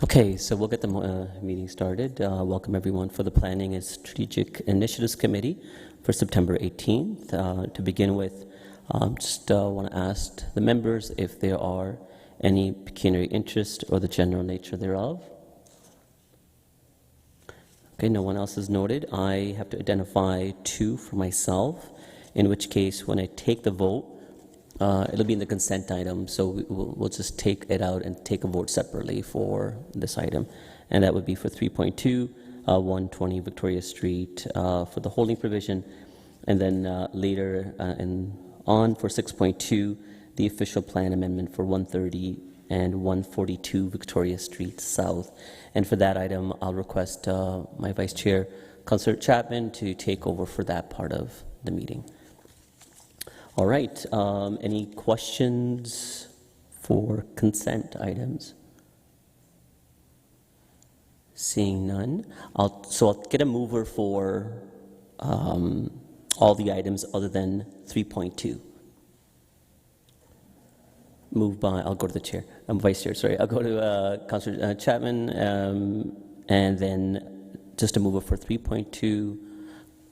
Okay, so we'll get the meeting started. Welcome everyone for the Planning and Strategic Initiatives Committee for September 18th. To begin with, just want to ask the members if there are any pecuniary interest or the general nature thereof. Okay, no one else is noted. I have to identify two for myself, in which case when I take the vote, it'll be in the consent item, so we'll just take it out and take a vote separately for this item. And that would be for 3.2, 120 Victoria Street for the holding provision. And then later on for 6.2, the official plan amendment for 130 and 142 Victoria Street South. And for that item, I'll request my Vice Chair, Councillor Chapman, to take over for that part of the meeting. All right, any questions for consent items? Seeing none, I'll get a mover for all the items other than 3.2. Moved by, I'll go to the chair, Vice Chair, sorry. I'll go to Councillor Chapman, and then just a mover for 3.2.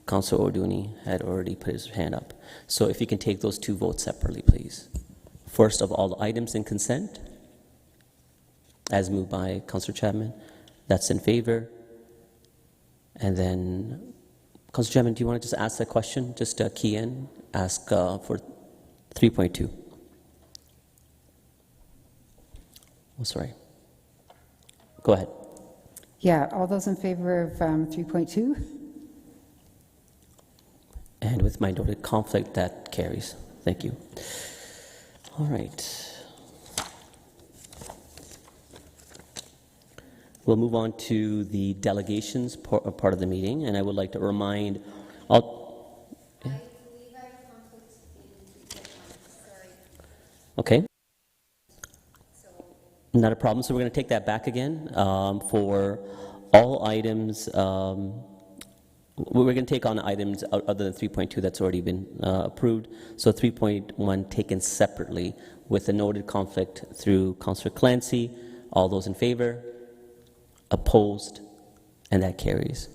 Councillor O'Dooney had already put his hand up. So if you can take those two votes separately, please. First of all the items in consent, as moved by Councillor Chapman, that's in favor. And then, Councillor Chapman, do you want to just ask that question? Just key in, ask for 3.2. Oh, sorry. Go ahead. Yeah, all those in favor of 3.2? And with my noted conflict, that carries. Thank you. All right. We'll move on to the delegations part of the meeting, and I would like to remind all. I believe I have conflicts in 3.1. Sorry. Okay. Not a problem. So we're going to take that back again for all items. We're going to take on items other than 3.2 that's already been approved. So 3.1 taken separately with a noted conflict through Councillor Clancy. All those in favor? Opposed? And that carries.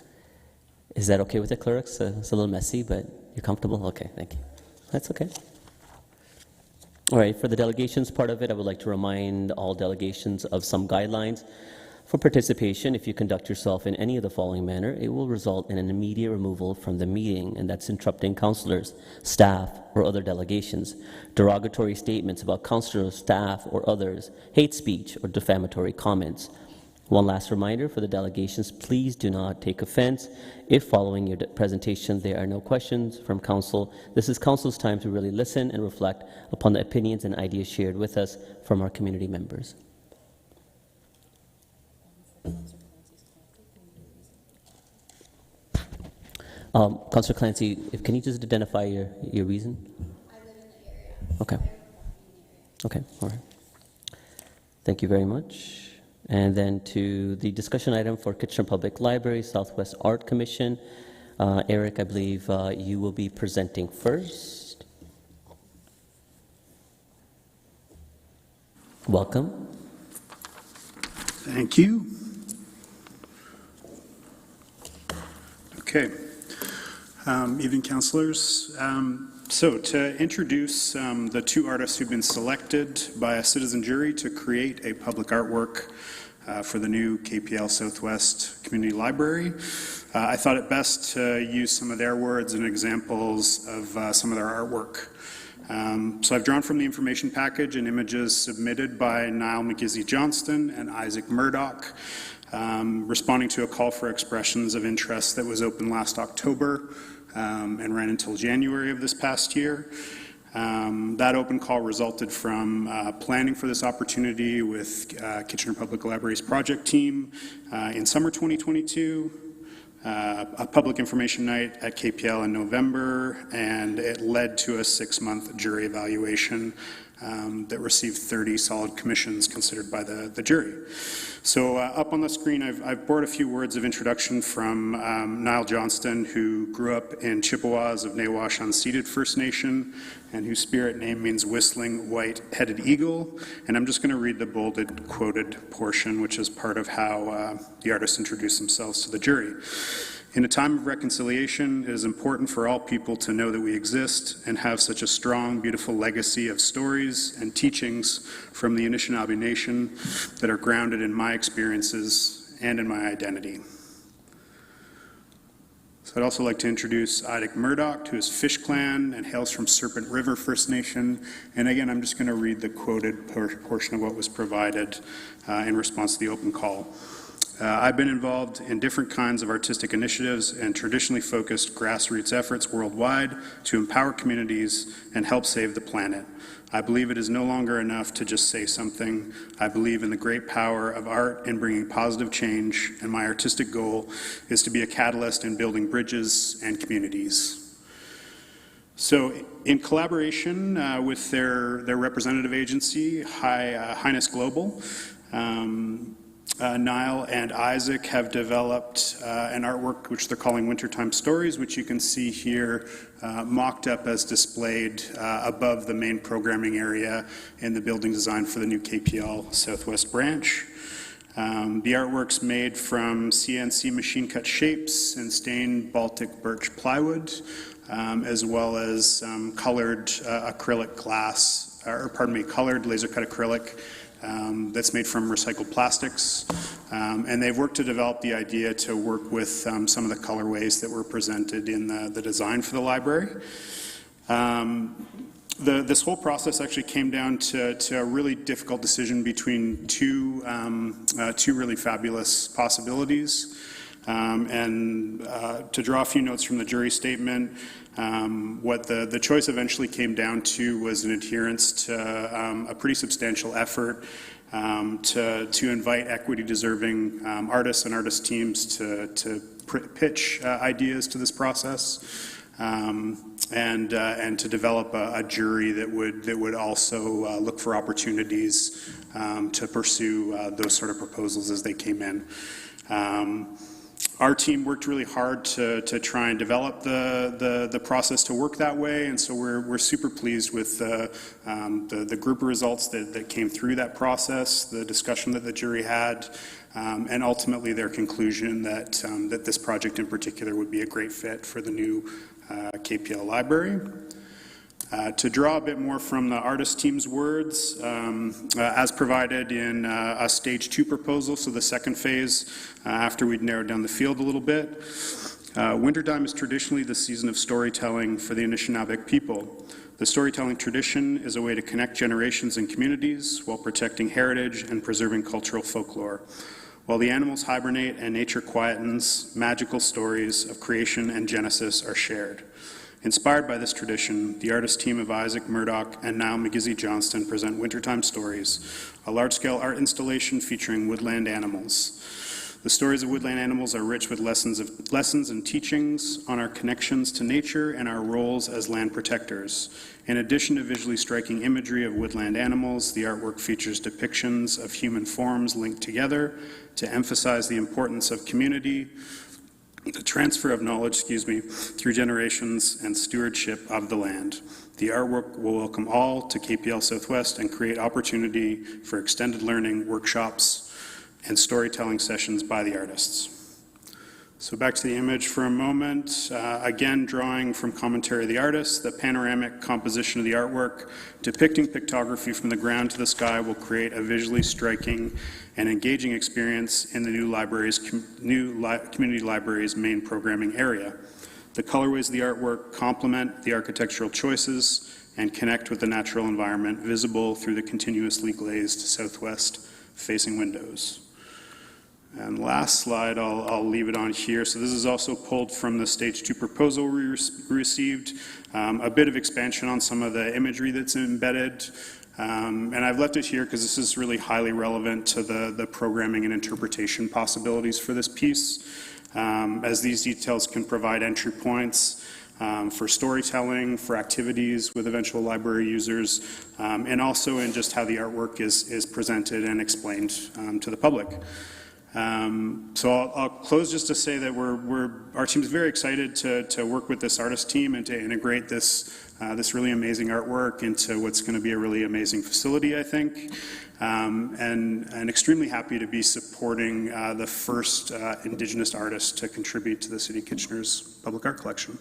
Is that okay with the clerks? It's a little messy, but you're comfortable? Okay, thank you. That's okay. All right, for the delegations part of it, I would like to remind all delegations of some guidelines. For participation, if you conduct yourself in any of the following manner, it will result in an immediate removal from the meeting, and that's interrupting councillors, staff, or other delegations, derogatory statements about councillors, staff, or others, hate speech, or defamatory comments. One last reminder for the delegations, please do not take offense if following your presentation there are no questions from council. This is council's time to really listen and reflect upon the opinions and ideas shared with us from our community members. Councillor Clancy, can you just identify your reason? I live in the area. Okay. Okay, all right. Thank you very much. And then to the discussion item for Kitchener Public Library, Southwest Art Commission. Eric, I believe you will be presenting first. Welcome. Thank you. Okay. Evening, councillors. So to introduce the two artists who've been selected by a citizen jury to create a public artwork for the new KPL Southwest Community Library, I thought it best to use some of their words and examples of some of their artwork. So I've drawn from the information package and images submitted by Niall McGizzy Johnston and Isaac Murdoch, responding to a call for expressions of interest that was open last October and ran until January of this past year. That open call resulted from planning for this opportunity with Kitchener Public Library's project team in summer 2022, a public information night at KPL in November, and it led to a 6-month jury evaluation that received 30 solid commissions considered by the jury. So up on the screen, I've brought a few words of introduction from Niall Johnston, who grew up in Chippewas of Nawash Unceded First Nation, and whose spirit name means whistling white-headed eagle. And I'm just going to read the bolded, quoted portion, which is part of how the artists introduced themselves to the jury. In a time of reconciliation, it is important for all people to know that we exist and have such a strong, beautiful legacy of stories and teachings from the Anishinaabe Nation that are grounded in my experiences and in my identity. So I'd also like to introduce Idic Murdoch, who is Fish Clan and hails from Serpent River First Nation. And again, I'm just going to read the quoted portion of what was provided in response to the open call. I've been involved in different kinds of artistic initiatives and traditionally focused grassroots efforts worldwide to empower communities and help save the planet. I believe it is no longer enough to just say something. I believe in the great power of art in bringing positive change, and my artistic goal is to be a catalyst in building bridges and communities. So in collaboration with their representative agency, Highness Global, Niall and Isaac have developed an artwork which they're calling Wintertime Stories, which you can see here mocked up as displayed above the main programming area in the building design for the new KPL Southwest branch. The artwork's made from CNC machine-cut shapes and stained Baltic birch plywood, as well as colored acrylic glass, colored laser-cut acrylic that's made from recycled plastics. And they've worked to develop the idea to work with some of the colorways that were presented in the design for the library. This whole process actually came down to a really difficult decision between two really fabulous possibilities. To draw a few notes from the jury statement, what the choice eventually came down to was an adherence to a pretty substantial effort to invite equity-deserving artists and artist teams to pitch ideas to this process, and to develop a jury that would also look for opportunities to pursue those sort of proposals as they came in. Our team worked really hard to try and develop the process to work that way, and so we're super pleased with the group of results that came through that process, the discussion that the jury had, and ultimately their conclusion that this project in particular would be a great fit for the new KPL library. To draw a bit more from the artist team's words, as provided in a stage 2 proposal, so the second phase, after we'd narrowed down the field a little bit. Wintertime is traditionally the season of storytelling for the Anishinaabe people. The storytelling tradition is a way to connect generations and communities while protecting heritage and preserving cultural folklore. While the animals hibernate and nature quietens, magical stories of creation and genesis are shared. Inspired by this tradition, the artist team of Isaac Murdoch and Niall McGizzy Johnston present Wintertime Stories, a large-scale art installation featuring woodland animals. The stories of woodland animals are rich with lessons and teachings on our connections to nature and our roles as land protectors. In addition to visually striking imagery of woodland animals, the artwork features depictions of human forms linked together to emphasize the importance of community, the transfer of knowledge, through generations and stewardship of the land. The artwork will welcome all to KPL Southwest and create opportunity for extended learning, workshops, and storytelling sessions by the artists. So back to the image for a moment. Again, drawing from commentary of the artist, the panoramic composition of the artwork depicting pictography from the ground to the sky will create a visually striking and engaging experience in the new community library's main programming area. The colorways of the artwork complement the architectural choices and connect with the natural environment visible through the continuously glazed southwest-facing windows. And last slide, I'll leave it on here. So this is also pulled from the stage 2 proposal we received. A bit of expansion on some of the imagery that's embedded. And I've left it here because this is really highly relevant to the programming and interpretation possibilities for this piece, as these details can provide entry points for storytelling, for activities with eventual library users, and also in just how the artwork is presented and explained to the public. So I'll close just to say that our team is very excited to work with this artist team and to integrate this really amazing artwork into what's going to be a really amazing facility, I think. And extremely happy to be supporting the first Indigenous artist to contribute to the City of Kitchener's public art collection.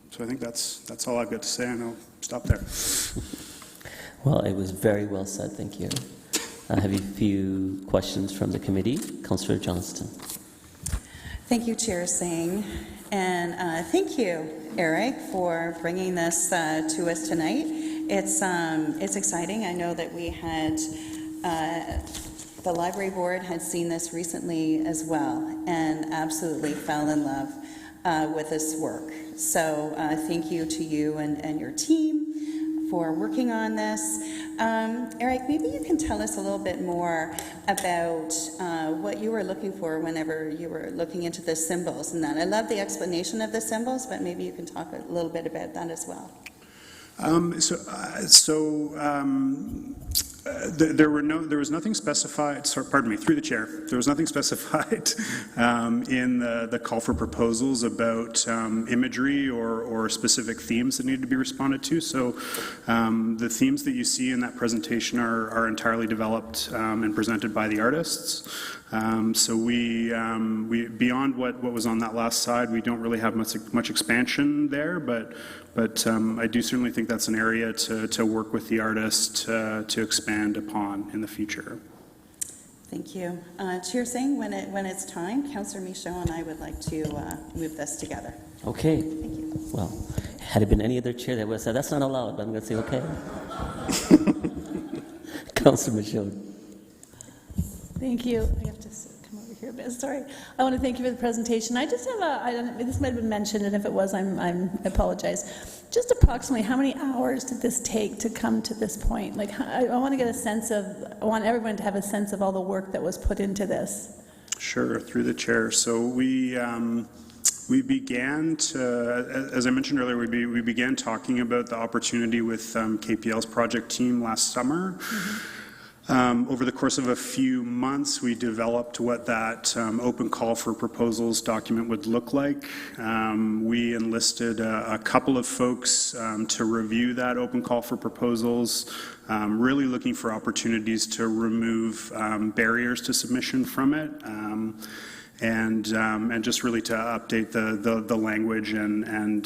So I think that's all I've got to say, and I'll stop there. Well, it was very well said, thank you. I have a few questions from the committee. Councillor Johnston. Thank you, Chair Singh, and thank you, Eric, for bringing this to us tonight. It's exciting. I know that we had the library board had seen this recently as well, and absolutely fell in love with this work. So thank you to you and your team for working on this. Eric, maybe you can tell us a little bit more about what you were looking for whenever you were looking into the symbols and that. I love the explanation of the symbols, but maybe you can talk a little bit about that as well. There was nothing specified, sorry, pardon me, through the chair, there was nothing specified in the call for proposals about imagery or specific themes that needed to be responded to. So the themes that you see in that presentation are entirely developed and presented by the artists. So we beyond what was on that last slide, we don't really have much expansion there, but I do certainly think that's an area to work with the artist to expand upon in the future. Thank you. Chair Singh, when it's time, Councillor Michaud and I would like to move this together. Okay. Thank you. Well, had it been any other chair that would have said, that's not allowed, but I'm going to say, okay. Councillor Michaud. Thank you. I have to come over here a bit. Sorry. I want to thank you for the presentation. I just have this might have been mentioned, and if it was, I apologize. Just approximately how many hours did this take to come to this point? Like, I want to get a sense of, I want everyone to have a sense of all the work that was put into this. Sure, through the chair. So we began to, as I mentioned earlier, we began talking about the opportunity with KPL's project team last summer. Mm-hmm. Over the course of a few months, we developed what that open call for proposals document would look like. We enlisted a couple of folks to review that open call for proposals, really looking for opportunities to remove barriers to submission from it. And just really to update the language and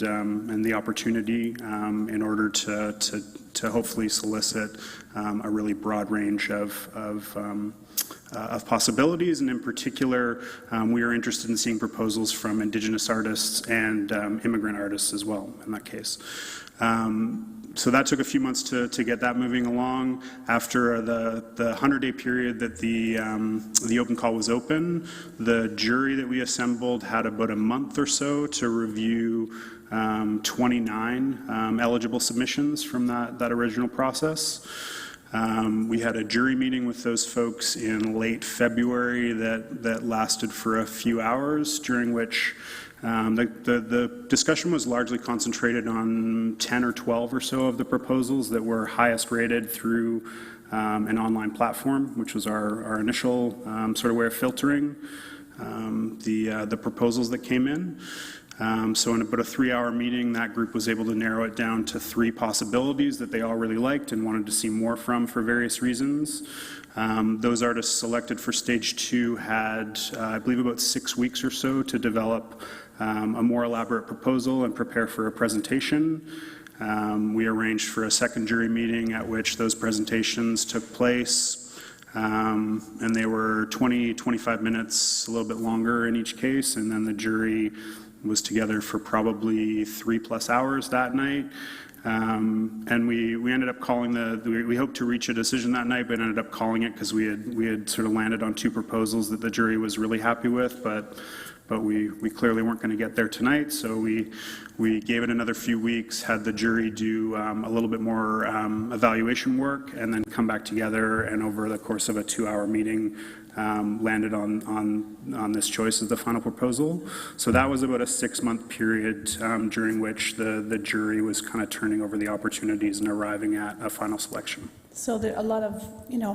the opportunity in order to hopefully solicit a really broad range of possibilities. And in particular, we are interested in seeing proposals from Indigenous artists and immigrant artists as well in that case. So that took a few months to get that moving along. After the 100-day period that the open call was open, the jury that we assembled had about a month or so to review 29 eligible submissions from that original process. We had a jury meeting with those folks in late February that lasted for a few hours, during which the discussion was largely concentrated on 10 or 12 or so of the proposals that were highest rated through an online platform, which was our initial sort of way of filtering the proposals that came in. So in about a 3-hour meeting, that group was able to narrow it down to 3 possibilities that they all really liked and wanted to see more from for various reasons. Those artists selected for stage 2 had, I believe, about 6 weeks or so to develop a more elaborate proposal and prepare for a presentation. We arranged for a second jury meeting at which those presentations took place. And they were 20-25 minutes, a little bit longer in each case, and then the jury was together for probably 3+ hours that night. And we ended up calling we hoped to reach a decision that night, but ended up calling it because we had sort of landed on 2 proposals that the jury was really happy with, but but we clearly weren't going to get there tonight, so we gave it another few weeks, had the jury do a little bit more evaluation work, and then come back together, and over the course of a 2-hour meeting, landed on this choice as the final proposal. So that was about a 6-month period during which the jury was kind of turning over the opportunities and arriving at a final selection. So there are a lot of,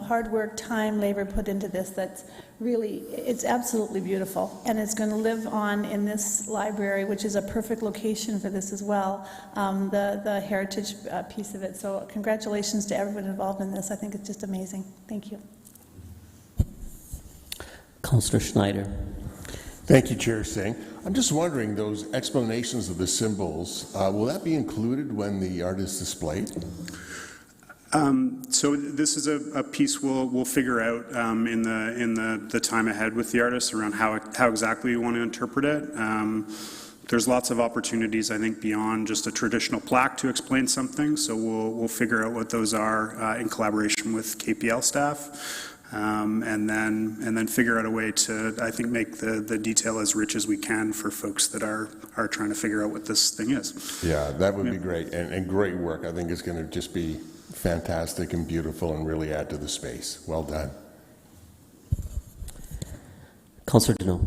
hard work, time, labor put into this that's really, it's absolutely beautiful. And it's going to live on in this library, which is a perfect location for this as well, the heritage piece of it. So congratulations to everyone involved in this. I think it's just amazing. Thank you. Councillor Schneider. Thank you, Chair Singh. I'm just wondering, those explanations of the symbols, will that be included when the art is displayed? So this is a piece we'll figure out in the time ahead with the artists around how exactly we want to interpret it. There's lots of opportunities, I think, beyond just a traditional plaque to explain something. So we'll figure out what those are in collaboration with KPL staff. And then figure out a way to, I think, make the detail as rich as we can for folks that are trying to figure out what this thing is. Yeah, that would be great, and great work. I think it's going to just be fantastic and beautiful and really add to the space. Well done. Councillor Deneau.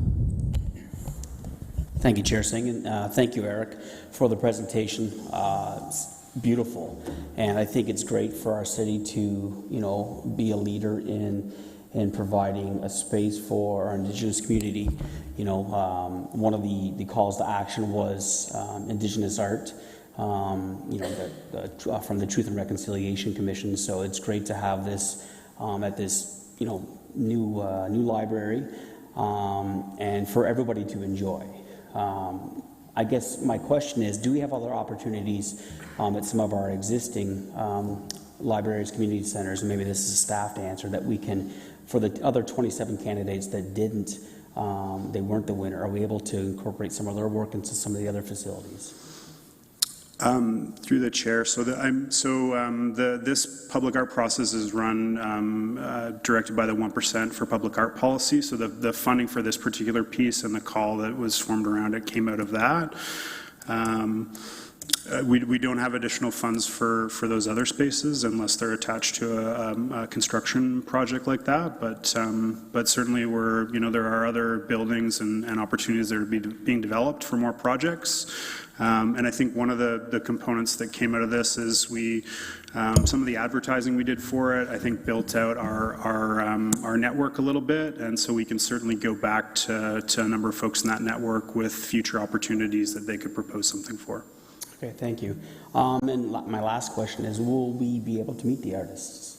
Thank you, Chair Singh, and thank you, Eric, for the presentation. It's beautiful, and I think it's great for our city to, be a leader in providing a space for our Indigenous community. One of the calls to action was Indigenous art. From the Truth and Reconciliation Commission. So it's great to have this at this new library and for everybody to enjoy. I guess my question is, do we have other opportunities at some of our existing libraries, community centers, and maybe this is a staff to answer, that we can, for the other 27 candidates that didn't, they weren't the winner, are we able to incorporate some of their work into some of the other facilities? Through the chair, this public art process is run directed by the 1% for public art policy. So the funding for this particular piece and the call that was formed around it came out of that. We don't have additional funds for those other spaces unless they're attached to a construction project like that. But certainly there are other buildings and opportunities that are being developed for more projects. And I think one of the components that came out of this is some of the advertising we did for it, I think, built out our network a little bit, and so we can certainly go back to a number of folks in that network with future opportunities that they could propose something for. Okay, thank you. And my last question is, will we be able to meet the artists?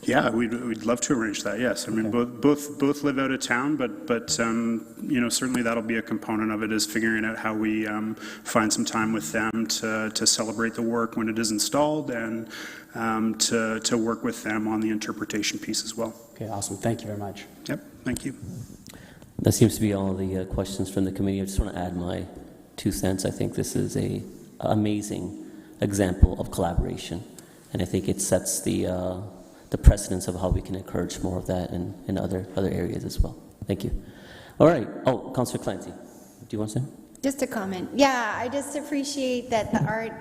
Yeah, we'd love to arrange that. Yes, I mean, both live out of town, but certainly that'll be a component of it, is figuring out how we find some time with them to celebrate the work when it is installed, and to work with them on the interpretation piece as well. Okay, awesome. Thank you very much. Yep, thank you. That seems to be all the questions from the committee. I just want to add my 2 cents. I think this is an amazing example of collaboration, and I think it sets the precedence of how we can encourage more of that in other areas as well. Thank you. All right. Oh, Councillor Clancy, do you want to say? Just a comment. Yeah, I just appreciate that the art,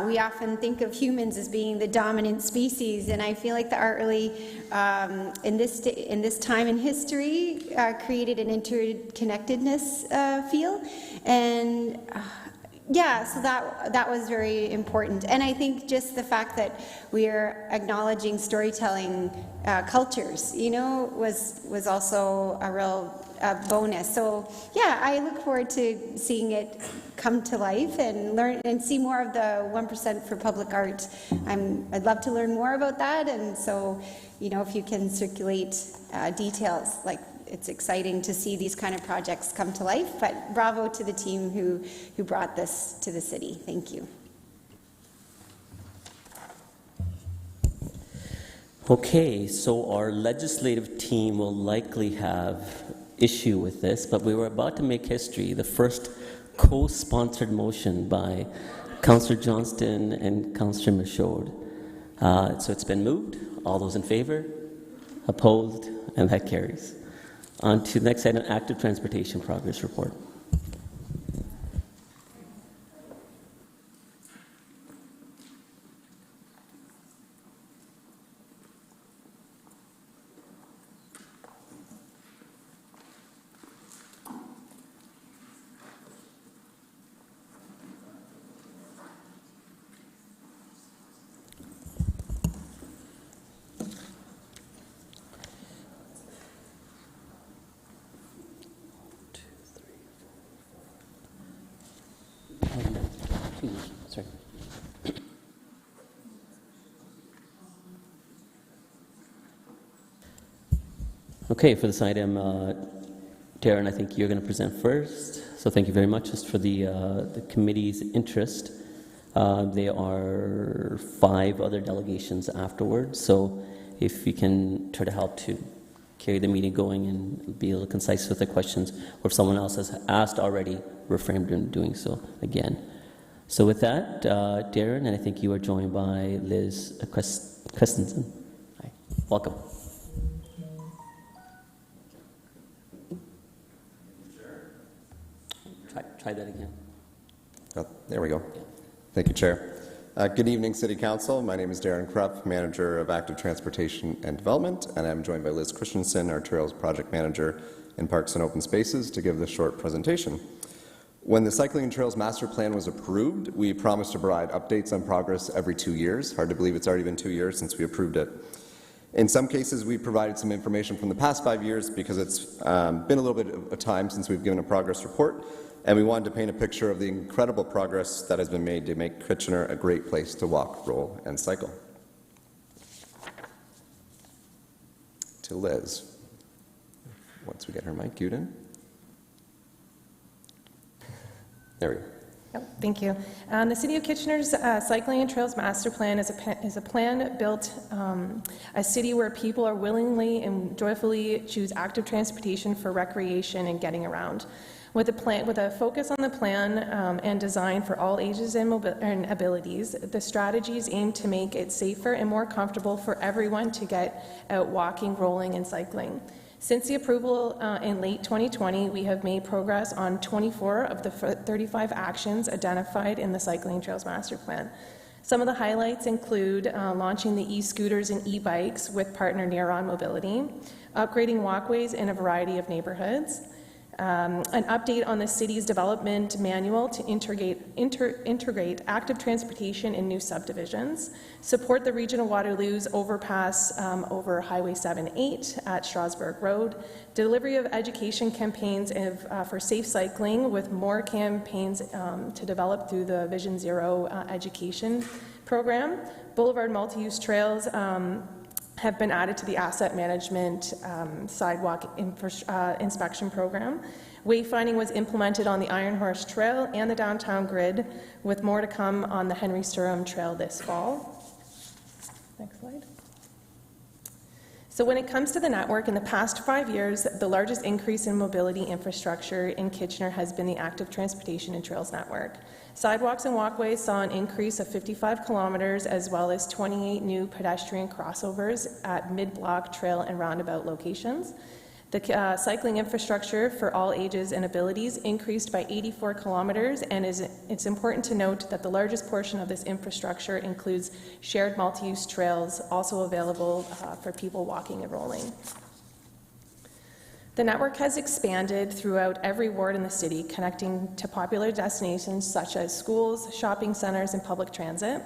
we often think of humans as being the dominant species, and I feel like the art really, in this time in history, created an interconnectedness feel, and yeah, so that was very important. And I think just the fact that we are acknowledging storytelling cultures, was also a real bonus. So yeah, I look forward to seeing it come to life and learn and see more of the 1% for public art. I'd love to learn more about that, and so if you can circulate details, like, it's exciting to see these kind of projects come to life, but bravo to the team who brought this to the city. Thank you. Okay, so our legislative team will likely have issue with this, but we were about to make history. The first co-sponsored motion by Councillor Johnston and Councillor Michaud. So it's been moved. All those in favor? Opposed? And that carries. On to the next item, active transportation progress report. Sorry. Okay, for this item, Darren, I think you're going to present first. So thank you very much just for the committee's interest. There are 5 other delegations afterwards, so if you can try to help to carry the meeting going and be a little concise with the questions, or if someone else has asked already, refrain from doing so again. So with that, Darren, and I think you are joined by Liz Christensen. Hi. Welcome. Try that again. Oh, there we go. Thank you, Chair. Good evening, City Council. My name is Darren Krupp, Manager of Active Transportation and Development, and I'm joined by Liz Christensen, our Trails Project Manager in Parks and Open Spaces, to give this short presentation. When the Cycling and Trails Master Plan was approved, we promised to provide updates on progress every 2 years. Hard to believe it's already been 2 years since we approved it. In some cases, we provided some information from the past 5 years because it's been a little bit of time since we've given a progress report, and we wanted to paint a picture of the incredible progress that has been made to make Kitchener a great place to walk, roll, and cycle. To Liz, once we get her mic queued in. There we go. Yep, thank you. The City of Kitchener's Cycling and Trails Master Plan is a plan built a city where people are willingly and joyfully choose active transportation for recreation and getting around. With a focus on the plan and design for all ages and abilities, the strategies aim to make it safer and more comfortable for everyone to get out walking, rolling, and cycling. Since the approval in late 2020, we have made progress on 24 of the 35 actions identified in the Cycling and Trails Master Plan. Some of the highlights include launching the e-scooters and e-bikes with partner Neuron Mobility, upgrading walkways in a variety of neighborhoods, an update on the city's development manual to integrate active transportation in new subdivisions, support the Regional Waterloo's overpass over Highway 7-8 at Strasbourg Road, delivery of education campaigns for safe cycling with more campaigns to develop through the Vision Zero education program, Boulevard multi-use trails, have been added to the asset management sidewalk inspection program. Wayfinding was implemented on the Iron Horse Trail and the downtown grid, with more to come on the Henry Sturham Trail this fall. Next slide. So when it comes to the network, in the past 5 years, the largest increase in mobility infrastructure in Kitchener has been the active transportation and trails network. Sidewalks and walkways saw an increase of 55 kilometers, as well as 28 new pedestrian crossovers at mid-block trail and roundabout locations. The cycling infrastructure for all ages and abilities increased by 84 kilometers, and it's important to note that the largest portion of this infrastructure includes shared multi-use trails, also available for people walking and rolling. The network has expanded throughout every ward in the city, connecting to popular destinations such as schools, shopping centers, and public transit.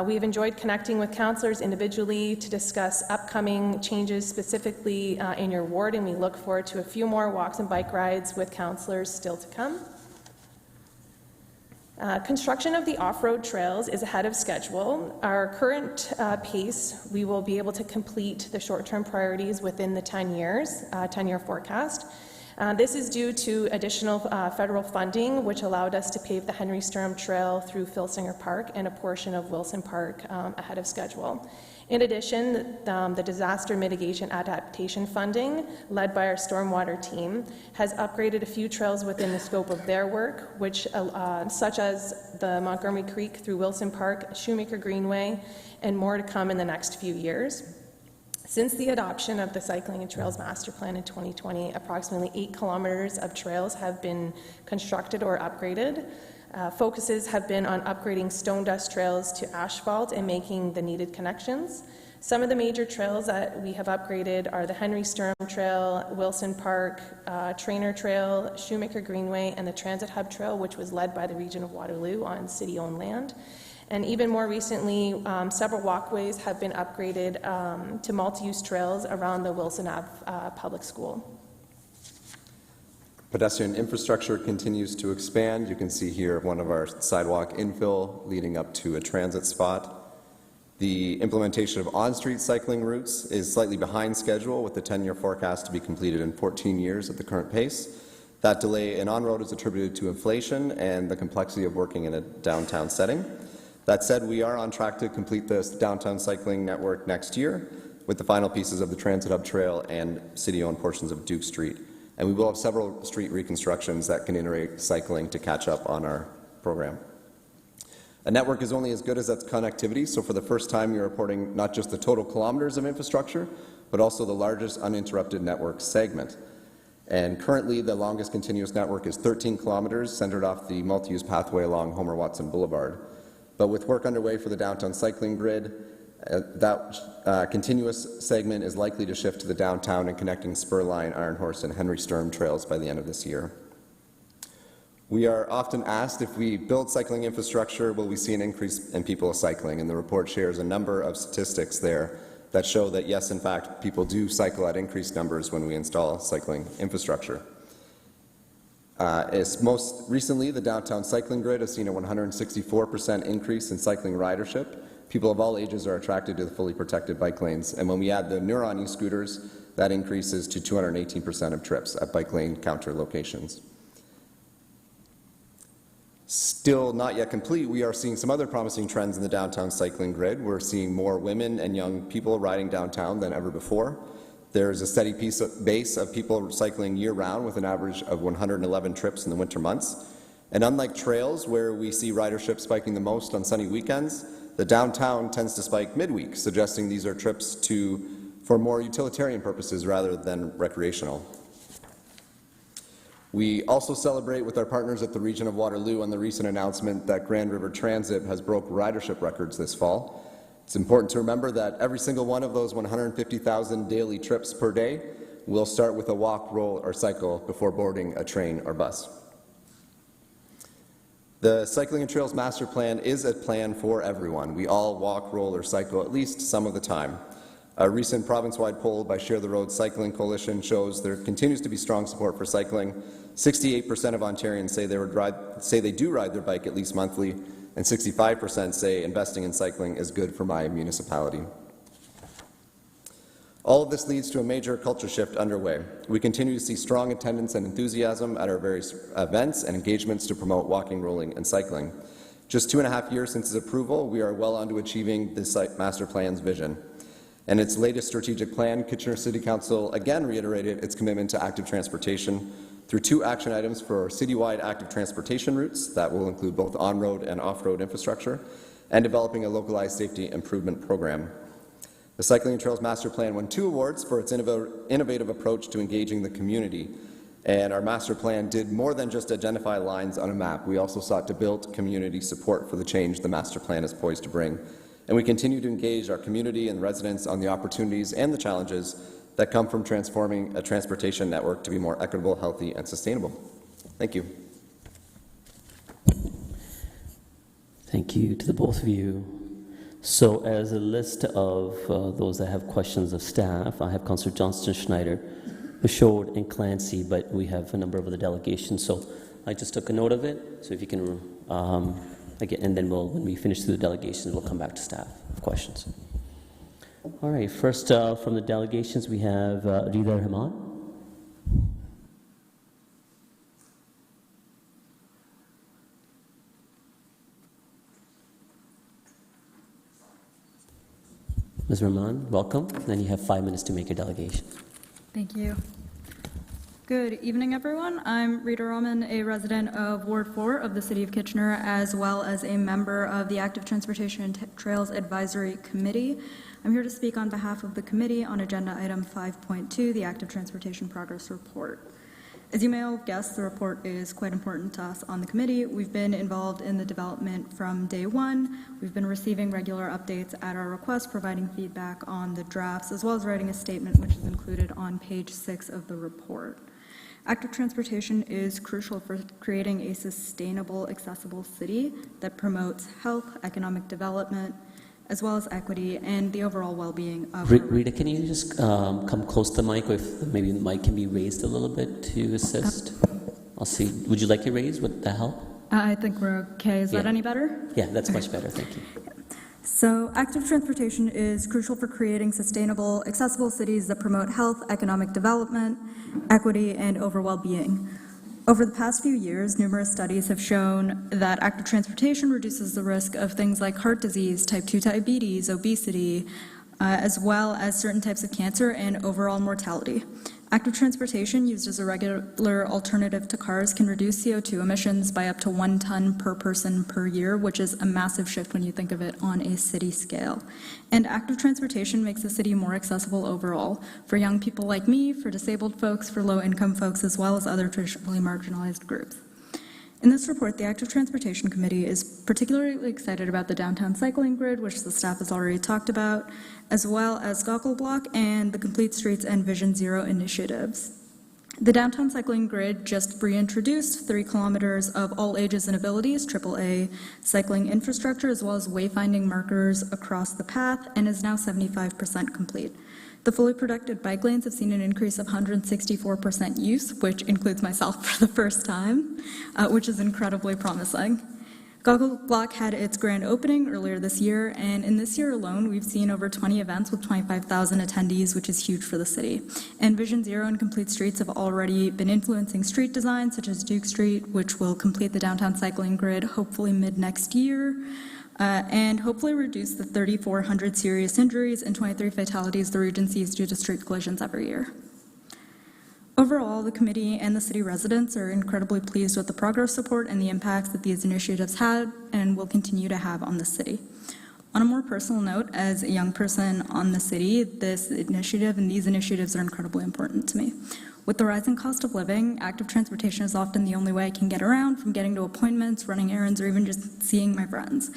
We have enjoyed connecting with councillors individually to discuss upcoming changes specifically in your ward, and we look forward to a few more walks and bike rides with councillors still to come. Construction of the off-road trails is ahead of schedule. Our current pace, we will be able to complete the short-term priorities within the 10-year forecast. This is due to additional federal funding, which allowed us to pave the Henry Sturham Trail through Filsinger Park and a portion of Wilson Park ahead of schedule. In addition, the disaster mitigation adaptation funding, led by our stormwater team, has upgraded a few trails within the scope of their work, which, such as the Montgomery Creek through Wilson Park, Shoemaker Greenway, and more to come in the next few years. Since the adoption of the Cycling and Trails Master Plan in 2020, approximately 8 kilometers of trails have been constructed or upgraded. Focuses have been on upgrading stone dust trails to asphalt and making the needed connections. Some of the major trails that we have upgraded are the Henry Sturm Trail, Wilson Park, Trainer Trail, Shoemaker Greenway, and the Transit Hub Trail, which was led by the Region of Waterloo on city-owned land. And even more recently, several walkways have been upgraded to multi-use trails around the Wilson Ave Public School. Pedestrian infrastructure continues to expand. You can see here one of our sidewalk infill leading up to a transit spot. The implementation of on-street cycling routes is slightly behind schedule, with the 10-year forecast to be completed in 14 years at the current pace. That delay in on-road is attributed to inflation and the complexity of working in a downtown setting. That said, we are on track to complete this downtown cycling network next year, with the final pieces of the Transit Hub Trail and city-owned portions of Duke Street. And we will have several street reconstructions that can integrate cycling to catch up on our program. A network is only as good as its connectivity, so for the first time we are reporting not just the total kilometers of infrastructure, but also the largest uninterrupted network segment. And currently the longest continuous network is 13 kilometers, centered off the multi-use pathway along Homer Watson Boulevard. But with work underway for the downtown cycling grid, that continuous segment is likely to shift to the downtown and connecting Spurline, Iron Horse, and Henry Sturm trails by the end of this year. We are often asked, if we build cycling infrastructure, will we see an increase in people cycling? And the report shares a number of statistics there that show that yes, in fact, people do cycle at increased numbers when we install cycling infrastructure. As most recently, the downtown cycling grid has seen a 164% increase in cycling ridership. People of all ages are attracted to the fully protected bike lanes, and when we add the Neuron e-scooters, that increases to 218% of trips at bike lane counter locations. Still not yet complete, we are seeing some other promising trends in the downtown cycling grid. We're seeing more women and young people riding downtown than ever before. There's a steady base of people cycling year-round with an average of 111 trips in the winter months. And unlike trails, where we see ridership spiking the most on sunny weekends, the downtown tends to spike midweek, suggesting these are trips for more utilitarian purposes rather than recreational. We also celebrate with our partners at the Region of Waterloo on the recent announcement that Grand River Transit has broke ridership records this fall. It's important to remember that every single one of those 150,000 daily trips per day will start with a walk, roll, or cycle before boarding a train or bus. The Cycling and Trails Master Plan is a plan for everyone. We all walk, roll, or cycle at least some of the time. A recent province-wide poll by Share the Road Cycling Coalition shows there continues to be strong support for cycling. 68% of Ontarians say they do ride their bike at least monthly, and 65% say investing in cycling is good for my municipality. All of this leads to a major culture shift underway. We continue to see strong attendance and enthusiasm at our various events and engagements to promote walking, rolling, and cycling. Just 2.5 years since its approval, we are well on to achieving the Master Plan's vision. In its latest strategic plan, Kitchener City Council again reiterated its commitment to active transportation through 2 action items for citywide active transportation routes that will include both on-road and off-road infrastructure, and developing a localized safety improvement program. The Cycling and Trails Master Plan won 2 awards for its innovative approach to engaging the community, and our master plan did more than just identify lines on a map. We also sought to build community support for the change the master plan is poised to bring. And we continue to engage our community and residents on the opportunities and the challenges that come from transforming a transportation network to be more equitable, healthy, and sustainable. Thank you. Thank you to the both of you. So as a list of those that have questions of staff, I have Councillor Johnston Schneider, Michaud, and Clancy, but we have a number of other delegations, so I just took a note of it. So if you can, again, and then when we finish through the delegations, we'll come back to staff with questions. All right, first from the delegations, we have Rida Rahman. Ms. Rahman, welcome. Then you have 5 minutes to make your delegation. Thank you. Good evening, everyone. I'm Rita Rahman, a resident of Ward 4 of the City of Kitchener, as well as a member of the Active Transportation and Trails Advisory Committee. I'm here to speak on behalf of the committee on Agenda Item 5.2, the Active Transportation Progress Report. As you may all have guessed, the report is quite important to us on the committee. We've been involved in the development from day one. We've been receiving regular updates at our request, providing feedback on the drafts, as well as writing a statement which is included on page 6 of the report. Active transportation is crucial for creating a sustainable, accessible city that promotes health, economic development, as well as equity and the overall well-being of our Rita, can you just come close to the mic, or if maybe the mic can be raised a little bit to assist? I'll see. Would you like it raised? Would that help? I think we're okay. Is that any better? Yeah, that's much better. Thank you. So active transportation is crucial for creating sustainable, accessible cities that promote health, economic development, equity, and overall well-being. Over the past few years, numerous studies have shown that active transportation reduces the risk of things like heart disease, type 2 diabetes, obesity, as well as certain types of cancer and overall mortality. Active transportation used as a regular alternative to cars can reduce CO2 emissions by up to 1 ton per person per year, which is a massive shift when you think of it on a city scale. And active transportation makes the city more accessible overall for young people like me, for disabled folks, for low-income folks, as well as other traditionally marginalized groups. In this report, the Active Transportation Committee is particularly excited about the downtown cycling grid, which the staff has already talked about, as well as Goggle Block and the Complete Streets and Vision Zero initiatives. The downtown cycling grid just reintroduced 3 kilometers of all ages and abilities, AAA cycling infrastructure, as well as wayfinding markers across the path, and is now 75% complete. The fully protected bike lanes have seen an increase of 164% use, which includes myself for the first time, which is incredibly promising. Goggle Block had its grand opening earlier this year, and in this year alone, we've seen over 20 events with 25,000 attendees, which is huge for the city. And Vision Zero and Complete Streets have already been influencing street design, such as Duke Street, which will complete the downtown cycling grid hopefully mid-next year. And hopefully reduce the 3,400 serious injuries and 23 fatalities the region sees due to street collisions every year. Overall, the committee and the city residents are incredibly pleased with the progress report and the impacts that these initiatives had and will continue to have on the city. On a more personal note, as a young person on the city, this initiative and these initiatives are incredibly important to me. With the rising cost of living, active transportation is often the only way I can get around, from getting to appointments, running errands, or even just seeing my friends.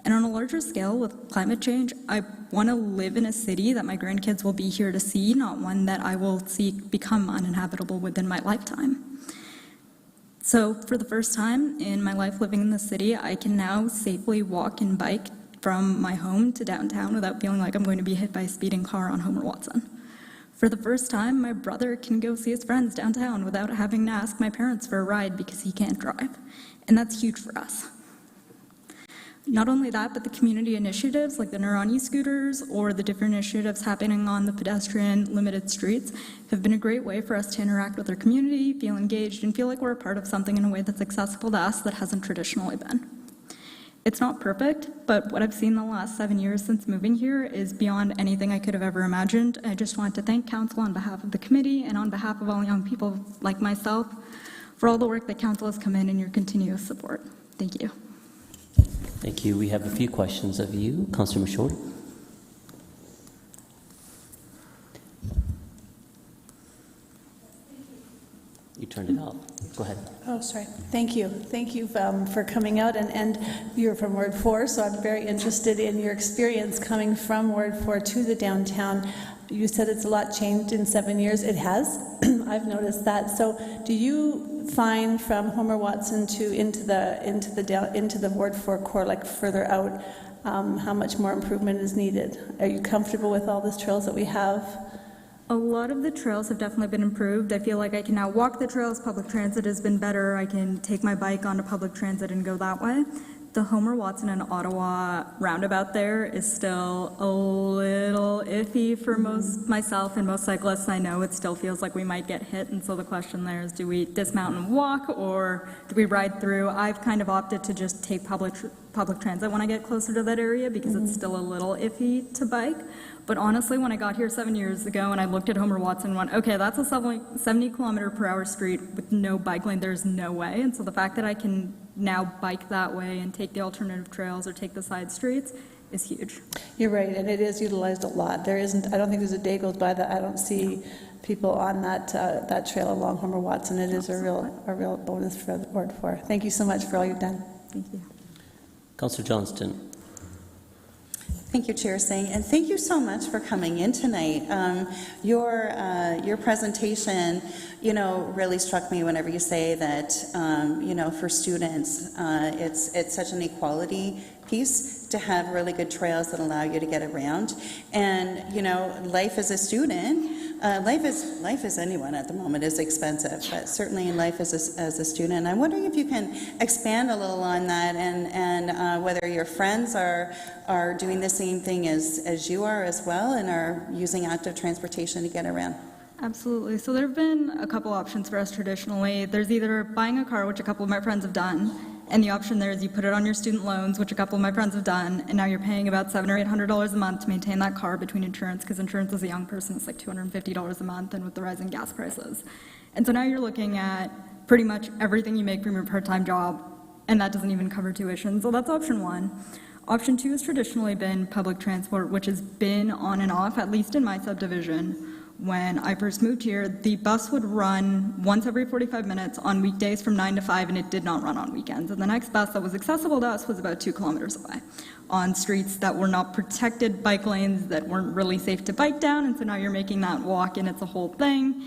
And on a larger scale, with climate change, I want to live in a city that my grandkids will be here to see, not one that I will see become uninhabitable within my lifetime. So for the first time in my life living in the city, I can now safely walk and bike from my home to downtown without feeling like I'm going to be hit by a speeding car on Homer Watson. For the first time, my brother can go see his friends downtown without having to ask my parents for a ride because he can't drive. And that's huge for us. Not only that, but the community initiatives like the Neuron e-scooters or the different initiatives happening on the pedestrian limited streets have been a great way for us to interact with our community, feel engaged, and feel like we're a part of something in a way that's accessible to us that hasn't traditionally been. It's not perfect, but what I've seen the last 7 years since moving here is beyond anything I could have ever imagined. I just want to thank Council on behalf of the committee and on behalf of all young people like myself for all the work that Council has come in and your continuous support. Thank you. Thank you. We have a few questions of you. Councillor Michaud. You turned it off. Go ahead. Oh, sorry. Thank you. Thank you for coming out. And you're from Ward 4, so I'm very interested in your experience coming from Ward 4 to the downtown. You said it's a lot changed in 7 years. It has. I've noticed that. So do you find from Homer Watson to into the Ward 4 core, like further out, how much more improvement is needed? Are you comfortable with all these trails that we have? A lot of the trails have definitely been improved. I feel like I can now walk the trails. Public transit has been better. I can take my bike onto public transit and go that way. the Homer Watson and Ottawa roundabout there is still a little iffy for myself and most cyclists I know. It still feels like we might get hit, and so the question there is, do we dismount and walk, or do we ride through? I've kind of opted to just take public transit when I get closer to that area because it's still a little iffy to bike. But honestly, when I got here 7 years ago and I looked at Homer Watson and went, okay, that's a 70-kilometer-per-hour street with no bike lane, there's no way. And so the fact that I can now bike that way and take the alternative trails or take the side streets is huge. You're right, and it is utilized a lot. There isn't, I don't think there's a day goes by that I don't see people on that trail along Homer Watson. It is a real bonus for the Ward 4. Thank you so much for all you've done. Thank you. Councillor Johnston. Thank you, Chair Singh, and thank you so much for coming in tonight. Your presentation, really struck me whenever you say that, for students, it's such an equality piece to have really good trails that allow you to get around. And, life as a student, life as anyone at the moment is expensive, but certainly in life as a student. I'm wondering if you can expand a little on that and whether your friends are doing the same thing as you are as well and are using active transportation to get around. Absolutely. So there have been a couple options for us traditionally. There's either buying a car, which a couple of my friends have done, and the option there is you put it on your student loans, which a couple of my friends have done, and now you're paying about $700 or $800 a month to maintain that car between insurance, because insurance as a young person is like $250 a month, and with the rising gas prices. And so now you're looking at pretty much everything you make from your part-time job, and that doesn't even cover tuition. So that's option one. Option two has traditionally been public transport, which has been on and off, at least in my subdivision. When I first moved here, the bus would run once every 45 minutes on weekdays from 9 to 5, and it did not run on weekends. And the next bus that was accessible to us was about 2 kilometers away on streets that were not protected bike lanes that weren't really safe to bike down, and so now you're making that walk, and it's a whole thing.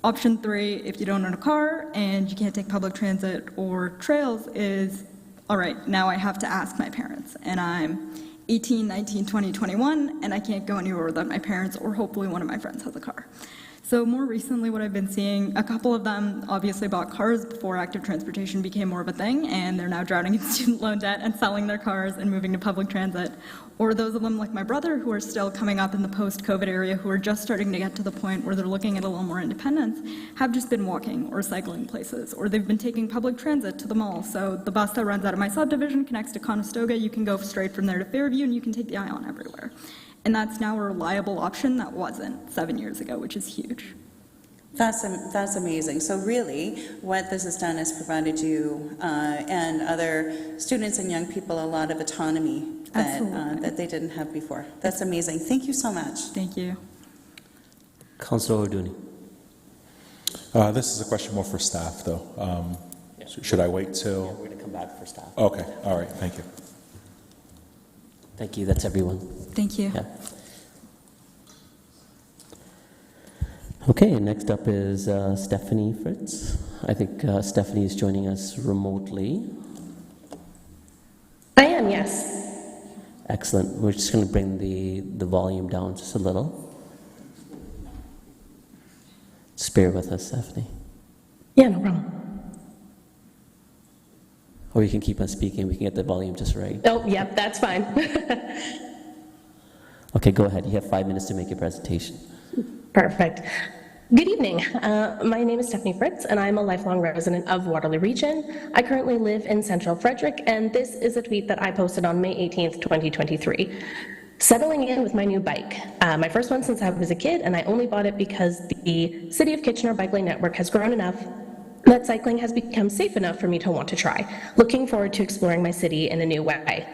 Option three, if you don't own a car and you can't take public transit or trails, is, all right, now I have to ask my parents, and I'm 18, 19, 20, 21, and I can't go anywhere without my parents, or hopefully one of my friends has a car. So more recently, what I've been seeing, a couple of them obviously bought cars before active transportation became more of a thing, and they're now drowning in student loan debt and selling their cars and moving to public transit. Or those of them, like my brother, who are still coming up in the post-COVID area, who are just starting to get to the point where they're looking at a little more independence, have just been walking or cycling places, or they've been taking public transit to the mall. So the bus that runs out of my subdivision connects to Conestoga. You can go straight from there to Fairview, and you can take the Ion everywhere. And that's now a reliable option that wasn't 7 years ago, which is huge. That's amazing. So really, what this has done is provided you and other students and young people a lot of autonomy that they didn't have before. That's amazing. Thank you so much. Thank you. Councillor O'Dooney. This is a question more for staff, though. Should I wait till? Yeah, we're going to come back for staff. Okay. All right. Thank you. Thank you. That's everyone. Thank you. Yeah. Okay, next up is Stephanie Fritz. I think Stephanie is joining us remotely. I am, yes. Excellent. We're just going to bring the volume down just a little. Just bear with us, Stephanie. Yeah, no problem. Or you can keep on speaking. We can get the volume just right. Oh, yep, that's fine. Okay, go ahead. You have 5 minutes to make your presentation. Perfect. Good evening. My name is Stephanie Fritz, and I'm a lifelong resident of Waterloo Region. I currently live in Central Frederick, and this is a tweet that I posted on May 18th, 2023. Settling in with my new bike. My first one since I was a kid, and I only bought it because the City of Kitchener Bike Lane Network has grown enough that cycling has become safe enough for me to want to try. Looking forward to exploring my city in a new way.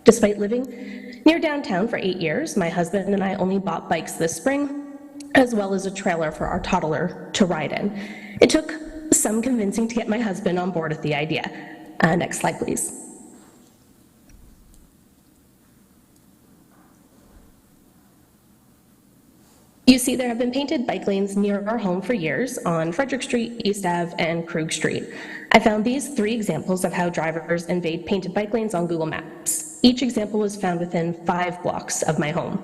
Despite living near downtown for 8 years, my husband and I only bought bikes this spring, as well as a trailer for our toddler to ride in. It took some convincing to get my husband on board with the idea. Next slide, please. You see there have been painted bike lanes near our home for years on Frederick Street, East Ave, and Krug Street. I found these 3 examples of how drivers invade painted bike lanes on Google Maps. Each example was found within 5 blocks of my home.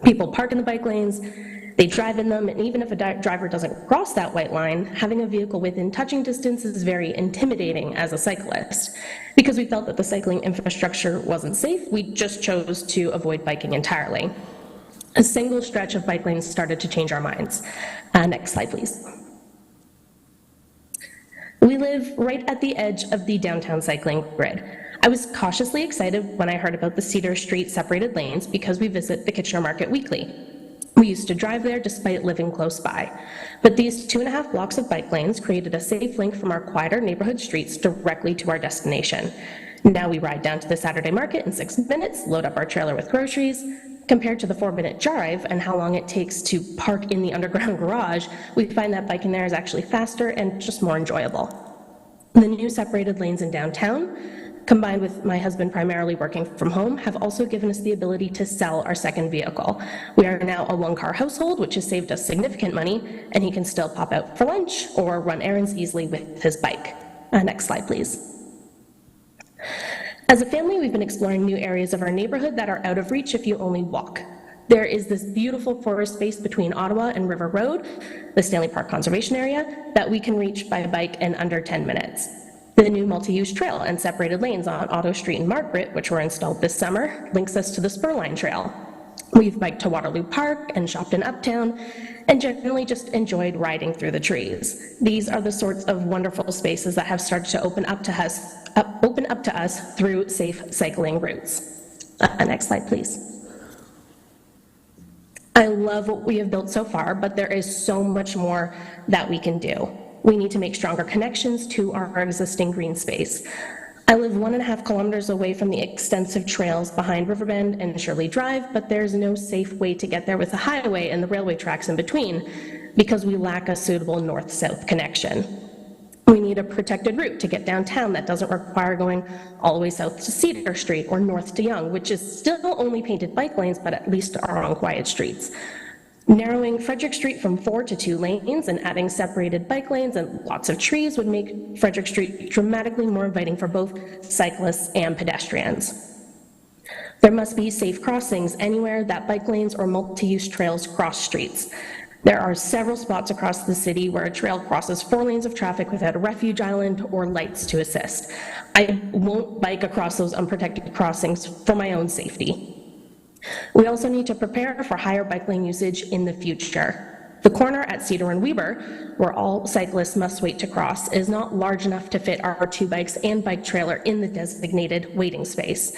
People park in the bike lanes, They drive in them, and even if a driver doesn't cross that white line, having a vehicle within touching distance is very intimidating as a cyclist. Because we felt that the cycling infrastructure wasn't safe, we just chose to avoid biking entirely. A single stretch of bike lanes started to change our minds. Next slide, please. We live right at the edge of the downtown cycling grid. I was cautiously excited when I heard about the Cedar Street separated lanes because we visit the Kitchener Market weekly. We used to drive there despite living close by. But these 2.5 blocks of bike lanes created a safe link from our quieter neighborhood streets directly to our destination. Now we ride down to the Saturday market in 6 minutes, load up our trailer with groceries. Compared to the 4-minute drive and how long it takes to park in the underground garage, we find that biking there is actually faster and just more enjoyable. The new separated lanes in downtown, combined with my husband primarily working from home, have also given us the ability to sell our second vehicle. We are now a 1-car household, which has saved us significant money, and he can still pop out for lunch or run errands easily with his bike. Next slide, please. As a family, we've been exploring new areas of our neighborhood that are out of reach if you only walk. There is this beautiful forest space between Ottawa and River Road, the Stanley Park Conservation Area, that we can reach by bike in under 10 minutes. The new multi-use trail and separated lanes on Otto Street and Margaret, which were installed this summer, links us to the Spurline Trail. We've biked to Waterloo Park and shopped in Uptown, and generally just enjoyed riding through the trees. These are the sorts of wonderful spaces that have started to open up to us through safe cycling routes. Next slide, please. I love what we have built so far, but there is so much more that we can do. We need to make stronger connections to our existing green space. I live 1.5 kilometers away from the extensive trails behind Riverbend and Shirley Drive, but there's no safe way to get there with the highway and the railway tracks in between because we lack a suitable north-south connection. We need a protected route to get downtown that doesn't require going all the way south to Cedar Street or north to Yonge, which is still only painted bike lanes, but at least are on quiet streets. Narrowing Frederick Street from 4 to 2 lanes and adding separated bike lanes and lots of trees would make Frederick Street dramatically more inviting for both cyclists and pedestrians. There must be safe crossings anywhere that bike lanes or multi-use trails cross streets. There are several spots across the city where a trail crosses 4 lanes of traffic without a refuge island or lights to assist. I won't bike across those unprotected crossings for my own safety. We also need to prepare for higher bike lane usage in the future. The corner at Cedar and Weber, where all cyclists must wait to cross, is not large enough to fit our 2 bikes and bike trailer in the designated waiting space.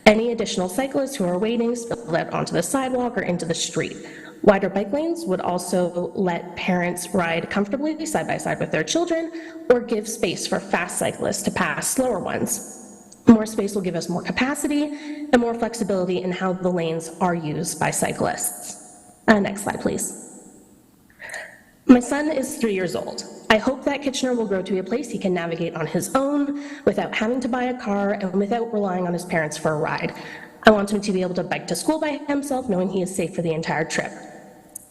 Any additional cyclists who are waiting spill out onto the sidewalk or into the street. Wider bike lanes would also let parents ride comfortably side by side with their children or give space for fast cyclists to pass slower ones. More space will give us more capacity and more flexibility in how the lanes are used by cyclists. Next slide, please. My son is 3 years old. I hope that Kitchener will grow to be a place he can navigate on his own without having to buy a car and without relying on his parents for a ride. I want him to be able to bike to school by himself, knowing he is safe for the entire trip.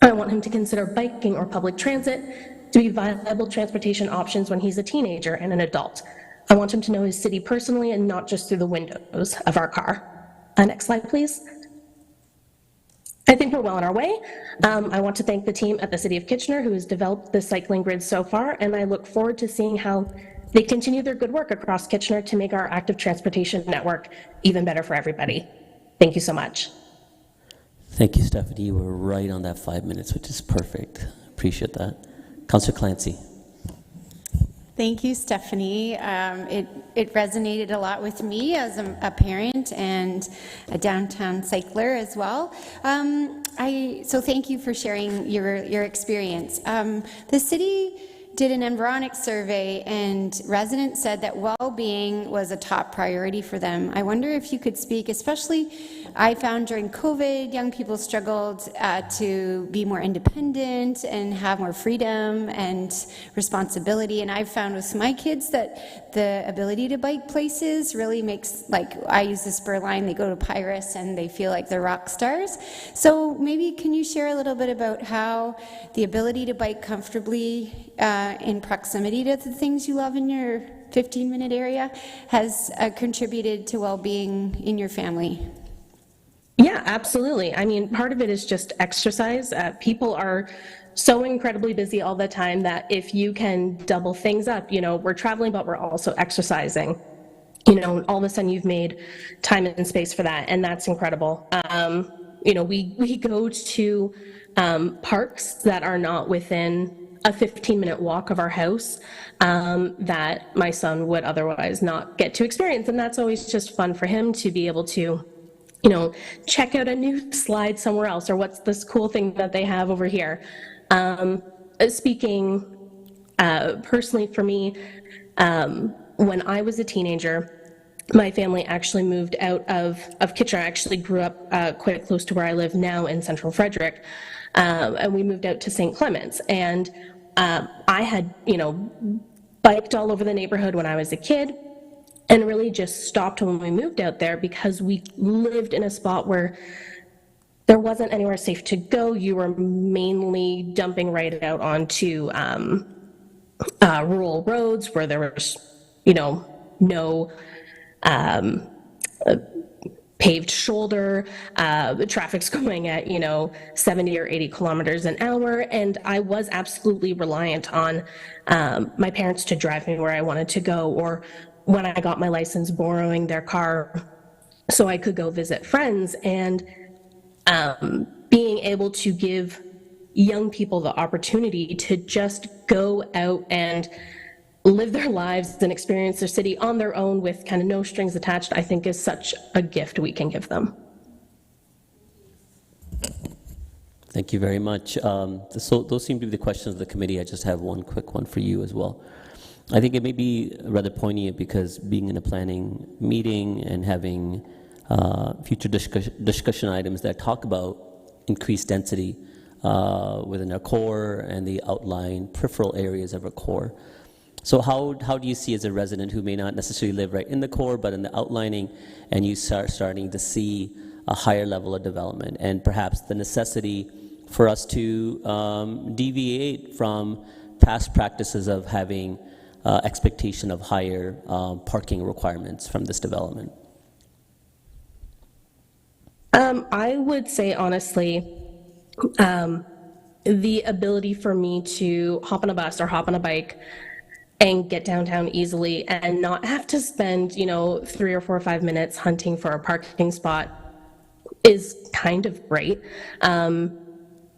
I want him to consider biking or public transit to be viable transportation options when he's a teenager and an adult. I want him to know his city personally and not just through the windows of our car. Next slide, please. I think we're well on our way. I want to thank the team at the City of Kitchener who has developed the cycling grid so far, and I look forward to seeing how they continue their good work across Kitchener to make our active transportation network even better for everybody. Thank you so much. Thank you, Stephanie. You were right on that 5 minutes, which is perfect. Appreciate that. Councillor Clancy. Thank you, Stephanie. It resonated a lot with me as a parent and a downtown cycler as well. So thank you for sharing your experience. The city did an embryonic survey, and residents said that well-being was a top priority for them. I wonder if you could speak, especially I found during COVID, young people struggled to be more independent and have more freedom and responsibility. And I've found with my kids that the ability to bike places really makes, like I use the Spur line, they go to Pyrus and they feel like they're rock stars. So maybe can you share a little bit about how the ability to bike comfortably in proximity to the things you love in your 15-minute area has contributed to well-being in your family? Yeah, absolutely. I mean, part of it is just exercise. People are so incredibly busy all the time that if you can double things up, we're traveling, but we're also exercising. All of a sudden you've made time and space for that, and that's incredible. We go to parks that are not within a 15-minute walk of our house that my son would otherwise not get to experience, and that's always just fun for him to be able to check out a new slide somewhere else, or what's this cool thing that they have over here. Speaking personally for me, when I was a teenager, my family actually moved out of Kitchener. I actually grew up quite close to where I live now in Central Frederick, and we moved out to St. Clements. And I had, biked all over the neighborhood when I was a kid, and really just stopped when we moved out there because we lived in a spot where there wasn't anywhere safe to go. You were mainly dumping right out onto rural roads where there was, no paved shoulder. The traffic's going at, 70 or 80 kilometers an hour. And I was absolutely reliant on my parents to drive me where I wanted to go, or when I got my license, borrowing their car so I could go visit friends. And being able to give young people the opportunity to just go out and live their lives and experience their city on their own with kind of no strings attached, I think is such a gift we can give them. Thank you very much. So those seem to be the questions of the committee. I just have one quick one for you as well. I think it may be rather poignant because being in a planning meeting and having future discussion items that talk about increased density within our core and the outlying peripheral areas of our core. So how do you see, as a resident who may not necessarily live right in the core but in the outlining, and you starting to see a higher level of development and perhaps the necessity for us to deviate from past practices of having expectation of higher parking requirements from this development? I would say, honestly, the ability for me to hop on a bus or hop on a bike and get downtown easily and not have to spend, 3 or 4 or 5 minutes hunting for a parking spot is kind of great.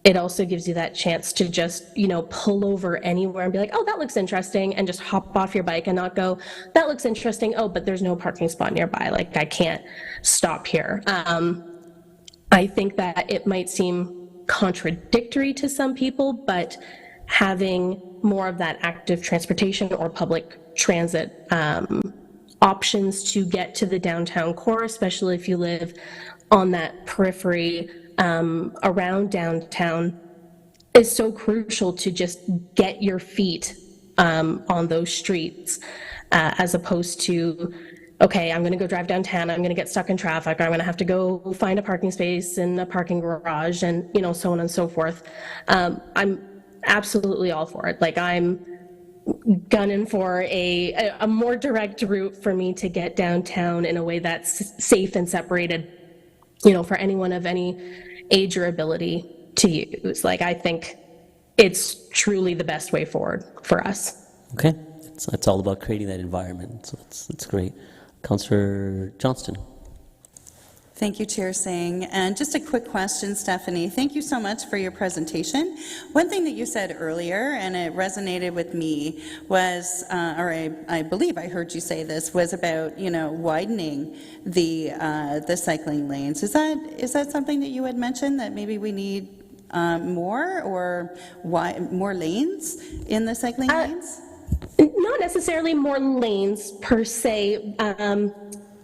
It also gives you that chance to just, pull over anywhere and be like, oh, that looks interesting, and just hop off your bike and not go, that looks interesting, oh, but there's no parking spot nearby, like I can't stop here. I think that it might seem contradictory to some people, but having more of that active transportation or public transit options to get to the downtown core, especially if you live on that periphery around downtown, is so crucial to just get your feet on those streets, as opposed to, okay, I'm going to go drive downtown, I'm going to get stuck in traffic, or I'm going to have to go find a parking space in a parking garage, and so on and so forth. I'm absolutely all for it. Like, I'm gunning for a more direct route for me to get downtown in a way that's safe and separated, for anyone of any age or ability to use. Like, I think it's truly the best way forward for us. Okay, it's all about creating that environment, so it's great. Councillor Johnston. Thank you, Chair Singh. And just a quick question, Stephanie. Thank you so much for your presentation. One thing that you said earlier, and it resonated with me, was, or I believe I heard you say this, was about widening the cycling lanes. Is that something that you had mentioned, that maybe we need more or more lanes in the cycling lanes? Not necessarily more lanes per se.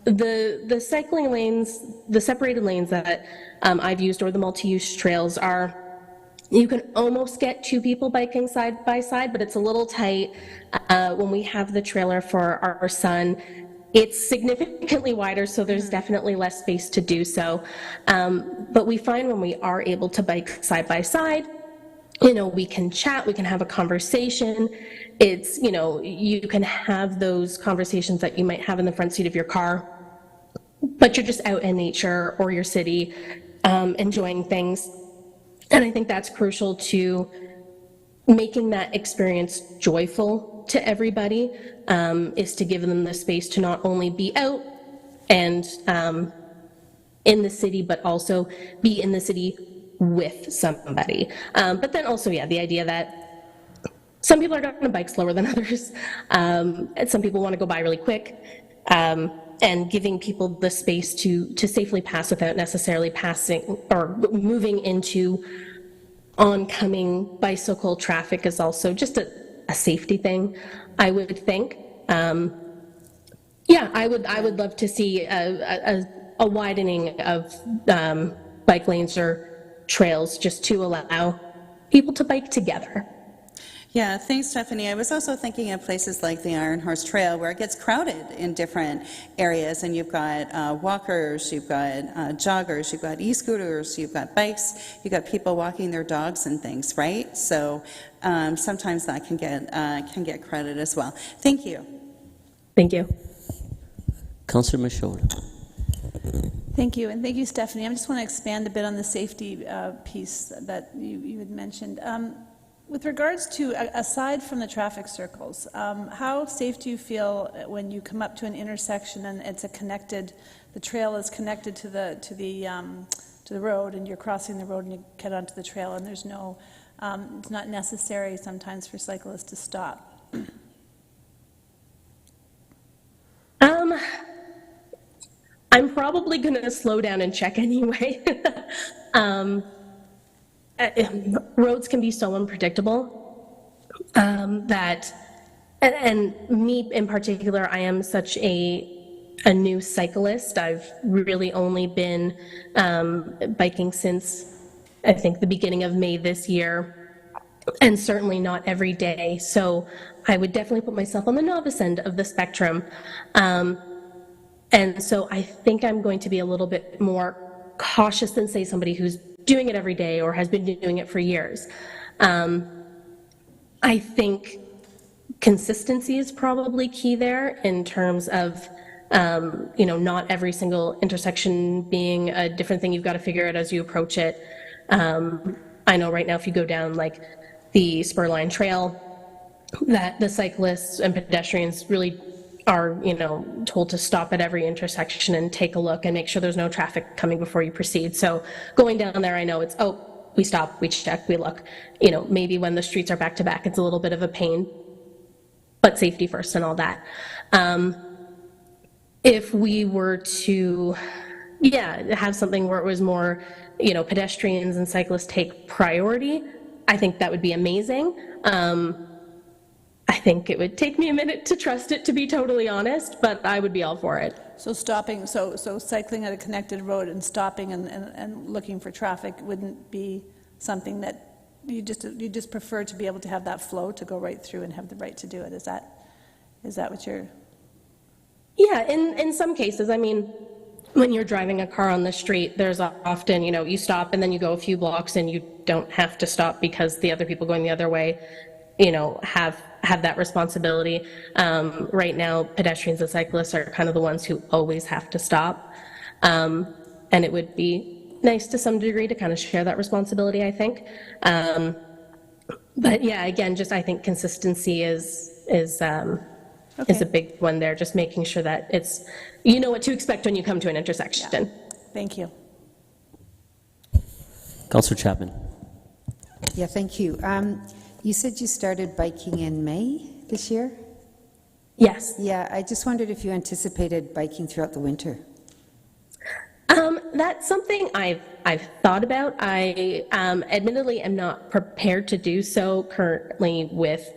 The cycling lanes, the separated lanes that I've used, or the multi-use trails, are, you can almost get 2 people biking side by side, but it's a little tight. When we have the trailer for our son, it's significantly wider, so there's definitely less space to do so. But we find when we are able to bike side by side, we can chat, we can have a conversation. It's, you can have those conversations that you might have in the front seat of your car but you're just out in nature or your city, enjoying things. And I think that's crucial to making that experience joyful to everybody, is to give them the space to not only be out and in the city, but also be in the city with somebody. But then also, yeah, the idea that some people are going to bike slower than others, and some people want to go by really quick, and giving people the space to safely pass without necessarily passing or moving into oncoming bicycle traffic is also just a safety thing, I would think. Yeah, I would love to see a widening of bike lanes or trails just to allow people to bike together. Yeah, thanks, Stephanie. I was also thinking of places like the Iron Horse Trail where it gets crowded in different areas, and you've got walkers, you've got joggers, you've got e-scooters, you've got bikes, you've got people walking their dogs and things, right? So sometimes that can get crowded as well. Thank you. Thank you. Councillor Michaud. Thank you, and thank you, Stephanie. I just want to expand a bit on the safety piece that you had mentioned. With regards to, aside from the traffic circles, how safe do you feel when you come up to an intersection and the trail is connected to the road, and you're crossing the road and you get onto the trail, and there's no, it's not necessary sometimes for cyclists to stop? I'm probably going to slow down and check anyway. Roads can be so unpredictable that, and me in particular, I am such a new cyclist. I've really only been biking since, I think, the beginning of May this year, and certainly not every day. So I would definitely put myself on the novice end of the spectrum. And so I think I'm going to be a little bit more cautious than, say, somebody who's doing it every day or has been doing it for years. I think consistency is probably key there in terms of, not every single intersection being a different thing. You've got to figure out as you approach it. I know right now if you go down like the Spurline Trail, that the cyclists and pedestrians really are, told to stop at every intersection and take a look and make sure there's no traffic coming before you proceed. So going down there, I know it's, we stop, we check, we look. Maybe when the streets are back to back, it's a little bit of a pain, but safety first and all that. If we were to, have something where it was more, pedestrians and cyclists take priority, I think that would be amazing. I think it would take me a minute to trust it, to be totally honest, but I would be all for it. So stopping, so cycling at a connected road and stopping and looking for traffic wouldn't be something that you just prefer to be able to have that flow to go right through and have the right to do it. Is that what you're? Yeah, in some cases, I mean, when you're driving a car on the street, there's often, you stop and then you go a few blocks and you don't have to stop because the other people going the other way, have that responsibility. Right now, pedestrians and cyclists are kind of the ones who always have to stop. And it would be nice to some degree to kind of share that responsibility, I think. But yeah, again, just I think consistency is a big one there, just making sure that it's, what to expect when you come to an intersection. Yeah. Thank you. Councillor Chapman. Yeah, thank you. You said you started biking in May this year? Yes. Yeah, I just wondered if you anticipated biking throughout the winter. That's something I've thought about. I admittedly am not prepared to do so currently with,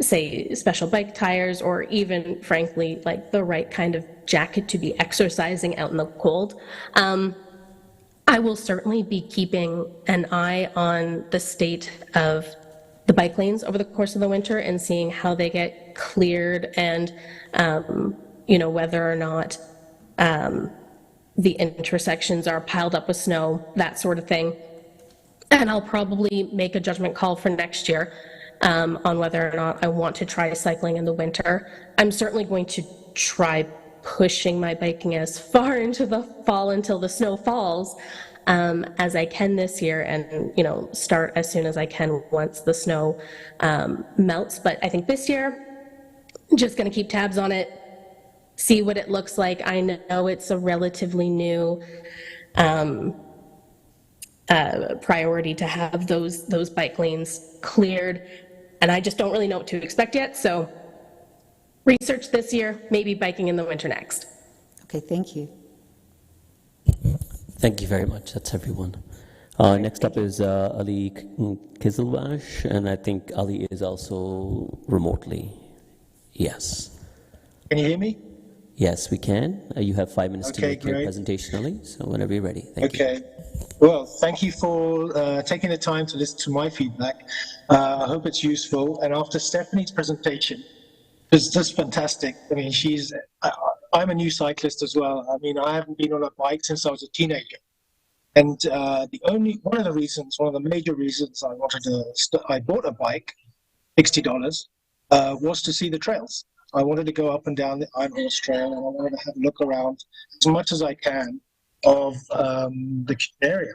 say, special bike tires or even, frankly, like the right kind of jacket to be exercising out in the cold. I will certainly be keeping an eye on the state of the bike lanes over the course of the winter and seeing how they get cleared and, whether or not the intersections are piled up with snow, that sort of thing. And I'll probably make a judgment call for next year on whether or not I want to try cycling in the winter. I'm certainly going to try pushing my biking as far into the fall until the snow falls as I can this year, and start as soon as I can once the snow melts. But I think this year, just going to keep tabs on it, see what it looks like. I know it's a relatively new priority to have those bike lanes cleared, and I just don't really know what to expect yet. So research this year, maybe biking in the winter next. Okay, thank you. Thank you very much. That's everyone. Next up is Ali Kizilbash, and I think Ali is also remotely. Yes. Can you hear me? Yes, we can. You have 5 minutes to Okay, make your great. presentation, Ali, so whenever you're ready. Thank you. Okay. Well, thank you for taking the time to listen to my feedback. I hope it's useful. And after Stephanie's presentation, it's just fantastic. I mean, I'm a new cyclist as well. I mean, I haven't been on a bike since I was a teenager. And one of the major reasons I bought a bike, $60, was to see the trails. I wanted to go up and down the Iron Horse Trail, and I wanted to have a look around as much as I can of the area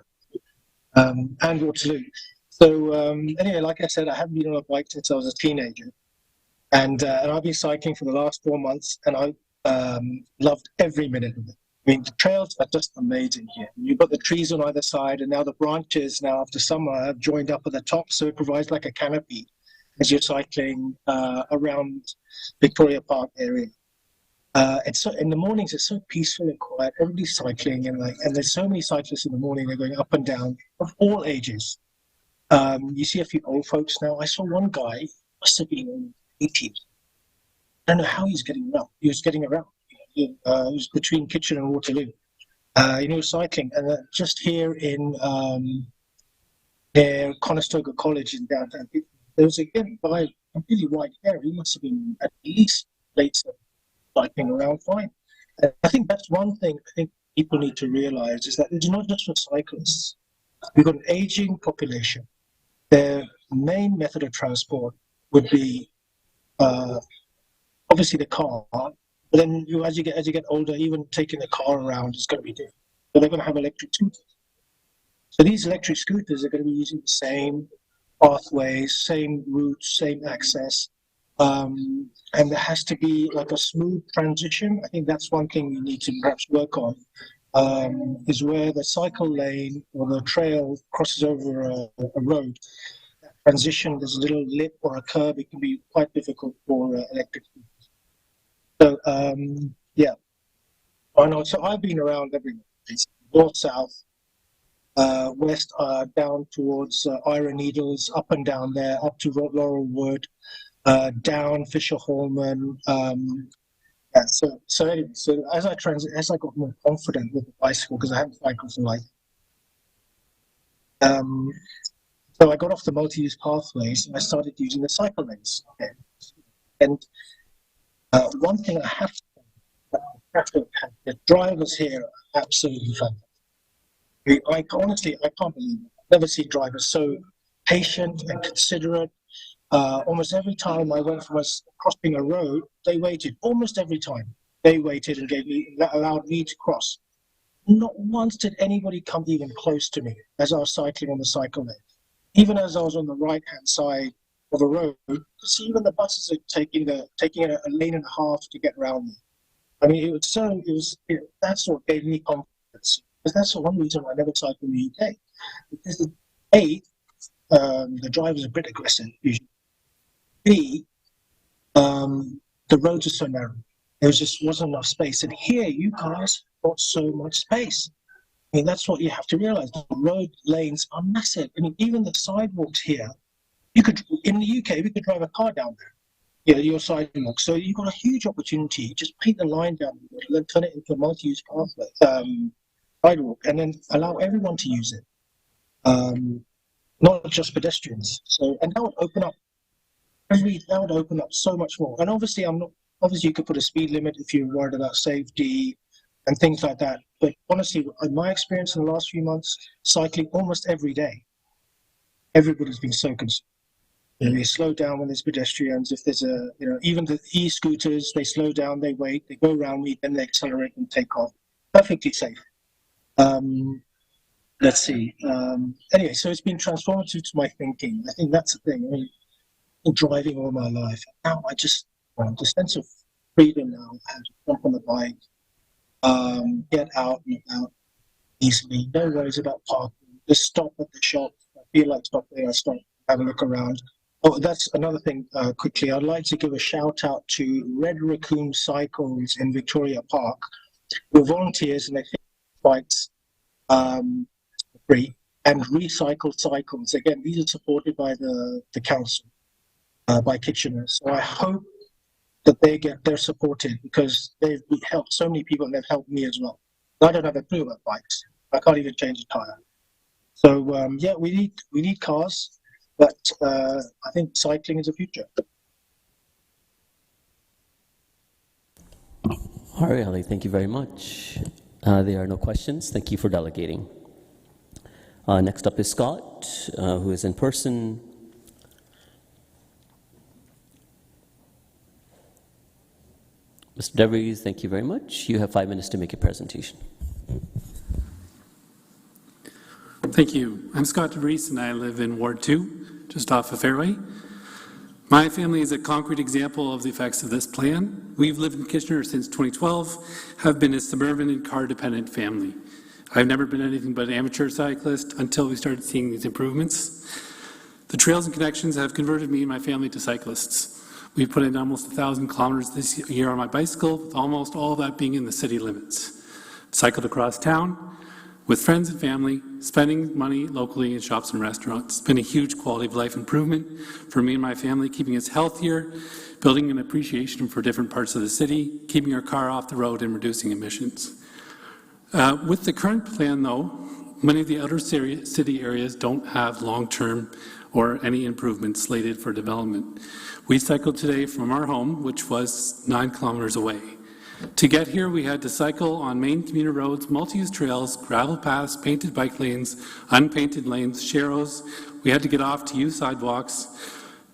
and Waterloo. So anyway, like I said, I haven't been on a bike since I was a teenager, and I've been cycling for the last 4 months, and I loved every minute of it. I mean, the trails are just amazing here. You've got the trees on either side, and now the branches now after summer have joined up at the top, so it provides like a canopy as you're cycling around Victoria Park area. In the mornings, it's so peaceful and quiet. Everybody's cycling, and there's so many cyclists in the morning. They're going up and down of all ages. You see a few old folks now. I saw one guy, must have been 80. I don't know how he's getting around. He was getting around. He was between Kitchener and Waterloo. He was cycling, and just here in near Conestoga College in downtown, there was a guy, completely white hair. He must have been at least late cycling around fine. I think that's one thing I think people need to realize, is that it's not just for cyclists. We've got an aging population. Their main method of transport would be obviously the car, but then as you get older, even taking the car around is going to be different. So they're going to have electric scooters. So these electric scooters are going to be using the same pathways, same routes, same access, and there has to be like a smooth transition. I think that's one thing we need to perhaps work on, is where the cycle lane or the trail crosses over a road. That transition, there's a little lip or a curb, it can be quite difficult for electric scooters. So, yeah, I know. So I've been around everywhere, north, south, west, down towards Iron Needles, up and down there, up to Laurelwood, down Fisher Holman. So anyway, so as I got more confident with the bicycle, because I haven't cycled for like, so I got off the multi-use pathways and I started using the cycle lanes. And one thing I have to the drivers here are absolutely fantastic. Honestly, I can't believe it. I've never seen drivers so patient and considerate. Almost every time I went from crossing a road, they waited. Almost every time they waited and allowed me to cross. Not once did anybody come even close to me as I was cycling on the cycle lane. Even as I was on the right-hand side of a road, see, even the buses are taking a lane and a half to get around me. I mean, that's what gave me confidence. Because that's the one reason I never cycle in the UK. Because the drivers are a bit aggressive usually. B, the roads are so narrow. There just wasn't enough space. And here, you guys got so much space. I mean, that's what you have to realize. The road lanes are massive. I mean, even the sidewalks here, in the UK, we could drive a car down there, your sidewalk. So you've got a huge opportunity. Just paint the line down the middle and turn it into a multi-use pathway, sidewalk, and then allow everyone to use it, not just pedestrians. So, and that would open up so much more. And obviously, you could put a speed limit if you're worried about safety and things like that. But honestly, in my experience in the last few months, cycling almost every day, everybody's been so concerned. They slow down when there's pedestrians. If there's even the e-scooters, they slow down, they wait, they go around me, then they accelerate and take off. Perfectly safe. Let's see. Anyway, so it's been transformative to my thinking. I think that's the thing. I mean, I've been driving all my life. Now I just want the sense of freedom now. I have to jump on the bike, get out and about easily. No worries about parking. Just stop at the shop. I feel like stop there, I stop, have a look around. Oh, that's another thing, quickly. I'd like to give a shout out to Red Raccoon Cycles in Victoria Park, who are volunteers and they fix bikes free and recycle cycles. Again, these are supported by the council, by Kitchener. So I hope that they're supported because they've helped so many people and they've helped me as well. I don't have a clue about bikes. I can't even change a tire. So yeah, we need cars. But I think cycling is the future. All right, Ali, thank you very much. There are no questions. Thank you for delegating. Next up is Scott, who is in person. Mr. DeVries, thank you very much. You have 5 minutes to make your presentation. Thank you. I'm Scott DeVries, and I live in Ward 2, just off of Fairway. My family is a concrete example of the effects of this plan. We've lived in Kitchener since 2012, have been a suburban and car-dependent family. I've never been anything but an amateur cyclist until we started seeing these improvements. The trails and connections have converted me and my family to cyclists. We've put in almost 1,000 kilometers this year on my bicycle, with almost all of that being in the city limits. Cycled across town with friends and family, spending money locally in shops and restaurants. It's been a huge quality of life improvement for me and my family, keeping us healthier, building an appreciation for different parts of the city, keeping our car off the road and reducing emissions. With the current plan though, many of the outer city areas don't have long-term or any improvements slated for development. We cycled today from our home, which was 9 kilometers away. To get here, we had to cycle on main commuter roads, multi-use trails, gravel paths, painted bike lanes, unpainted lanes, sharrows. We had to get off to use sidewalks.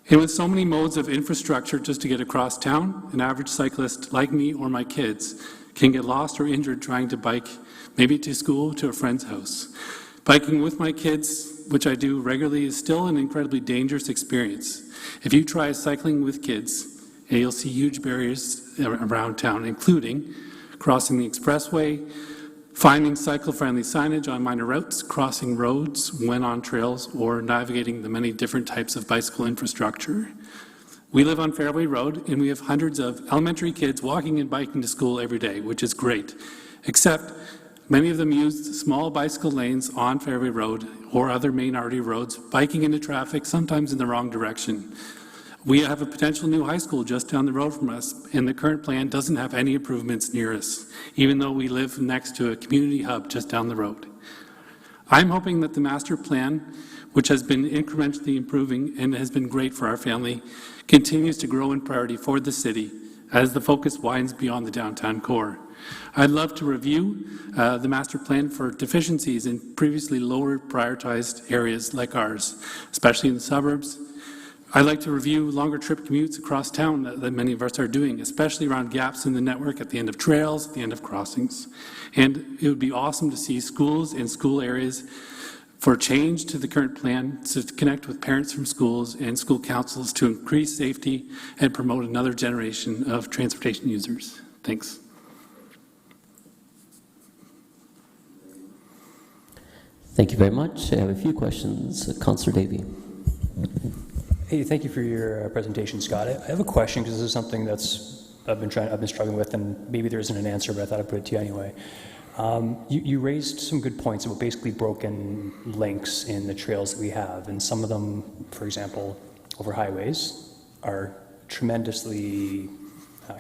And with so many modes of infrastructure just to get across town, an average cyclist like me or my kids can get lost or injured trying to bike, maybe to school, to a friend's house. Biking with my kids, which I do regularly, is still an incredibly dangerous experience. If you try cycling with kids, you'll see huge barriers around town, including crossing the expressway, finding cycle-friendly signage on minor routes, crossing roads when on trails, or navigating the many different types of bicycle infrastructure. We live on Fairway Road, and we have hundreds of elementary kids walking and biking to school every day, which is great, except many of them use small bicycle lanes on Fairway Road or other main artery roads, biking into traffic, sometimes in the wrong direction. We have a potential new high school just down the road from us, and the current plan doesn't have any improvements near us, even though we live next to a community hub just down the road. I'm hoping that the master plan, which has been incrementally improving and has been great for our family, continues to grow in priority for the city as the focus widens beyond the downtown core. I'd love to review the master plan for deficiencies in previously lower prioritized areas like ours, especially in the suburbs. I'd like to review longer trip commutes across town that many of us are doing, especially around gaps in the network at the end of trails, at the end of crossings. And it would be awesome to see schools and school areas for change to the current plan to connect with parents from schools and school councils to increase safety and promote another generation of transportation users. Thanks. Thank you very much. I have a few questions. Councillor Davey. Hey, thank you for your presentation, Scott. I have a question because this is something I've been struggling with, and maybe there isn't an answer, but I thought I'd put it to you anyway. You raised some good points about basically broken links in the trails that we have, and some of them, for example, over highways, are tremendously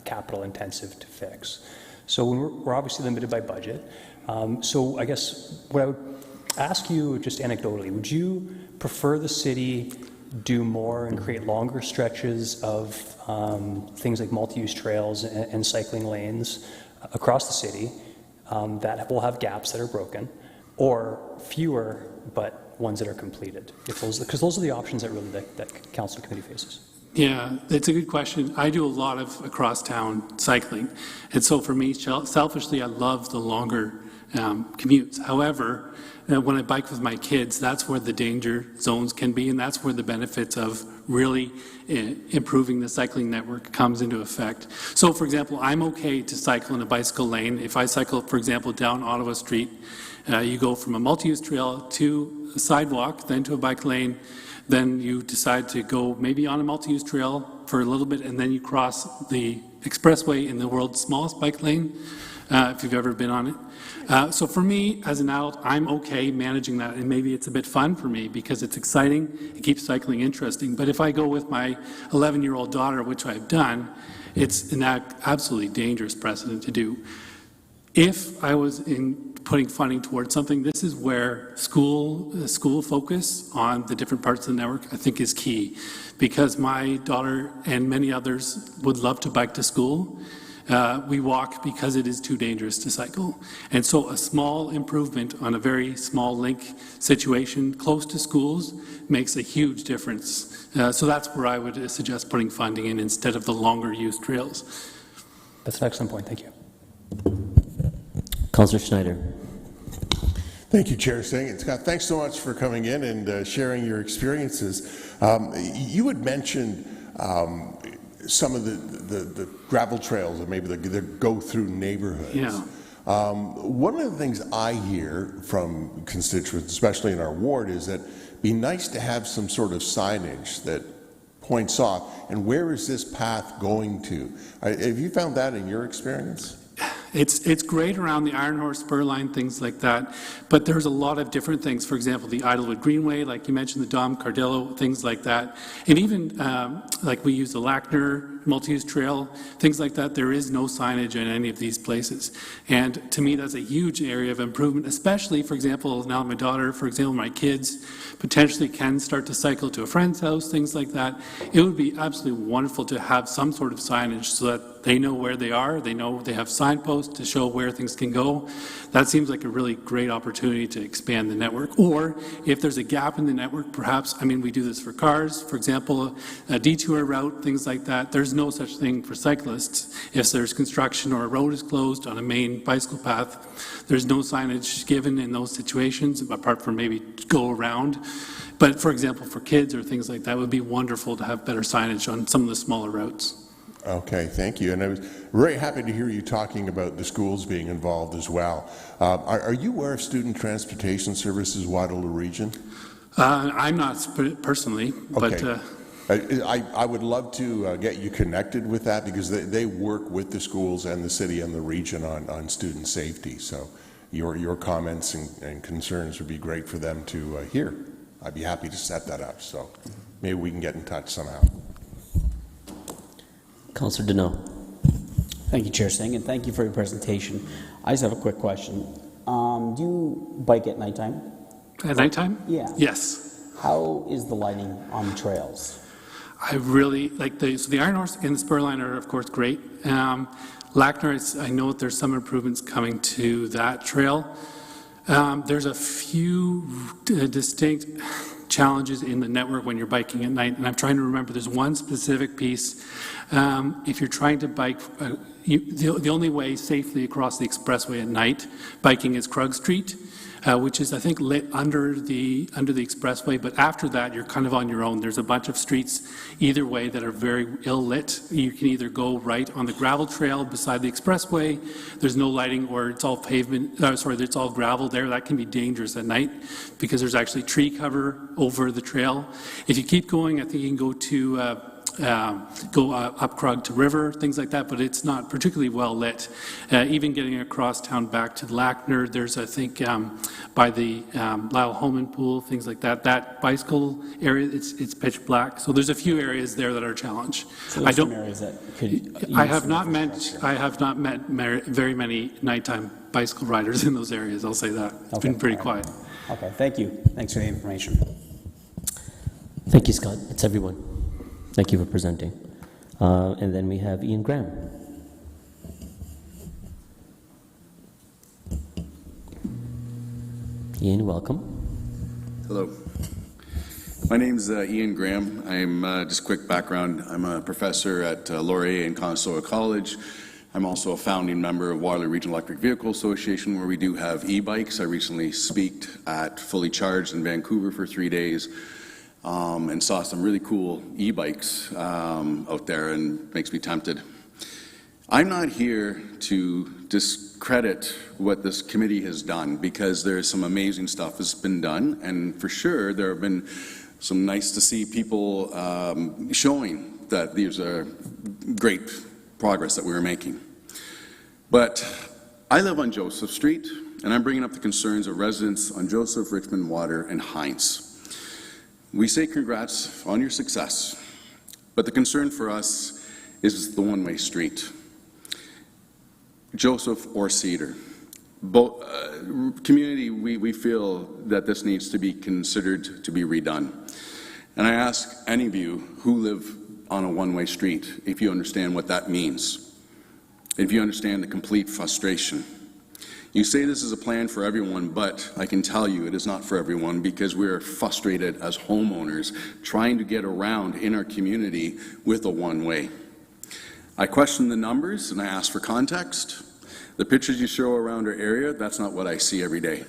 capital intensive to fix. So we're obviously limited by budget. So I guess what I would ask you, just anecdotally, would you prefer the city do more and create longer stretches of things like multi-use trails and cycling lanes across the city that will have gaps that are broken, or fewer but ones that are completed? Because those are the options that really that council committee faces. Yeah, that's a good question. I do a lot of across-town cycling, and so for me, selfishly, I love the longer commutes. However, when I bike with my kids, that's where the danger zones can be, and that's where the benefits of really improving the cycling network comes into effect. So, for example, I'm okay to cycle in a bicycle lane. If I cycle, for example, down Ottawa Street, you go from a multi-use trail to a sidewalk, then to a bike lane, then you decide to go maybe on a multi-use trail for a little bit, and then you cross the expressway in the world's smallest bike lane, if you've ever been on it. So for me, as an adult, I'm okay managing that, and maybe it's a bit fun for me because it's exciting, it keeps cycling interesting. But if I go with my 11-year-old daughter, which I've done, it's an absolutely dangerous precedent to do. If I was putting funding towards something, this is where school focus on the different parts of the network, I think, is key, because my daughter and many others would love to bike to school. We walk because it is too dangerous to cycle. And so a small improvement on a very small link situation close to schools makes a huge difference. So that's where I would suggest putting funding in instead of the longer use trails. That's an excellent point. Thank you. Councillor Schneider. Thank you, Chair Singh. And Scott, thanks so much for coming in and sharing your experiences. You had mentioned some of the gravel trails that maybe that go through neighborhoods. Yeah. One of the things I hear from constituents, especially in our ward, is that it'd be nice to have some sort of signage that points off, and where is this path going to? Have you found that in your experience? It's great around the Iron Horse spur line, things like that, but there's a lot of different things. For example, the Idlewood Greenway, like you mentioned, the Dom Cardillo, things like that. And even like we use the Lackner multi-use trail, things like that, there is no signage in any of these places. And to me, that's a huge area of improvement, especially, for example, now my daughter, for example, my kids potentially can start to cycle to a friend's house, things like that. It would be absolutely wonderful to have some sort of signage so that they know where they are, they know they have signposts to show where things can go. That seems like a really great opportunity to expand the network. Or if there's a gap in the network, perhaps, I mean, we do this for cars, for example, a detour route, things like that. There's no such thing for cyclists. If there's construction or a road is closed on a main bicycle path, there's no signage given in those situations, apart from maybe go around. But for example, for kids or things like that, it would be wonderful to have better signage on some of the smaller routes. Okay, thank you. And I was very happy to hear you talking about the schools being involved as well. Are you aware of Student Transportation Services Waterloo Region? I'm not personally, but... Okay. I would love to get you connected with that, because they work with the schools and the city and the region on student safety. So your comments and concerns would be great for them to hear. I'd be happy to set that up. So maybe we can get in touch somehow. Councillor Deneau. Thank you, Chair Singh, and thank you for your presentation. I just have a quick question. Do you bike at nighttime? At nighttime? Yeah. Yes. How is the lighting on the trails? I really like so the Iron Horse and the spur line are, of course, great. Lackner, I know that there's some improvements coming to that trail. There's a few distinct challenges in the network when you're biking at night, and I'm trying to remember. There's one specific piece. If you're trying to bike, the only way safely across the expressway at night, biking is Krug Street, which is, I think, lit under the expressway, but after that, you're kind of on your own. There's a bunch of streets either way that are very ill lit. You can either go right on the gravel trail beside the expressway. There's no lighting, or it's all pavement, it's all gravel there. That can be dangerous at night because there's actually tree cover over the trail. If you keep going, I think you can go to up Krug to River, things like that, but it's not particularly well lit. Even getting across town back to Lackner, there's, I think, by the Lyle Holman Pool, things like that. That bicycle area, it's pitch black. So there's a few areas there that are a challenge. So there's some areas that could I have not met very many nighttime bicycle riders in those areas. I'll say that. It's been pretty quiet. Okay, thank you. Thanks for the information. Thank you, Scott. That's everyone. Thank you for presenting. And then we have Ian Graham. Ian, welcome. Hello. My name's Ian Graham. I'm just quick background. I'm a professor at Laurier and Conestoga College. I'm also a founding member of Waterloo Regional Electric Vehicle Association, where we do have e-bikes. I recently speaked at Fully Charged in Vancouver for 3 days and saw some really cool e-bikes out there, and makes me tempted. I'm not here to discredit what this committee has done, because there's some amazing stuff that's been done, and for sure there have been some nice to see people showing that these are great progress that we were making. But I live on Joseph Street, and I'm bringing up the concerns of residents on Joseph, Richmond, Water, and Hines. We say congrats on your success, but the concern for us is the one-way street. Joseph or Cedar. Both community, we feel that this needs to be considered to be redone. And I ask any of you who live on a one-way street if you understand what that means, if you understand the complete frustration. You say this is a plan for everyone, but I can tell you it is not for everyone, because we are frustrated as homeowners trying to get around in our community with a one-way. I question the numbers and I ask for context. The pictures you show around our area, that's not what I see every day.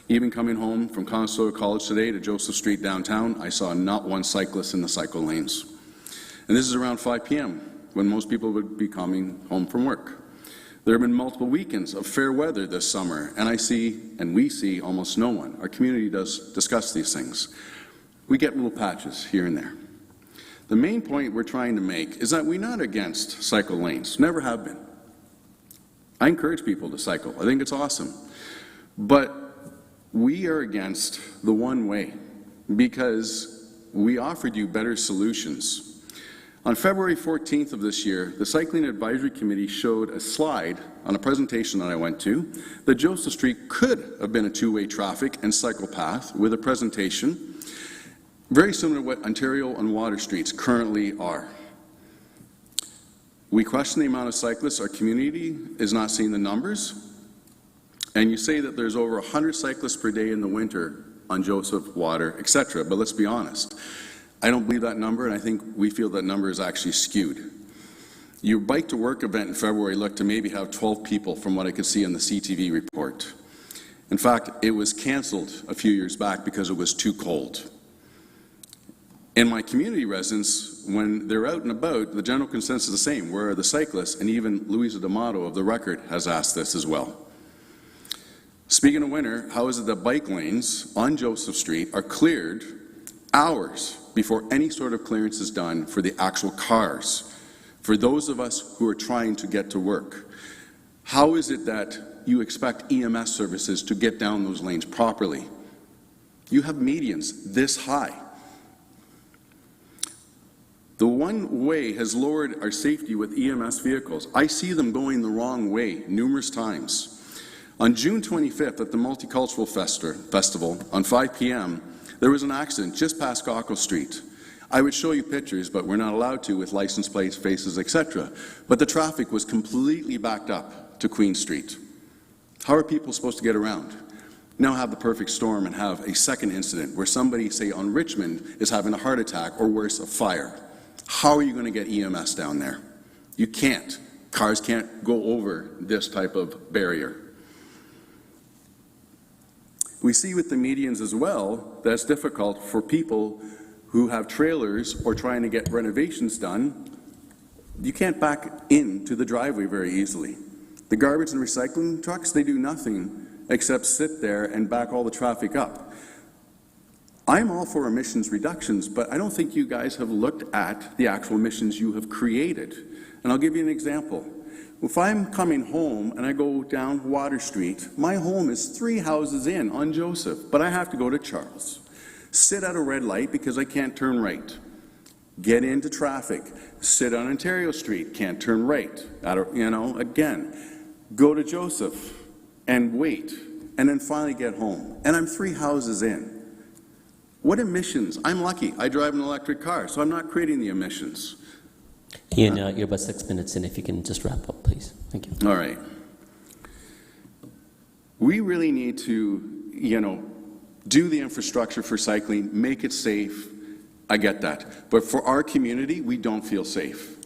Even coming home from Conestoga College today to Joseph Street downtown, I saw not one cyclist in the cycle lanes. And this is around 5 p.m. when most people would be coming home from work. There have been multiple weekends of fair weather this summer, and we see almost no one. Our community does discuss these things. We get little patches here and there. The main point we're trying to make is that we're not against cycle lanes, never have been. I encourage people to cycle. I think it's awesome. But we are against the one way because we offered you better solutions. On February 14th of this year, the Cycling Advisory Committee showed a slide on a presentation that I went to that Joseph Street could have been a two-way traffic and cycle path with a presentation very similar to what Ontario and Water Streets currently are. We question the amount of cyclists. Our community is not seeing the numbers. And you say that there's over 100 cyclists per day in the winter on Joseph, Water, etc. But let's be honest. I don't believe that number, and I think we feel that number is actually skewed. Your Bike to Work event in February looked to maybe have 12 people from what I could see in the CTV report. In fact, it was canceled a few years back because it was too cold. In my community residents, when they're out and about, the general consensus is the same. Where are the cyclists? And even Louisa D'Amato of The Record has asked this as well. Speaking of winter, how is it that bike lanes on Joseph Street are cleared hours before any sort of clearance is done for the actual cars, for those of us who are trying to get to work? How is it that you expect EMS services to get down those lanes properly? You have medians this high. The one way has lowered our safety with EMS vehicles. I see them going the wrong way numerous times. On June 25th at the Multicultural Festival on 5 p.m., there was an accident just past Gaukel Street. I would show you pictures, but we're not allowed to with license plates, faces, etc. But the traffic was completely backed up to Queen Street. How are people supposed to get around? Now have the perfect storm and have a second incident where somebody, say on Richmond, is having a heart attack or worse, a fire. How are you going to get EMS down there? You can't. Cars can't go over this type of barrier. We see with the medians as well that it's difficult for people who have trailers or trying to get renovations done. You can't back into the driveway very easily. The garbage and recycling trucks, they do nothing except sit there and back all the traffic up. I'm all for emissions reductions, but I don't think you guys have looked at the actual emissions you have created. And I'll give you an example. If I'm coming home and I go down Water Street, my home is 3 houses in on Joseph, but I have to go to Charles. Sit at a red light because I can't turn right. Get into traffic. Sit on Ontario Street, can't turn right. Again, go to Joseph and wait, and then finally get home. And I'm 3 houses in. What emissions? I'm lucky. I drive an electric car, so I'm not creating the emissions. Ian, you're about 6 minutes in. If you can just wrap up, please. Thank you. All right. We really need to, do the infrastructure for cycling, make it safe. I get that. But for our community, we don't feel safe.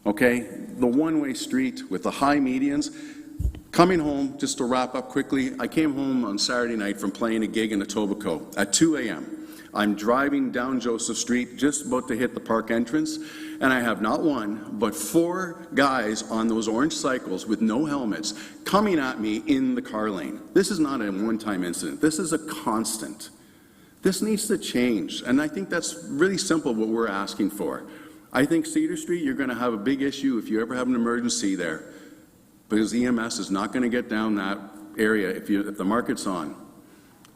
Okay? The one-way street with the high medians. Coming home, just to wrap up quickly, I came home on Saturday night from playing a gig in Etobicoke at 2 a.m. I'm driving down Joseph Street, just about to hit the park entrance, and I have not one, but 4 guys on those orange cycles with no helmets coming at me in the car lane. This is not a one-time incident. This is a constant. This needs to change, and I think that's really simple what we're asking for. I think Cedar Street, you're going to have a big issue if you ever have an emergency there, because EMS is not going to get down that area if the market's on.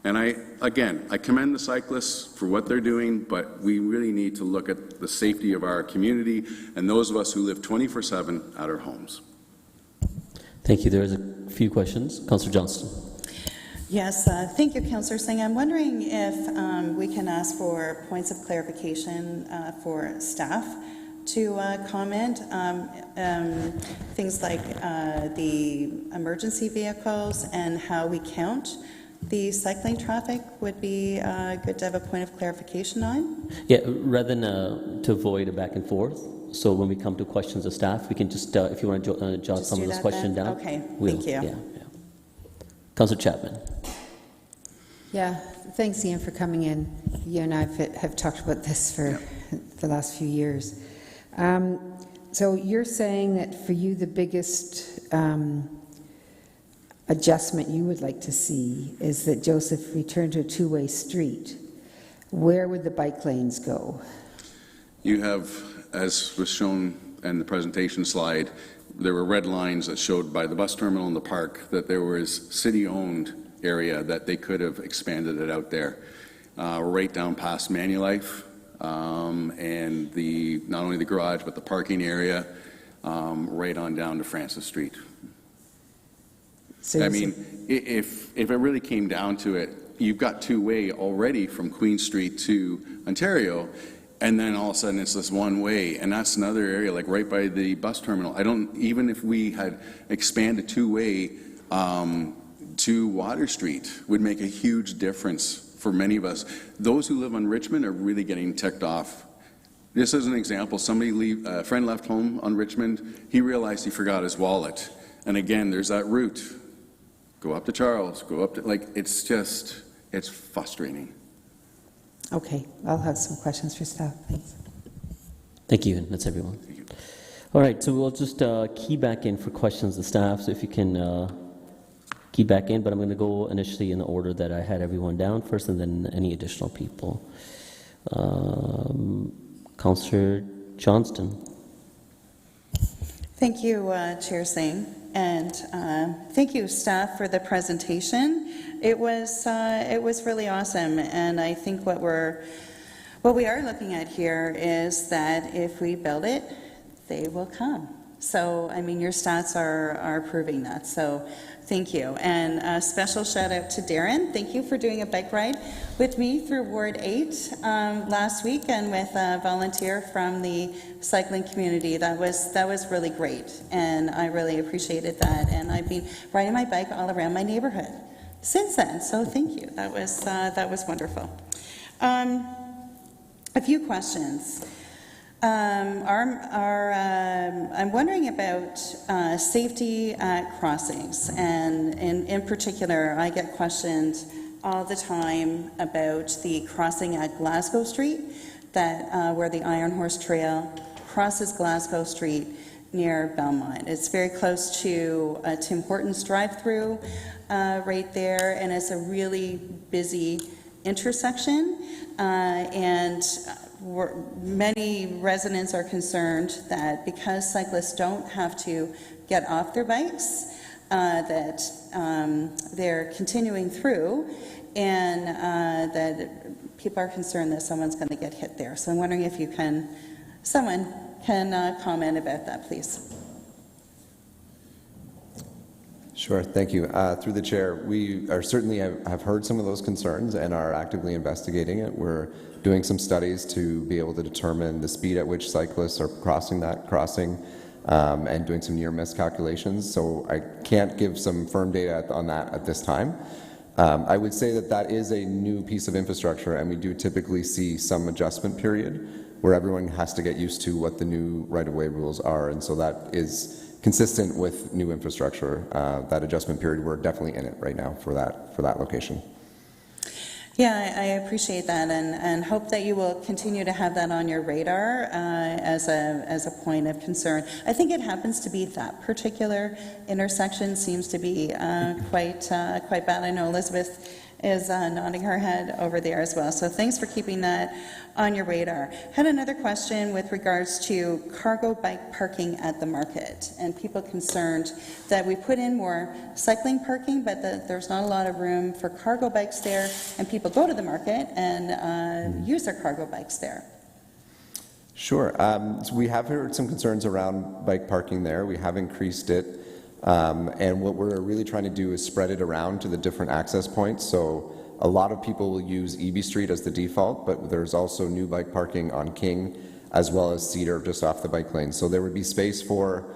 And I commend the cyclists for what they're doing, but we really need to look at the safety of our community and those of us who live 24/7 at our homes. Thank you. There's a few questions. Councillor Johnston. Yes, thank you, Councillor Singh. I'm wondering if we can ask for points of clarification for staff to comment. Things like the emergency vehicles and how we count the cycling traffic would be good to have a point of clarification on. Yeah, rather than to avoid a back and forth, so when we come to questions of staff, we can just, if you want to jot some of those questions down. Okay, we'll, thank you. Yeah. Councillor Chapman. Yeah, thanks, Ian, for coming in. You and I have talked about this for the last few years. So you're saying that for you the biggest adjustment you would like to see is that Joseph return to a two-way street. Where would the bike lanes go? You have, as was shown in the presentation slide, there were red lines that showed by the bus terminal in the park that there was city-owned area that they could have expanded it out there, right down past Manulife, and not only the garage but the parking area, right on down to Francis Street. So I mean, if it really came down to it, you've got two-way already from Queen Street to Ontario, and then all of a sudden it's this one way, and that's another area like right by the bus terminal. Even if we had expanded two-way to Water Street, would make a huge difference for many of us. Those who live on Richmond are really getting ticked off. Just as an example, a friend left home on Richmond, he realized he forgot his wallet. And again, there's that route. Go up to Charles, go up to, it's frustrating. Okay, I'll have some questions for staff, thanks. Thank you, that's everyone. Thank you. All right, so we'll just key back in for questions of staff, so if you can key back in, but I'm going to go initially in the order that I had everyone down first, and then any additional people. Councillor Johnston. Thank you, Chair Singh, and thank you, staff, for the presentation. It was really awesome, and I think what we are looking at here is that if we build it, they will come. So, I mean, your stats are proving that. So, thank you. And a special shout out to Darren. Thank you for doing a bike ride with me through Ward 8 last week, and with a volunteer from the cycling community. That was really great, and I really appreciated that. And I've been riding my bike all around my neighborhood since then. So, thank you. That was wonderful. A few questions. I'm wondering about safety at crossings, and in particular, I get questioned all the time about the crossing at Glasgow Street, where the Iron Horse Trail crosses Glasgow Street near Belmont. It's very close to Tim Hortons drive-through right there, and it's a really busy intersection, and many residents are concerned that because cyclists don't have to get off their bikes, that they're continuing through, and that people are concerned that someone's going to get hit there. So I'm wondering if someone can comment about that, please. Sure, thank you. Through the chair, we are certainly have heard some of those concerns and are actively investigating it. We're doing some studies to be able to determine the speed at which cyclists are crossing that crossing, and doing some near-miss calculations. So I can't give some firm data on that at this time. I would say that that is a new piece of infrastructure, and we do typically see some adjustment period where everyone has to get used to what the new right-of-way rules are, and so that is consistent with new infrastructure. That adjustment period, we're definitely in it right now for that location. Yeah, I appreciate that, and hope that you will continue to have that on your radar as a point of concern. I think it happens to be that particular intersection seems to be quite bad. I know Elizabeth is nodding her head over there as well. So thanks for keeping that on your radar. Had another question with regards to cargo bike parking at the market, and people concerned that we put in more cycling parking, but that there's not a lot of room for cargo bikes there, and people go to the market and use their cargo bikes there. Sure. So we have heard some concerns around bike parking there. We have increased it. And what we're really trying to do is spread it around to the different access points. So a lot of people will use EB Street as the default, but there's also new bike parking on King as well as Cedar just off the bike lane. So there would be space for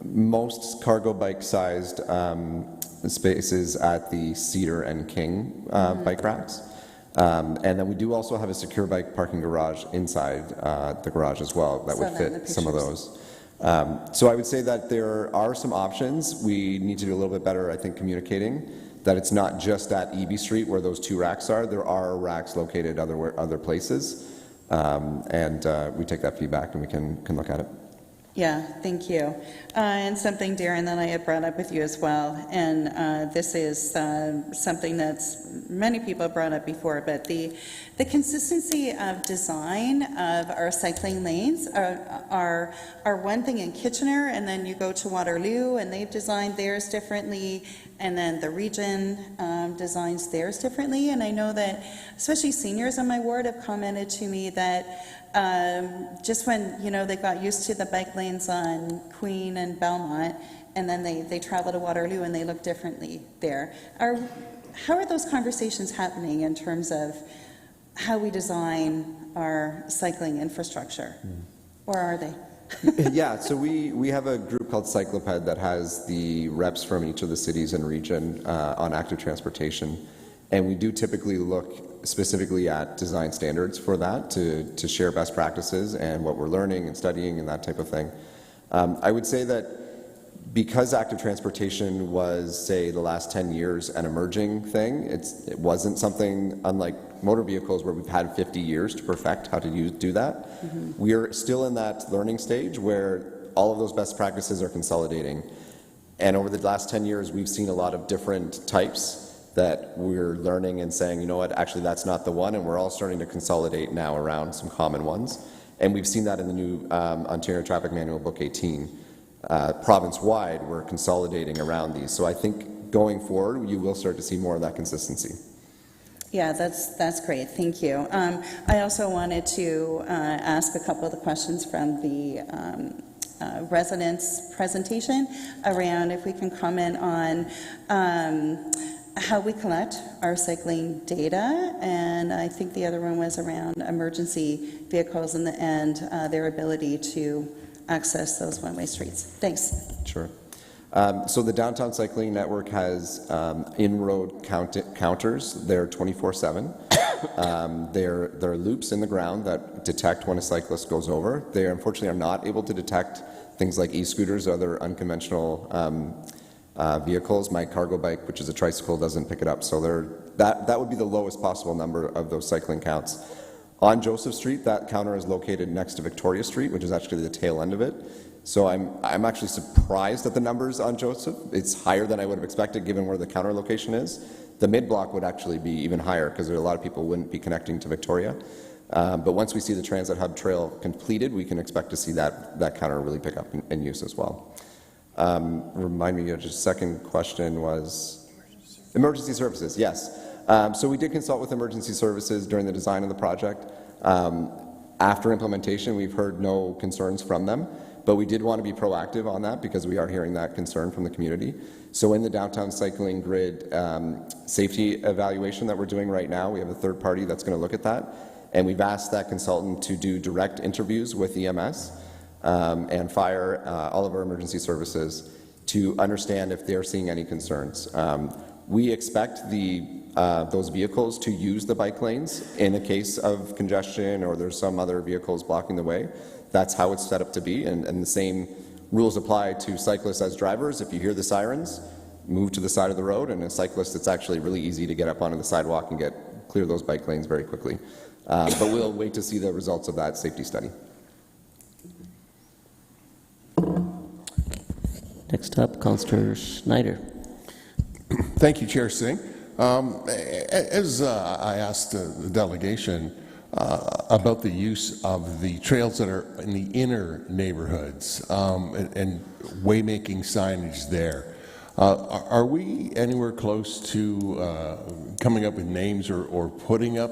most cargo bike sized spaces at the Cedar and King bike racks. And then we do also have a secure bike parking garage inside the garage as well that would fit some of those. So I would say that there are some options. We need to do a little bit better, I think, communicating that it's not just at EB Street where those two racks are. There are racks located other places, and we take that feedback and we can look at it. Yeah, thank you. And something, Darren, that I had brought up with you as well, and this is something that's many people have brought up before, but the consistency of design of our cycling lanes are one thing in Kitchener, and then you go to Waterloo and they've designed theirs differently, and then the region designs theirs differently. And I know that especially seniors in my ward have commented to me that just when, they got used to the bike lanes on Queen and Belmont, and then they travel to Waterloo and they look differently there. How are those conversations happening in terms of how we design our cycling infrastructure? Or are they? Yeah, so we have a group called Cycloped that has the reps from each of the cities and region on active transportation. And we do typically look specifically at design standards for that to share best practices and what we're learning and studying and that type of thing. I would say that because active transportation was, say, the last 10 years an emerging thing, it wasn't something unlike motor vehicles where we've had 50 years to perfect how to do that. Mm-hmm. We're still in that learning stage where all of those best practices are consolidating. And over the last 10 years, we've seen a lot of different types that we're learning and saying, you know what, actually that's not the one, and we're all starting to consolidate now around some common ones. And we've seen that in the new Ontario Traffic Manual Book 18. Province-wide, we're consolidating around these. So I think going forward, you will start to see more of that consistency. Yeah, that's great. Thank you. I also wanted to ask a couple of the questions from the residents' presentation around if we can comment on how we collect our cycling data, and I think the other one was around emergency vehicles and their ability to access those one-way streets. Thanks. Sure. So the Downtown Cycling Network has in-road counters. They're 24/7. There are loops in the ground that detect when a cyclist goes over. They unfortunately are not able to detect things like e-scooters or other unconventional vehicles. My cargo bike, which is a tricycle, doesn't pick it up. So that would be the lowest possible number of those cycling counts. On Joseph Street, that counter is located next to Victoria Street, which is actually the tail end of it. So I'm actually surprised at the numbers on Joseph. It's higher than I would have expected given where the counter location is. The mid-block would actually be even higher because a lot of people wouldn't be connecting to Victoria. But once we see the Transit Hub Trail completed, we can expect to see that counter really pick up in use as well. Remind me, just a second question was emergency services. Yes. So we did consult with emergency services during the design of the project. After implementation, we've heard no concerns from them, but we did want to be proactive on that because we are hearing that concern from the community. So in the downtown cycling grid safety evaluation that we're doing right now, we have a third party that's going to look at that, and we've asked that consultant to do direct interviews with EMS and fire, all of our emergency services, to understand if they're seeing any concerns. We expect those vehicles to use the bike lanes in a case of congestion or there's some other vehicles blocking the way. That's how it's set up to be, and the same rules apply to cyclists as drivers. If you hear the sirens, move to the side of the road, and a cyclist, it's actually really easy to get up onto the sidewalk and clear those bike lanes very quickly. But we'll wait to see the results of that safety study. Next up, Councillor Schneider. Thank you, Chair Singh. As I asked the delegation about the use of the trails that are in the inner neighborhoods and waymaking signage there, are we anywhere close to coming up with names or putting up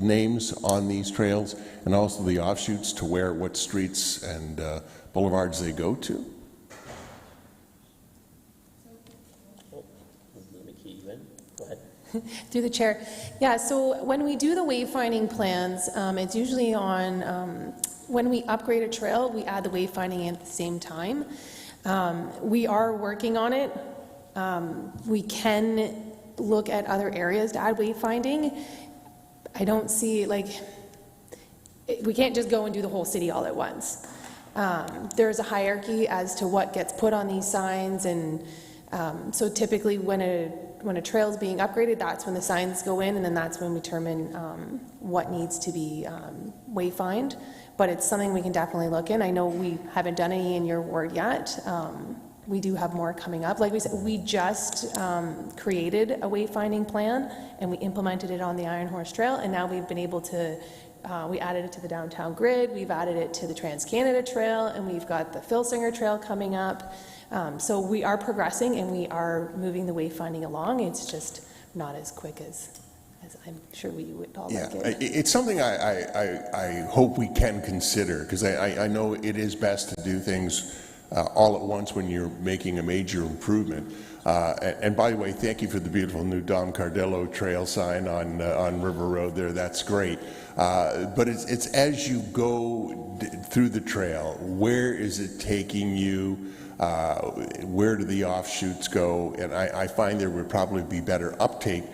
names on these trails, and also the offshoots to what streets and boulevards they go to? Through the chair. Yeah, so when we do the wayfinding plans, it's usually on, when we upgrade a trail, we add the wayfinding in at the same time. We are working on it. We can look at other areas to add wayfinding. I don't see, we can't just go and do the whole city all at once. There's a hierarchy as to what gets put on these signs, and so typically when a trail is being upgraded, that's when the signs go in, and then that's when we determine what needs to be wayfined. But it's something we can definitely look in. I know we haven't done any in your ward yet. We do have more coming up. Like we said, we just created a wayfinding plan, and we implemented it on the Iron Horse Trail, and now we've been able to, we added it to the downtown grid, we've added it to the Trans-Canada Trail, and we've got the Filsinger Trail coming up. So we are progressing, and we are moving the wayfinding along. It's just not as quick as I'm sure we would all like it. It's something I hope we can consider, because I know it is best to do things all at once when you're making a major improvement. And by the way, thank you for the beautiful new Dom Cardillo trail sign on River Road there. That's great. But it's as you go through the trail, where is it taking you? Where do the offshoots go? And I find there would probably be better uptake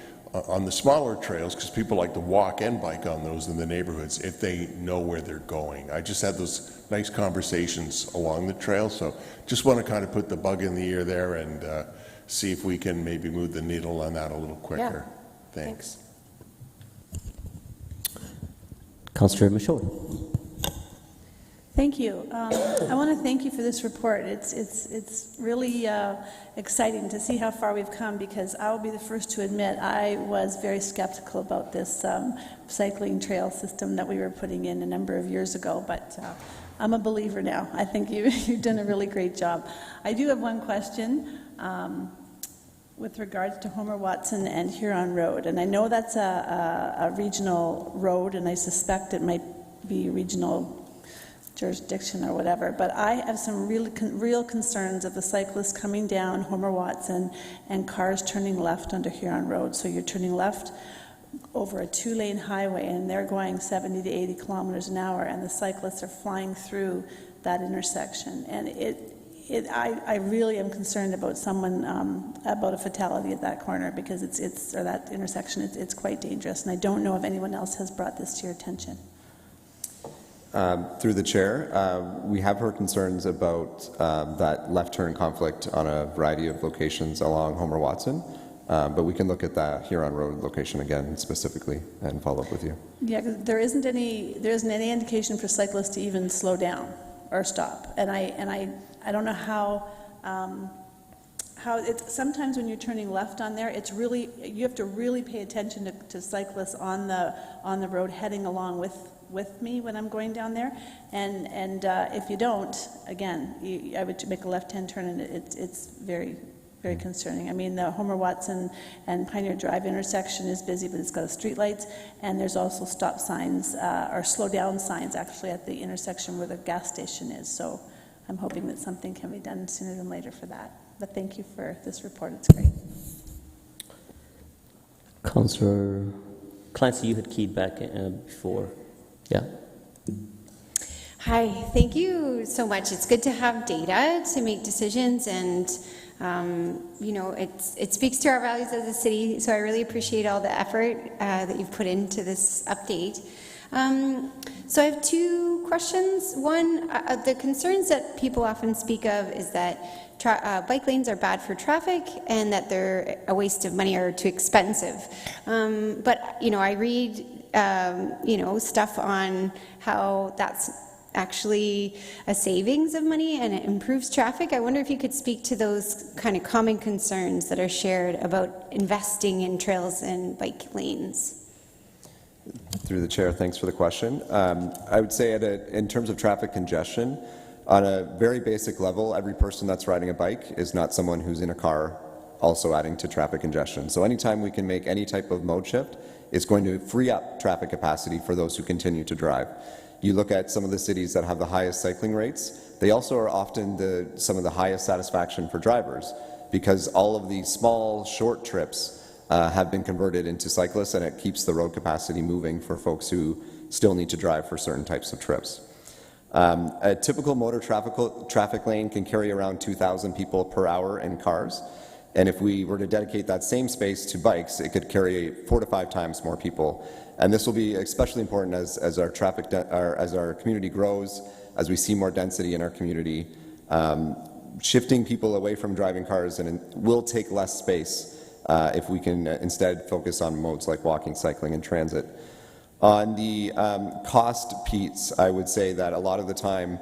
on the smaller trails, because people like to walk and bike on those in the neighborhoods if they know where they're going. I just had those nice conversations along the trail, so just want to kind of put the bug in the ear there and see if we can maybe move the needle on that a little quicker. Yeah. Thanks. Councillor Michaud. Thank you. I want to thank you for this report. It's really exciting to see how far we've come, because I will be the first to admit I was very skeptical about this cycling trail system that we were putting in a number of years ago, but I'm a believer now. I think you've done a really great job. I do have one question with regards to Homer Watson and Huron Road, and I know that's a regional road, and I suspect it might be regional jurisdiction or whatever, but I have some real concerns of the cyclists coming down Homer Watson and cars turning left onto Huron Road. So you're turning left over a 2-lane highway, and they're going 70 to 80 kilometers an hour, and the cyclists are flying through that intersection. And I really am concerned about about a fatality at that corner, because or that intersection. It's quite dangerous, and I don't know if anyone else has brought this to your attention. Through the chair, we have heard concerns about that left turn conflict on a variety of locations along Homer Watson, but we can look at that Huron Road location again specifically and follow up with you. Yeah, there isn't any indication for cyclists to even slow down or stop, and I don't know how it's sometimes when you're turning left on there, you have to really pay attention to cyclists on the road heading along with me when I'm going down there, and if you don't, again, I would make a left-hand turn, and it's very, very concerning. I mean, the Homer Watson and Pioneer Drive intersection is busy, but it's got street lights, and there's also stop signs or slow down signs actually at the intersection where the gas station is. So I'm hoping that something can be done sooner than later for that. But thank you for this report. It's great. Councillor Clancy, you had keyed back before. Yeah. Hi, thank you so much. It's good to have data to make decisions, and you know, it speaks to our values as a city, so I really appreciate all the effort that you've put into this update. So I have two questions. One, the concerns that people often speak of is that bike lanes are bad for traffic and that they're a waste of money or too expensive. But, you know, I read, you know, stuff on how that's actually a savings of money and it improves traffic. I wonder if you could speak to those kind of common concerns that are shared about investing in trails and bike lanes. Through the chair, thanks for the question. I would say in terms of traffic congestion, on a very basic level, every person that's riding a bike is not someone who's in a car also adding to traffic congestion. So anytime we can make any type of mode shift, it's going to free up traffic capacity for those who continue to drive. You look at some of the cities that have the highest cycling rates, they also are often some of the highest satisfaction for drivers because all of these small, short trips have been converted into cyclists, and it keeps the road capacity moving for folks who still need to drive for certain types of trips. A typical motor traffic lane can carry around 2,000 people per hour in cars, and if we were to dedicate that same space to bikes, it could carry 4 to 5 times more people. And this will be especially important as our as our community grows, as we see more density in our community. Shifting people away from driving cars and will take less space if we can instead focus on modes like walking, cycling, and transit. On the cost piece, I would say that a lot of the time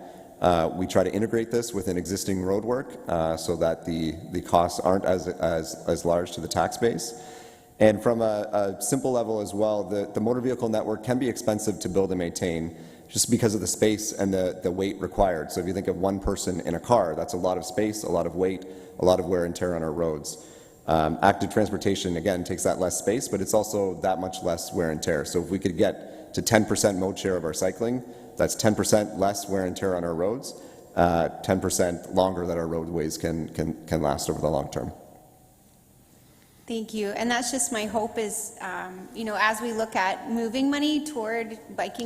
we try to integrate this with an existing roadwork so that the costs aren't as large to the tax base. And from a simple level as well, the motor vehicle network can be expensive to build and maintain just because of the space and the weight required. So if you think of one person in a car, that's a lot of space, a lot of weight, a lot of wear and tear on our roads. Active transportation, again, takes that less space, but it's also that much less wear and tear. So if we could get to 10% mode share of our cycling, that's 10% less wear and tear on our roads, 10% longer that our roadways can last over the long term. Thank you. And that's just my hope is, you know, as we look at moving money toward bike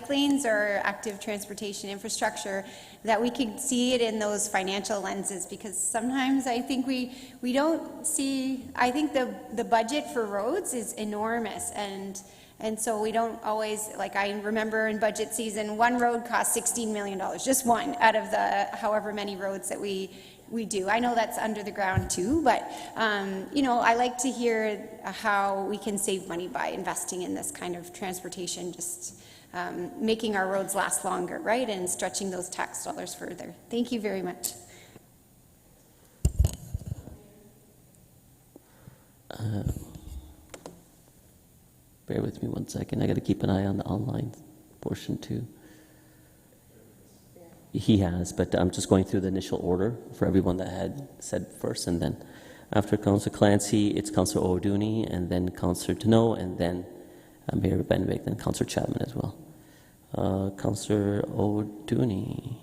lanes or active transportation infrastructure, that we could see it in those financial lenses, because sometimes I think we don't see, I think the budget for roads is enormous, and so we don't always, like I remember in budget season, one road cost $16 million, just one out of the however many roads that we do. I know that's under the ground too, but you know, I like to hear how we can save money by investing in this kind of transportation, just making our roads last longer, right, and stretching those tax dollars further. Thank you very much. Bear with me 1 second. I got to keep an eye on the online portion too. He has, but I'm just going through the initial order for everyone that had said first, and then after Councillor Clancy, it's Councillor O'Dooney, and then Councillor Deneau, and then Mayor Benwick, and Councillor Chapman as well. Councillor O'Dooney.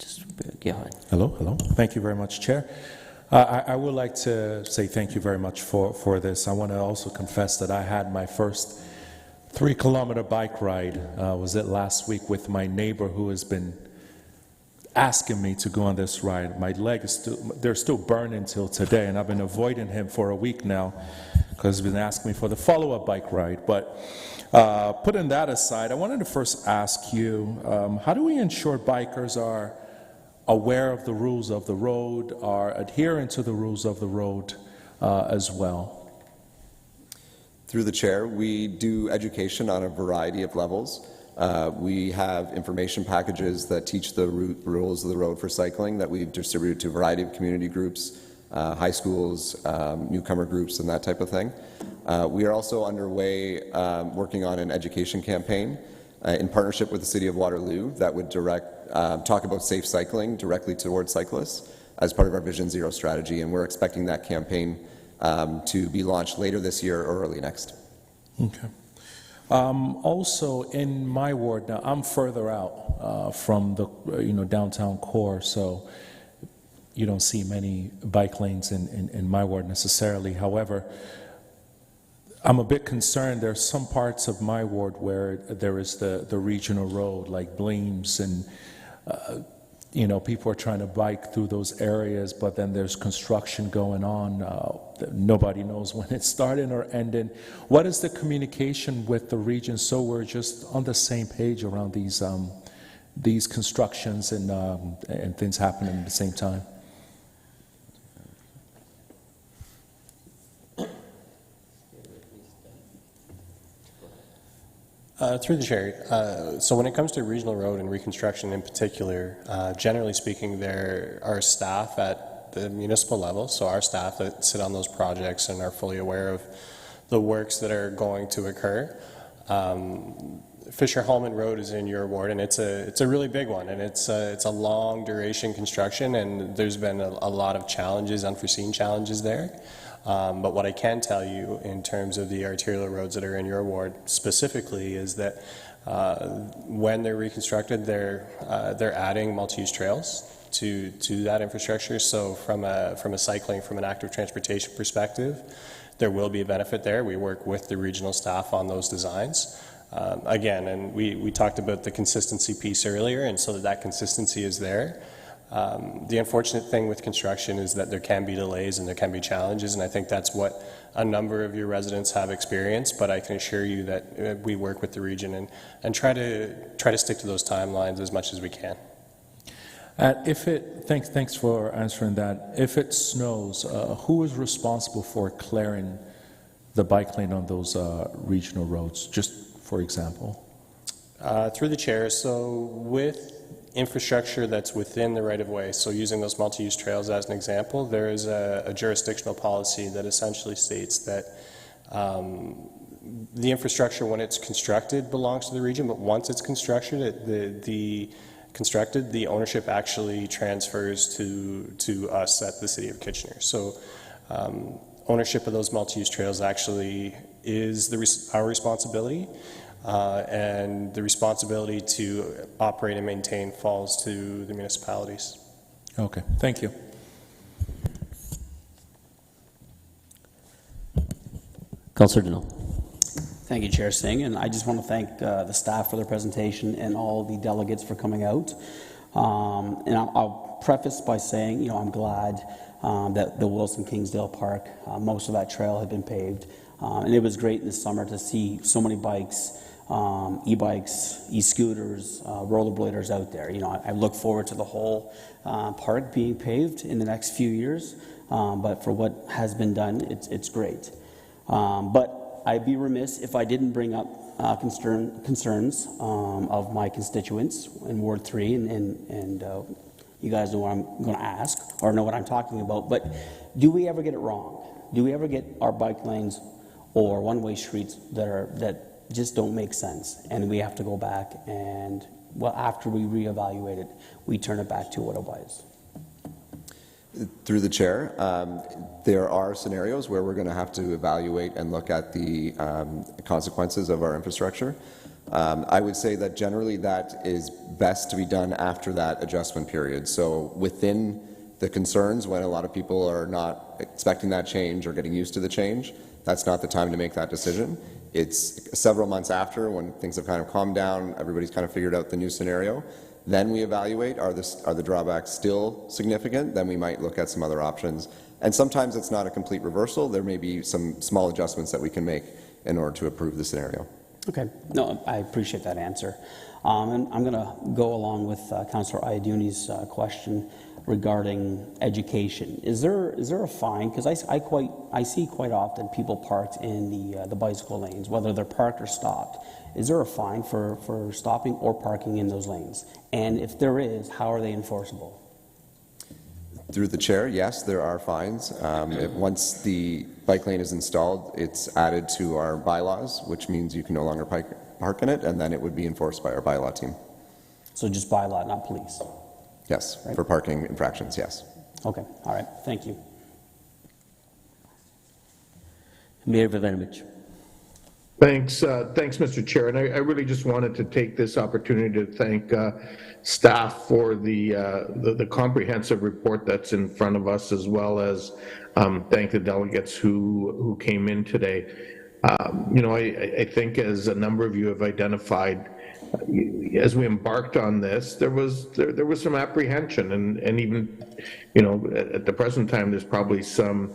Just go ahead. Hello. Thank you very much, Chair. I would like to say thank you very much for this. I want to also confess that I had my first 3-kilometer bike ride, was it last week, with my neighbor who has been asking me to go on this ride. My leg is they're still burning till today, and I've been avoiding him for a week now because he's been asking me for the follow-up bike ride. But putting that aside, I wanted to first ask you, how do we ensure bikers are aware of the rules of the road, are adhering to the rules of the road as well? Through the chair, we do education on a variety of levels. We have information packages that teach the rules of the road for cycling that we distribute to a variety of community groups, high schools, newcomer groups, and that type of thing. We are also underway working on an education campaign in partnership with the City of Waterloo that would talk about safe cycling directly towards cyclists as part of our Vision Zero strategy, and we're expecting that campaign to be launched later this year or early next. Okay. Also, in my ward now, I'm further out from the downtown core, so you don't see many bike lanes in my ward necessarily. However, I'm a bit concerned. There's some parts of my ward where there is the regional road, like Bleams, and you know, people are trying to bike through those areas, but then there's construction going on. Nobody knows when it's starting or ending. What is the communication with the region so we're just on the same page around these constructions and things happening at the same time? Through the chair, so when it comes to regional road and reconstruction in particular, generally speaking, there are staff at the municipal level, so our staff that sit on those projects and are fully aware of the works that are going to occur. Fisher-Hallman Road is in your ward, and it's a really big one, and it's a long duration construction, and there's been a lot of challenges, unforeseen challenges there. But what I can tell you in terms of the arterial roads that are in your ward specifically is that when they're reconstructed, they're adding multi-use trails to that infrastructure. So from a cycling, from an active transportation perspective, there will be a benefit there. We work with the regional staff on those designs. Again, and we talked about the consistency piece earlier, and so that consistency is there. The unfortunate thing with construction is that there can be delays and there can be challenges, and I think that's what a number of your residents have experienced, but I can assure you that we work with the region and try to stick to those timelines as much as we can. Thanks for answering that. If it snows, who is responsible for clearing the bike lane on those regional roads, just for example? Through the chair, so with infrastructure that's within the right-of-way, so using those multi-use trails as an example, there is a jurisdictional policy that essentially states that the infrastructure, when it's constructed, belongs to the region, but once it's constructed, the ownership actually transfers to us at the City of Kitchener. So ownership of those multi-use trails actually is our responsibility. And the responsibility to operate and maintain falls to the municipalities. Okay, thank you. Councillor Donnell. Thank you, Chair Singh, and I just want to thank the staff for their presentation and all the delegates for coming out. And I'll preface by saying, you know, I'm glad that the Wilson Kingsdale Park, most of that trail had been paved. And it was great in the summer to see so many bikes, e-bikes, e-scooters, rollerbladers out there. You know, I look forward to the whole park being paved in the next few years, but for what has been done, it's great. But I'd be remiss if I didn't bring up concerns of my constituents in Ward 3, and you guys know what I'm going to ask, or know what I'm talking about, but do we ever get it wrong? Do we ever get our bike lanes or one-way streets that just don't make sense, and we have to go back and, well, after we reevaluate it, we turn it back to what it was? Through the chair, there are scenarios where we're going to have to evaluate and look at the consequences of our infrastructure. I would say that generally that is best to be done after that adjustment period. So within the concerns, when a lot of people are not expecting that change or getting used to the change, that's not the time to make that decision. It's several months after, when things have kind of calmed down, everybody's kind of figured out the new scenario. Then we evaluate, are the drawbacks still significant? Then we might look at some other options. And sometimes it's not a complete reversal. There may be some small adjustments that we can make in order to approve the scenario. Okay. No, I appreciate that answer. And I'm going to go along with Councillor Iaduni's question regarding education. Is there a fine? Because I see quite often people parked in the bicycle lanes, whether they're parked or stopped. Is there a fine for stopping or parking in those lanes? And if there is, how are they enforceable? Through the chair, yes, there are fines. Once the bike lane is installed, it's added to our bylaws, which means you can no longer park in it, and then it would be enforced by our bylaw team. So just bylaw, not police? Yes, right? For parking infractions, yes. Okay, all right, thank you. Mayor Voinovich. Thanks, Mr. Chair. And I really just wanted to take this opportunity to thank staff for the comprehensive report that's in front of us, as well as thank the delegates who came in today. You know, I think, as a number of you have identified, as we embarked on this, there was some apprehension, and even, you know, at the present time, there's probably some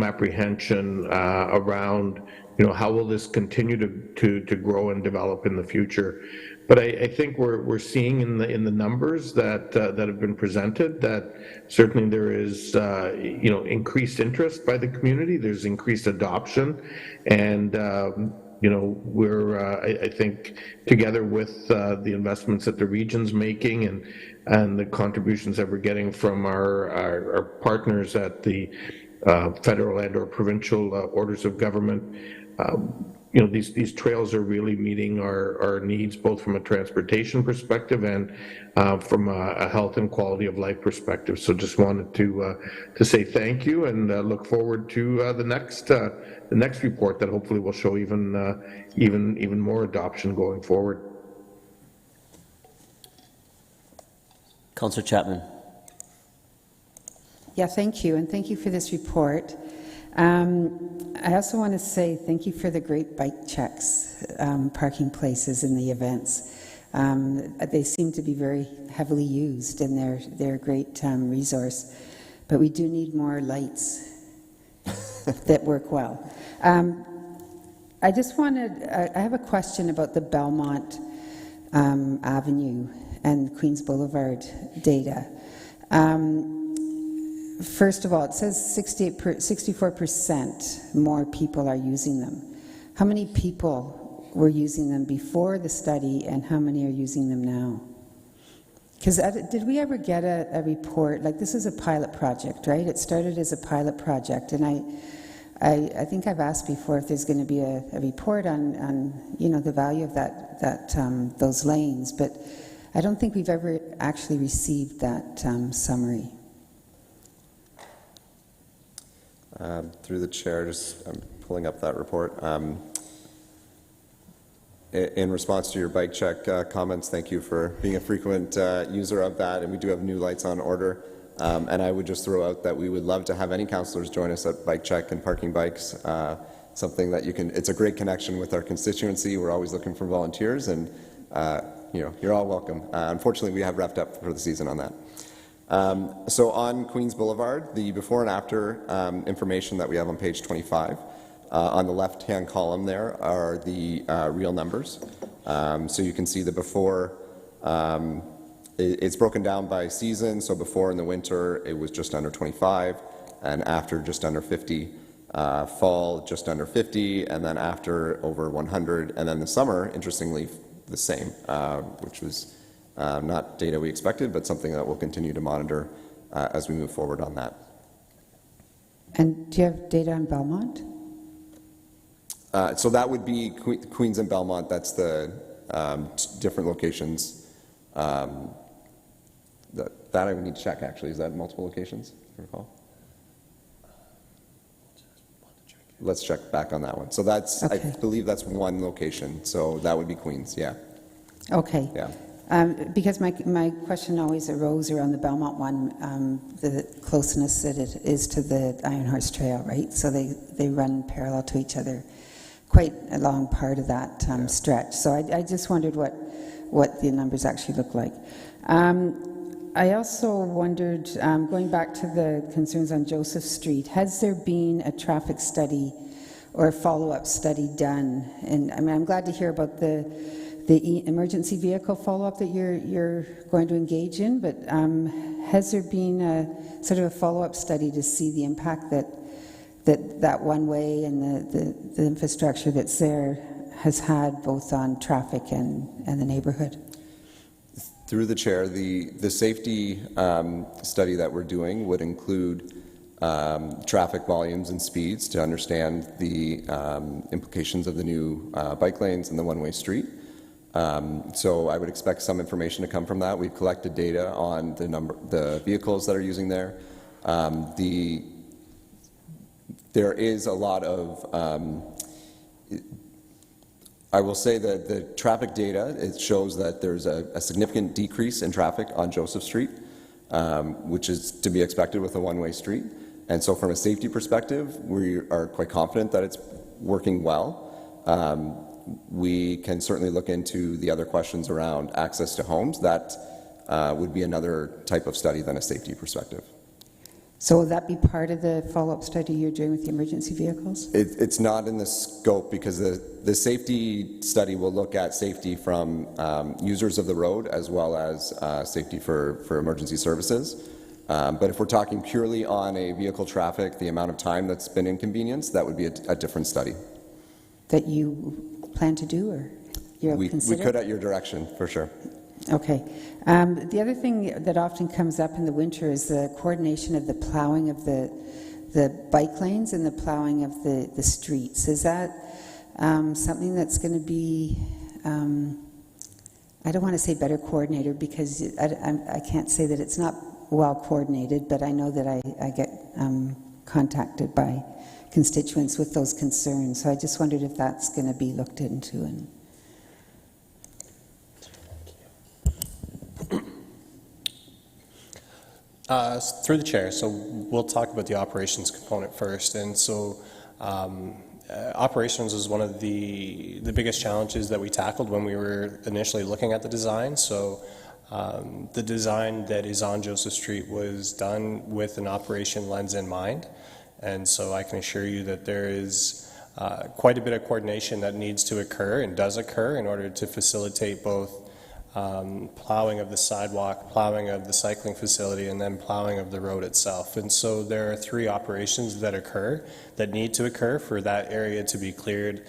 apprehension around, you know, how will this continue to grow and develop in the future. But I think we're seeing in the numbers that have been presented that certainly there is you know, increased interest by the community. There's increased adoption, and you know, we're I think together with the investments that the region's making and the contributions that we're getting from our partners at the federal and or provincial orders of government. You know, these trails are really meeting our needs, both from a transportation perspective and from a health and quality of life perspective. So just wanted to say thank you, and look forward to the next report that hopefully will show even more adoption going forward. Councillor Chapman. Yeah, thank you, and thank you for this report. I also want to say thank you for the great bike checks, parking places in the events. They seem to be very heavily used, and they're a great resource. But we do need more lights that work well. I just wanted, I have a question about the Belmont Avenue and Queens Boulevard data. First of all, it says 64% more people are using them. How many people were using them before the study, and how many are using them now? Because did we ever get a report? Like, this is a pilot project, right? It started as a pilot project, and I think I've asked before if there's going to be a report on you know, the value of those lanes, but I don't think we've ever actually received that summary. Through the chair, I'm pulling up that report. In response to your bike check comments, thank you for being a frequent user of that, and we do have new lights on order. And I would just throw out that we would love to have any councillors join us at Bike Check and Parking Bikes. Something that it's a great connection with our constituency. We're always looking for volunteers, and you know, you're all welcome. Unfortunately, we have wrapped up for the season on that. So on Queens Boulevard, the before and after information that we have on page 25, on the left-hand column there are the real numbers. So you can see the before, it's broken down by season. So before in the winter, it was just under 25, and after just under 50, fall just under 50, and then after over 100, and then the summer, interestingly, the same, which was not data we expected, but something that we'll continue to monitor as we move forward on that. And do you have data on Belmont? So that would be Queens and Belmont. That's the different locations. That I would need to check, actually. Is that multiple locations, if you recall? Let's check back on that one. So that's, okay. I believe that's one location. So that would be Queens, yeah. Okay. Yeah. Because my question always arose around the Belmont one, the closeness that it is to the Iron Horse Trail, right? So they run parallel to each other, quite a long part of that stretch. So I just wondered what the numbers actually look like. I also wondered, going back to the concerns on Joseph Street, has there been a traffic study or a follow-up study done? And I mean, I'm glad to hear about the emergency vehicle follow-up that you're going to engage in, but has there been a sort of a follow-up study to see the impact that one way and the infrastructure that's there has had both on traffic and the neighborhood? Through the chair, the safety study that we're doing would include traffic volumes and speeds to understand the implications of the new bike lanes and the one-way street. So I would expect some information to come from that. We've collected data on the vehicles that are using there. There is a lot of I will say that the traffic data, it shows that there's a significant decrease in traffic on Joseph Street, which is to be expected with a one-way street. And so from a safety perspective, we are quite confident that it's working well. We can certainly look into the other questions around access to homes. That would be another type of study than a safety perspective. So will that be part of the follow-up study you're doing with the emergency vehicles? It's not in the scope because the safety study will look at safety from users of the road as well as safety for emergency services. But if we're talking purely on a vehicle traffic, the amount of time that's been inconvenienced, that would be a different study. That you plan to do, or you'll We consider? could at your direction, for sure. Okay. The other thing that often comes up in the winter is the coordination of the plowing of the bike lanes and the plowing of the streets. Is that something that's going to be, I don't want to say better coordinated because I can't say that it's not well coordinated, but I know that I get contacted by constituents with those concerns. So I just wondered if that's going to be looked into. And Through the chair, so we'll talk about the operations component first. And so operations is one of the biggest challenges that we tackled when we were initially looking at the design. So the design that is on Joseph Street was done with an operation lens in mind. And so I can assure you that there is quite a bit of coordination that needs to occur and does occur in order to facilitate both plowing of the sidewalk, plowing of the cycling facility, and then plowing of the road itself. And so there are 3 operations that need to occur for that area to be cleared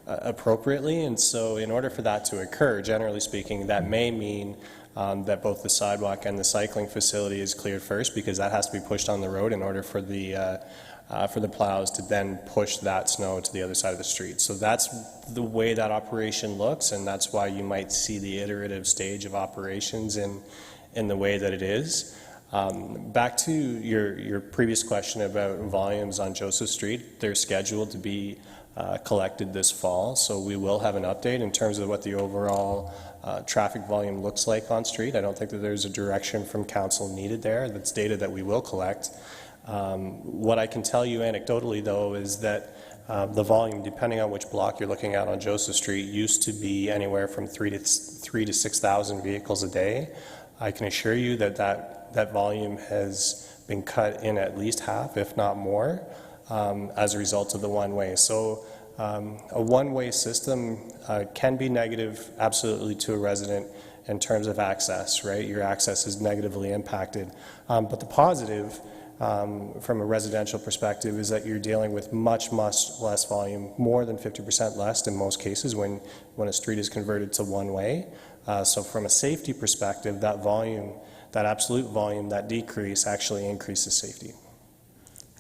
appropriately. And so in order for that to occur, generally speaking, that may mean that both the sidewalk and the cycling facility is cleared first, because that has to be pushed on the road in order for the plows to then push that snow to the other side of the street. So that's the way that operation looks, and that's why you might see the iterative stage of operations in the way that it is. Back to your previous question about volumes on Joseph Street, they're scheduled to be collected this fall, so we will have an update in terms of what the overall traffic volume looks like on street. I don't think that there's a direction from council needed there. That's data that we will collect. What I can tell you anecdotally, though, is that the volume, depending on which block you're looking at on Joseph Street, used to be anywhere from 3,000 to 6,000 vehicles a day. I can assure you that that volume has been cut in at least half, if not more, as a result of the one-way. So a one-way system can be negative, absolutely, to a resident in terms of access, right? Your access is negatively impacted. But the positive, from a residential perspective, is that you're dealing with much less volume, more than 50% less in most cases when a street is converted to one-way. So from a safety perspective, that volume, that absolute volume, that decrease actually increases safety.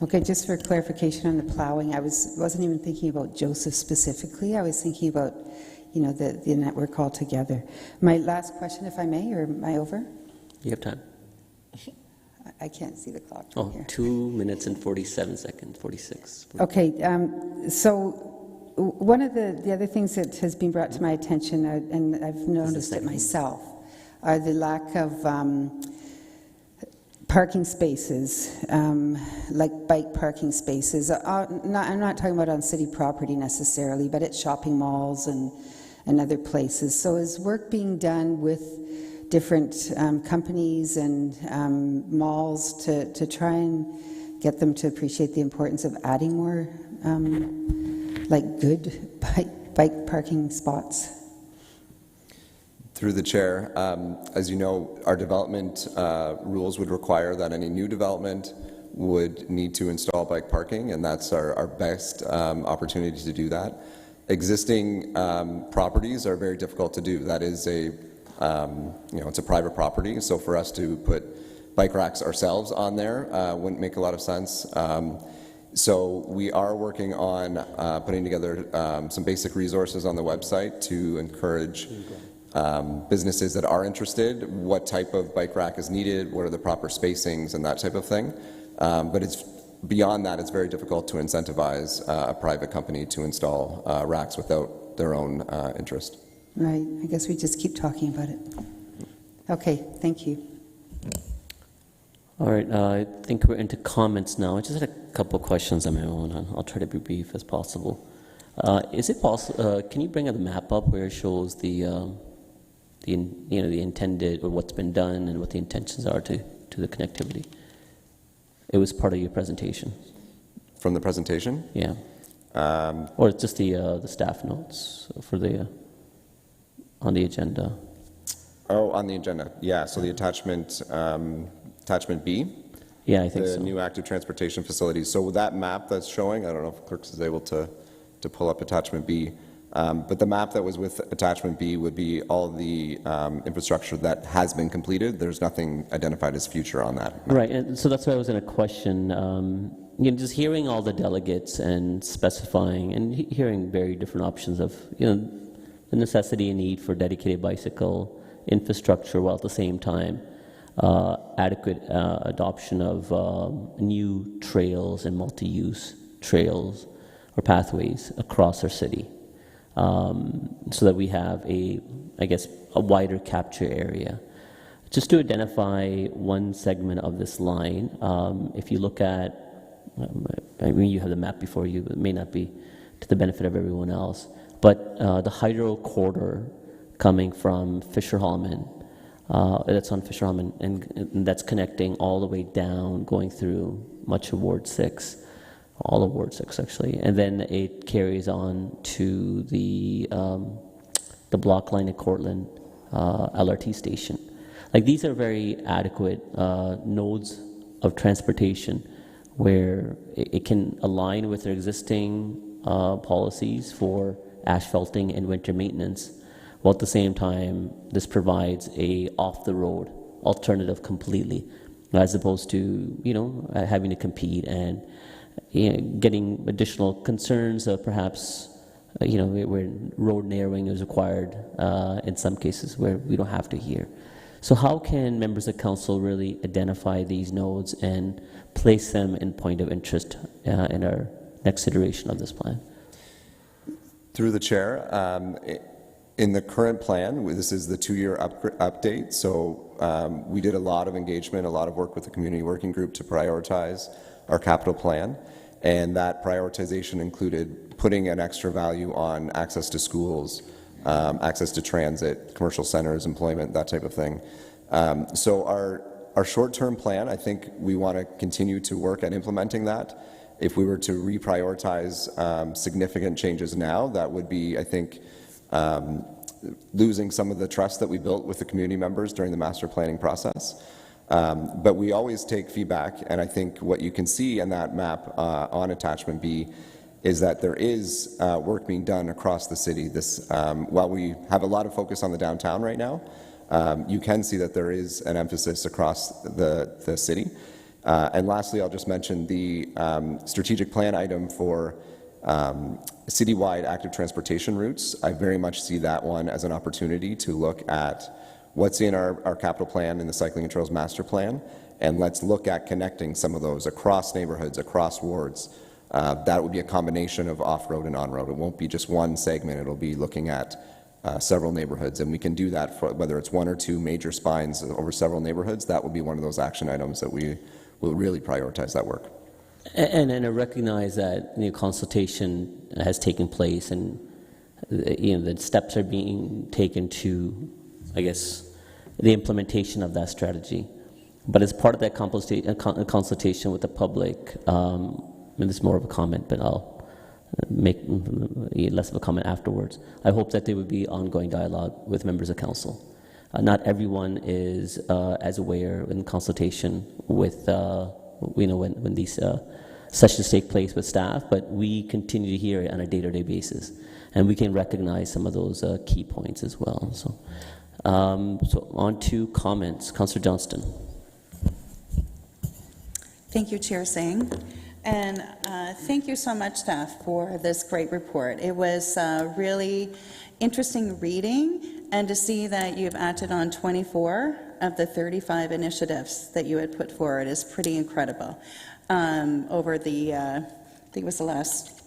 okay, just for clarification on the plowing, I wasn't even thinking about Joseph specifically. I was thinking about, the network altogether. My last question, if I may, or am I over? You have time. I can't see the clock from here. 2 minutes and 47 seconds, 46. Okay, so one of the other things that has been brought to my attention, and I've noticed it myself, are the lack of parking spaces, like bike parking spaces. I'm not talking about on city property necessarily, but at shopping malls and other places. So is work being done with different companies and malls to try and get them to appreciate the importance of adding more good bike parking spots? Through the chair, as you know, our development rules would require that any new development would need to install bike parking, and that's our best opportunity to do that. Existing properties are very difficult to do. That is it's a private property, so for us to put bike racks ourselves on there wouldn't make a lot of sense. So we are working on putting together some basic resources on the website to encourage businesses that are interested, what type of bike rack is needed, what are the proper spacings, and that type of thing. But it's beyond that, it's very difficult to incentivize a private company to install racks without their own interest. Right, I guess we just keep talking about it. Okay, thank you. All right, I think we're into comments now. I just had a couple of questions on my own. I'll try to be brief as possible. Is it possible? Can you bring up the map up where it shows the intended or what's been done and what the intentions are to the connectivity? It was part of your presentation. From the presentation? Yeah. Or it's just the staff notes for the on the agenda. Oh, on the agenda. Yeah. So the attachment B. Yeah, I think so. The new active transportation facilities. So that map that's showing, I don't know if Clerks is able to pull up attachment B, but the map that was with attachment B would be all the infrastructure that has been completed. There's nothing identified as future on that map. Right, and so that's why I was in a question. Just hearing all the delegates and specifying and hearing very different options of the necessity and need for dedicated bicycle infrastructure, while at the same time adequate adoption of new trails and multi-use trails or pathways across our city, so that we have a wider capture area. Just to identify one segment of this line, if you look at, you have the map before you, it may not be to the benefit of everyone else, but the hydro corridor coming from Fisher-Hallman, that's on Fisher-Hallman, and that's connecting all the way down, going through much of Ward 6, all of Ward 6 actually, and then it carries on to the block line at Cortland LRT station. Like, these are very adequate nodes of transportation where it can align with their existing policies for asphalting and winter maintenance, while at the same time this provides a off-the-road alternative completely, as opposed to having to compete and getting additional concerns of perhaps where road narrowing is required in some cases where we don't have to here. So how can members of council really identify these nodes and place them in point of interest in our next iteration of this plan? Through the chair, in the current plan, this is the 2-year update, so we did a lot of engagement, a lot of work with the community working group to prioritize our capital plan, and that prioritization included putting an extra value on access to schools, access to transit, commercial centers, employment, that type of thing. So our short-term plan, I think we want to continue to work at implementing that. If we were to reprioritize significant changes now, that would be, I think, losing some of the trust that we built with the community members during the master planning process. But we always take feedback, and I think what you can see in that map on attachment B is that there is work being done across the city. While we have a lot of focus on the downtown right now, you can see that there is an emphasis across the city. And lastly, I'll just mention the strategic plan item for citywide active transportation routes. I very much see that one as an opportunity to look at what's in our capital plan in the Cycling and Trails Master Plan, and let's look at connecting some of those across neighborhoods, across wards. That would be a combination of off-road and on-road. It won't be just one segment. It'll be looking at several neighborhoods, and we can do that for whether it's 1 or 2 major spines over several neighborhoods. That would be one of those action items that we will really prioritize that work. And I recognize that consultation has taken place, and the steps are being taken to, I guess, the implementation of that strategy. But as part of that consultation with the public, and this is more of a comment, but I'll make less of a comment afterwards. I hope that there would be ongoing dialogue with members of council. Not everyone is as aware in consultation with, when these sessions take place with staff, but we continue to hear it on a day-to-day basis, and we can recognize some of those key points as well. So on to comments. Councillor Johnston. Thank you, Chair Singh. And thank you so much, staff, for this great report. It was really interesting reading, and to see that you've acted on 24 of the 35 initiatives that you had put forward is pretty incredible. Over the, I think it was the last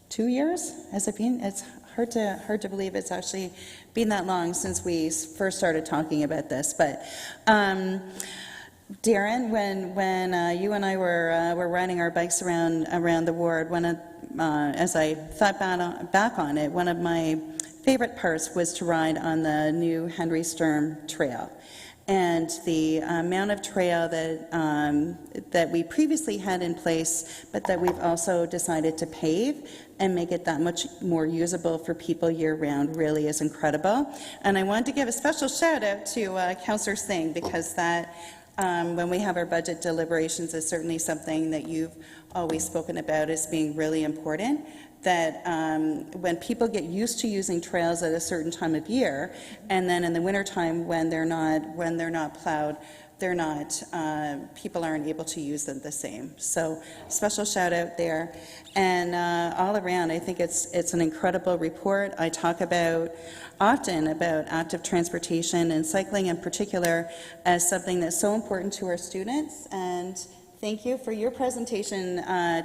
2 years, has it been? It's hard to believe it's actually been that long since we first started talking about this. But Darren, when you and I were riding our bikes around the ward, as I thought back on it, one of my favorite parts was to ride on the new Henry Sturm Trail. And the amount of trail that we previously had in place, but that we've also decided to pave and make it that much more usable for people year-round really is incredible. And I wanted to give a special shout-out to Councillor Singh, because that, when we have our budget deliberations, is certainly something that you've always spoken about as being really important. That when people get used to using trails at a certain time of year, and then in the wintertime when they're not plowed, people aren't able to use them the same. So special shout out there. And all around, I think it's an incredible report. I talk often about active transportation and cycling in particular as something that's so important to our students. And thank you for your presentation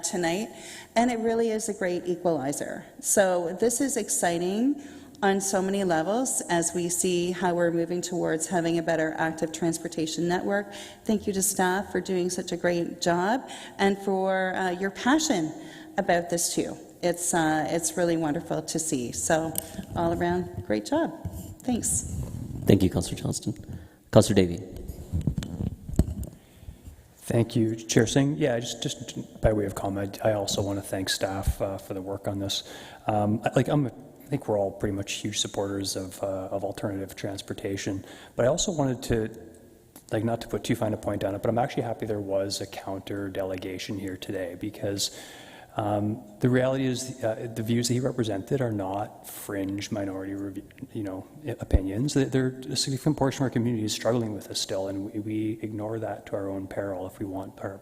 tonight, and it really is a great equalizer. So this is exciting on so many levels as we see how we're moving towards having a better active transportation network. Thank you to staff for doing such a great job and for your passion about this too. It's really wonderful to see. So all around, great job. Thanks. Thank you, Councillor Johnston. Councillor Davey. Thank you, Chair Singh. Yeah, just by way of comment, I also want to thank staff for the work on this. I think we're all pretty much huge supporters of alternative transportation, but I also wanted to, not to put too fine a point on it, but I'm actually happy there was a counter delegation here today, because the reality is the views that he represented are not fringe minority opinions. They're a significant portion of our community is struggling with this still, and we ignore that to our own peril if we want our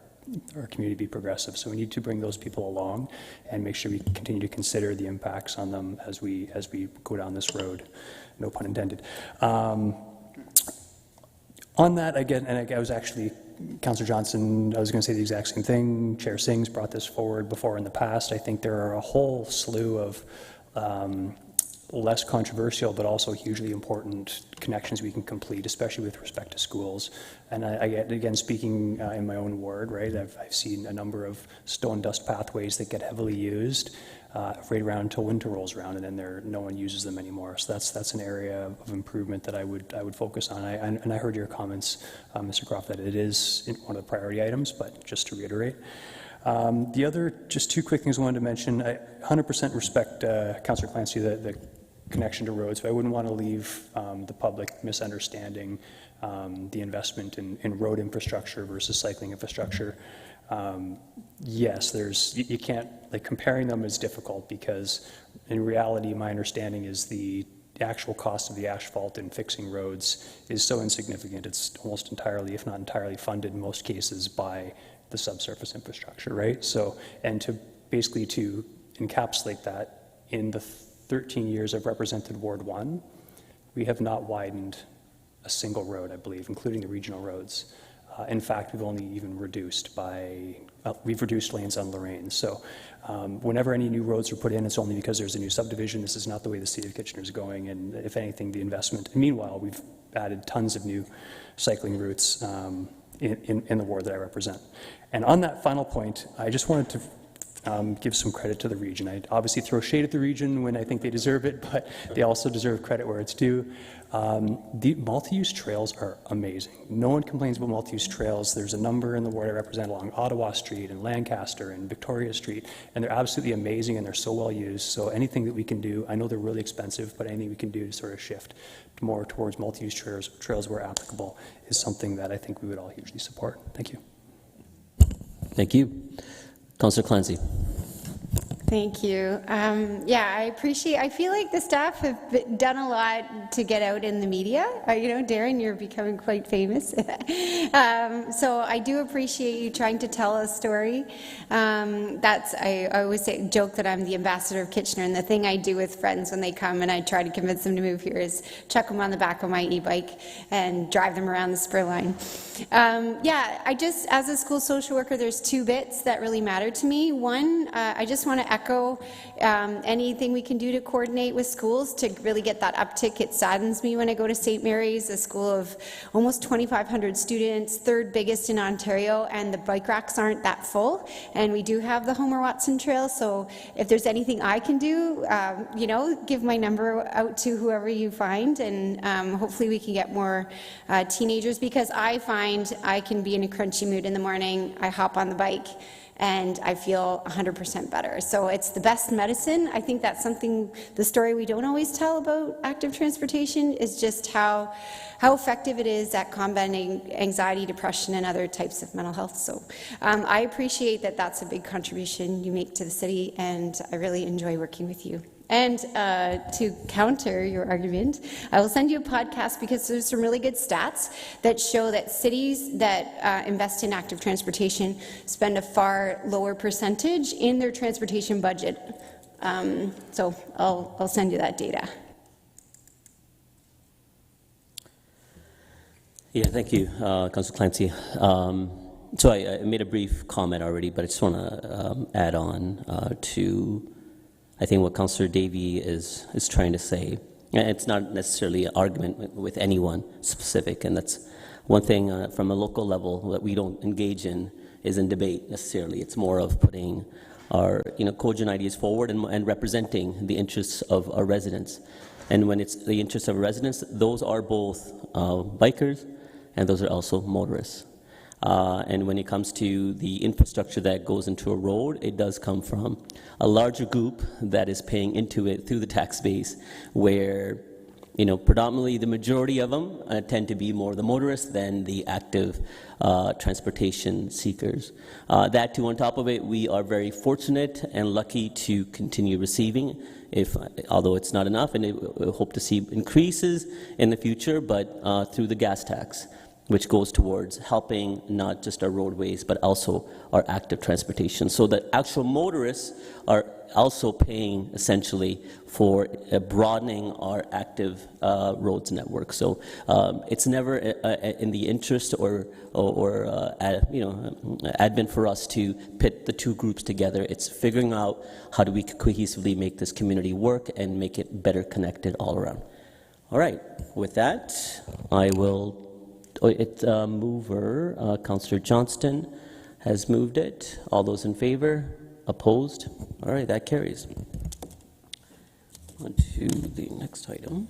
community to be progressive. So we need to bring those people along and make sure we continue to consider the impacts on them as we go down this road. No pun intended. On that, again, and I was actually, Councillor Johnson, I was going to say the exact same thing. Chair Singh's brought this forward before in the past. I think there are a whole slew of less controversial but also hugely important connections we can complete, especially with respect to schools. And again, speaking in my own ward, right, I've seen a number of stone dust pathways that get heavily used right around until winter rolls around, and then no one uses them anymore. So that's an area of improvement that I would focus on. And I heard your comments, Mr. Croft, that it is one of the priority items, but just to reiterate. The other, just two quick things I wanted to mention. I 100% respect Councillor Clancy, the connection to roads, but I wouldn't want to leave the public misunderstanding the investment in road infrastructure versus cycling infrastructure. Yes, you can't, comparing them is difficult, because in reality, my understanding is the actual cost of the asphalt in fixing roads is so insignificant. It's almost entirely, if not entirely, funded in most cases by the subsurface infrastructure, right? So, and to encapsulate that, in the 13 years I've represented Ward 1, we have not widened a single road, I believe, including the regional roads. In fact, we've only even reduced lanes on Lorraine. So whenever any new roads are put in, it's only because there's a new subdivision. This is not the way the City of Kitchener is going, and if anything, the investment. And meanwhile, we've added tons of new cycling routes in the ward that I represent. And on that final point, I just wanted to give some credit to the region. I obviously throw shade at the region when I think they deserve it, but they also deserve credit where it's due. The multi-use trails are amazing. No one complains about multi-use trails. There's a number in the ward I represent along Ottawa Street and Lancaster and Victoria Street, and they're absolutely amazing and they're so well used. So anything that we can do, I know they're really expensive, but anything we can do to sort of shift more towards multi-use trails where applicable is something that I think we would all hugely support. Thank you. Thank you. Councillor Clancy. Thank you. I feel like the staff have done a lot to get out in the media. Darren, you're becoming quite famous. So I do appreciate you trying to tell a story. I always joke that I'm the ambassador of Kitchener, and the thing I do with friends when they come and I try to convince them to move here is chuck them on the back of my e-bike and drive them around the spur line. As a school social worker, there's two bits that really matter to me. One, I just want to echo anything we can do to coordinate with schools to really get that uptick. It saddens me when I go to St. Mary's, a school of almost 2,500 students, third biggest in Ontario, and the bike racks aren't that full. And we do have the Homer Watson Trail, so if there's anything I can do, you know, give my number out to whoever you find, and hopefully we can get more teenagers, because I find I can be in a crunchy mood in the morning, I hop on the bike, and I feel 100% better. So it's the best medicine. I think that's something, the story we don't always tell about active transportation is just how effective it is at combating anxiety, depression, and other types of mental health. So I appreciate that that's a big contribution you make to the city, and I really enjoy working with you. And to counter your argument, I will send you a podcast, because there's some really good stats that show that cities that invest in active transportation spend a far lower percentage in their transportation budget. So I'll send you that data. Yeah, thank you, Councillor Clancy. So I made a brief comment already, but I just want to add on to, I think, what Councillor Davey is trying to say. It's not necessarily an argument with anyone specific, and that's one thing from a local level that we don't engage in is in debate necessarily. It's more of putting our cogent ideas forward and representing the interests of our residents. And when it's the interests of residents, those are both bikers and those are also motorists. And when it comes to the infrastructure that goes into a road, it does come from a larger group that is paying into it through the tax base, where predominantly the majority of them tend to be more the motorists than the active transportation seekers. That too, on top of it, we are very fortunate and lucky to continue receiving, although it's not enough, and we hope to see increases in the future, but through the gas tax, which goes towards helping not just our roadways, but also our active transportation. So the actual motorists are also paying essentially for broadening our active roads network. So it's never in the interest or admin for us to pit the two groups together. It's figuring out how do we cohesively make this community work and make it better connected all around. All right, with that, I will. Mover, Councillor Johnston has moved it. All those in favor? Opposed? All right, that carries. On to the next item.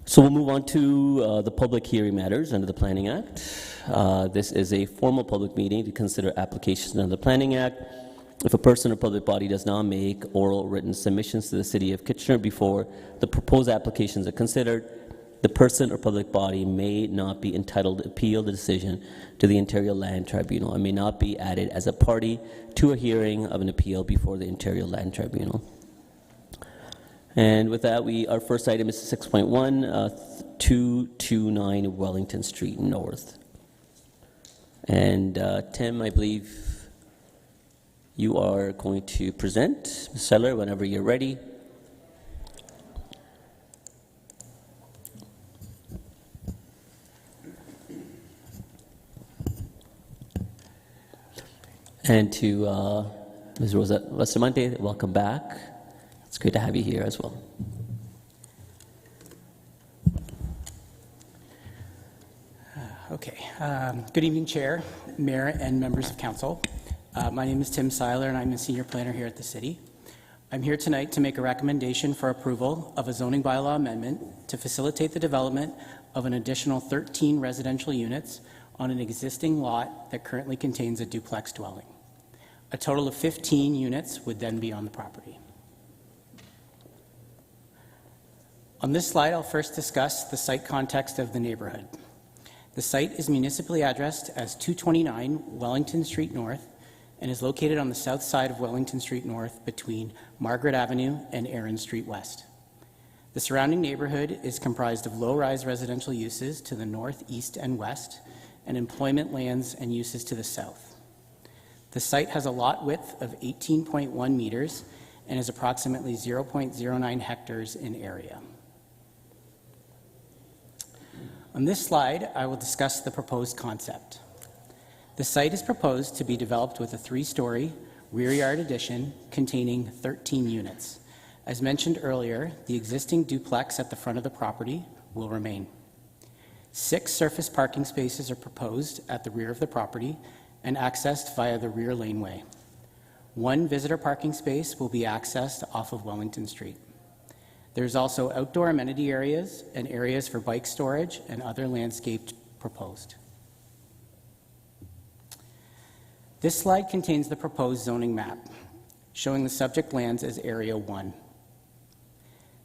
So we'll move on to the public hearing matters under the Planning Act. This is a formal public meeting to consider applications under the Planning Act. If a person or public body does not make oral or written submissions to the City of Kitchener before the proposed applications are considered, the person or public body may not be entitled to appeal the decision to the Ontario Land Tribunal and may not be added as a party to a hearing of an appeal before the Ontario Land Tribunal. And with that, our first item is 6.1, 229 Wellington Street North. And Tim, I believe you are going to present. Ms. Seller, whenever you're ready. And to Ms. Rosa Bustamante, welcome back. It's great to have you here as well. Okay. Good evening, Chair, Mayor, and members of Council. My name is Tim Seiler, and I'm a senior planner here at the City. I'm here tonight to make a recommendation for approval of a zoning bylaw amendment to facilitate the development of an additional 13 residential units on an existing lot that currently contains a duplex dwelling. A total of 15 units would then be on the property. On this slide, I'll first discuss the site context of the neighborhood. The site is municipally addressed as 229 Wellington Street North and is located on the south side of Wellington Street North between Margaret Avenue and Erin Street West. The surrounding neighborhood is comprised of low-rise residential uses to the north, east, and west, and employment lands and uses to the south. The site has a lot width of 18.1 meters and is approximately 0.09 hectares in area. On this slide, I will discuss the proposed concept. The site is proposed to be developed with a 3-story rear yard addition containing 13 units. As mentioned earlier, the existing duplex at the front of the property will remain. 6 surface parking spaces are proposed at the rear of the property and accessed via the rear laneway. 1 visitor parking space will be accessed off of Wellington Street. There's also outdoor amenity areas and areas for bike storage and other landscaped proposed. This slide contains the proposed zoning map, showing the subject lands as Area 1.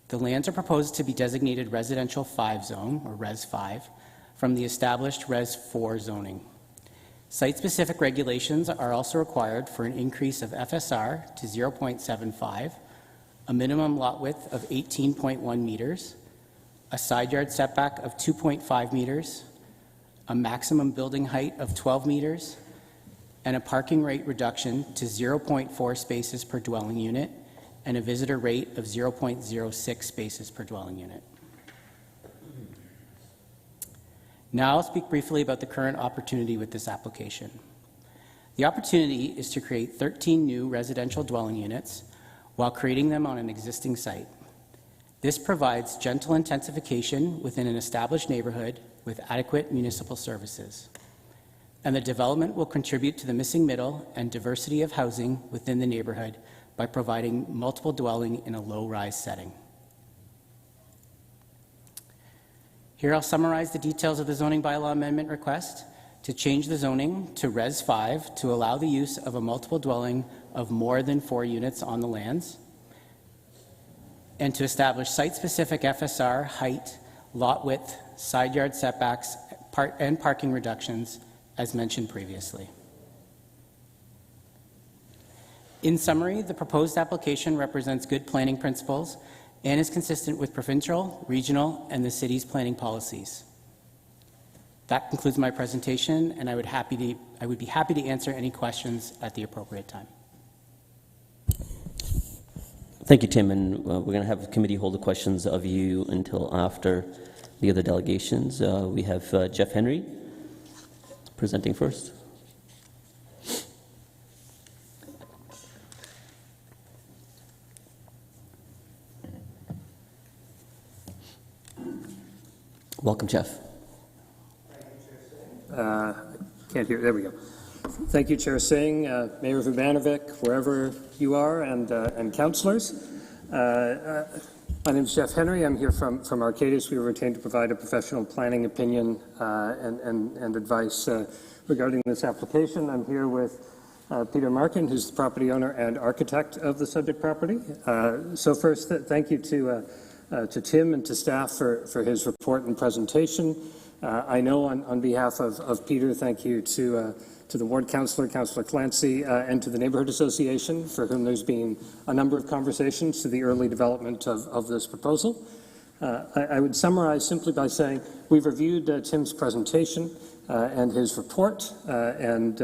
The lands are proposed to be designated Residential 5 zone, or Res 5, from the established Res 4 zoning. Site-specific regulations are also required for an increase of FSR to 0.75, a minimum lot width of 18.1 meters, a side yard setback of 2.5 meters, a maximum building height of 12 meters, and a parking rate reduction to 0.4 spaces per dwelling unit and a visitor rate of 0.06 spaces per dwelling unit. Now I'll speak briefly about the current opportunity with this application. The opportunity is to create 13 new residential dwelling units while creating them on an existing site. This provides gentle intensification within an established neighborhood with adequate municipal services. And the development will contribute to the missing middle and diversity of housing within the neighborhood by providing multiple dwelling in a low-rise setting. Here I'll summarize the details of the zoning bylaw amendment request to change the zoning to Res 5 to allow the use of a multiple dwelling of more than 4 units on the lands, and to establish site-specific FSR, height, lot width, side yard setbacks, and parking reductions as mentioned previously. In summary, the proposed application represents good planning principles and is consistent with provincial, regional, and the city's planning policies. That concludes my presentation, and I would be happy to answer any questions at the appropriate time. Thank you, Tim, and we're going to have the committee hold the questions of you until after the other delegations. We have Jeff Henry presenting first. Welcome, Jeff. Can't hear. There we go. Thank you, Chair Singh, Mayor Vubanovic, wherever you are, and councillors. My name is Jeff Henry. I'm here from Arcadis. We were retained to provide a professional planning opinion and advice regarding this application. I'm here with Peter Markin, who's the property owner and architect of the subject property. So first, thank you to Tim and to staff for his report and presentation. I know on behalf of Peter, thank you to the ward councillor, Councillor Clancy, and to the Neighbourhood Association, for whom there's been a number of conversations to the early development of this proposal. I would summarize simply by saying we've reviewed Tim's presentation and his report, and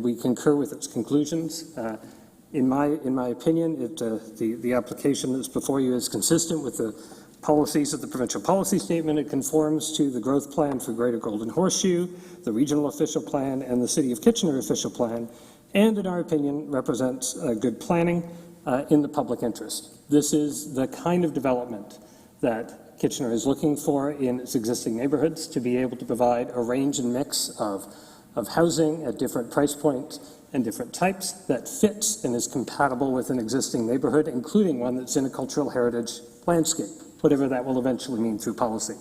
we concur with its conclusions. In my opinion, the application that's before you is consistent with the policies of the provincial policy statement. It conforms to the growth plan for Greater Golden Horseshoe, the regional official plan, and the City of Kitchener official plan, and in our opinion represents good planning in the public interest. This is the kind of development that Kitchener is looking for in its existing neighborhoods, to be able to provide a range and mix of housing at different price points and different types that fits and is compatible with an existing neighborhood, including one that's in a cultural heritage landscape, whatever that will eventually mean through policy.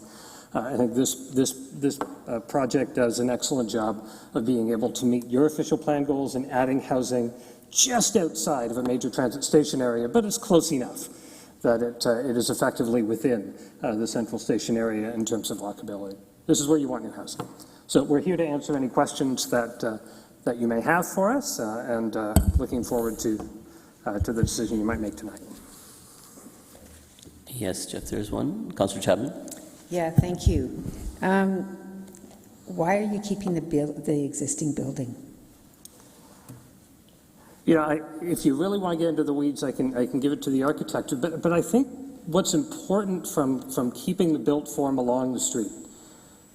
I think this project does an excellent job of being able to meet your official plan goals and adding housing just outside of a major transit station area, but it's close enough that it is effectively within the central station area in terms of walkability. This is where you want your housing. So we're here to answer any questions that you may have for us, and looking forward to the decision you might make tonight. Yes, Jeff, there's one. Councillor Chapman. Yeah, thank you. Why are you keeping the existing building? You know, if you really want to get into the weeds, I can give it to the architect. But I think what's important from keeping the built form along the street,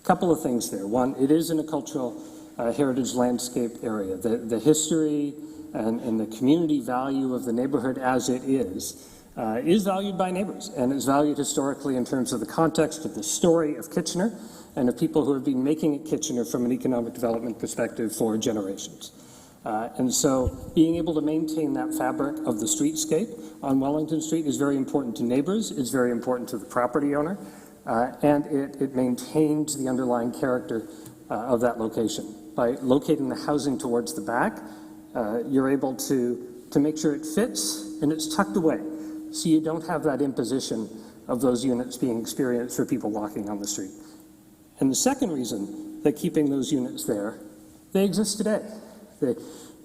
a couple of things there. One, it is in a cultural heritage landscape area. The history and the community value of the neighborhood as it is valued by neighbors, and is valued historically in terms of the context of the story of Kitchener and of people who have been making it Kitchener from an economic development perspective for generations. And so being able to maintain that fabric of the streetscape on Wellington Street is very important to neighbors, it's very important to the property owner, and it maintains the underlying character of that location. By locating the housing towards the back, you're able to make sure it fits and it's tucked away, so you don't have that imposition of those units being experienced for people walking on the street. And the second reason that keeping those units there, they exist today.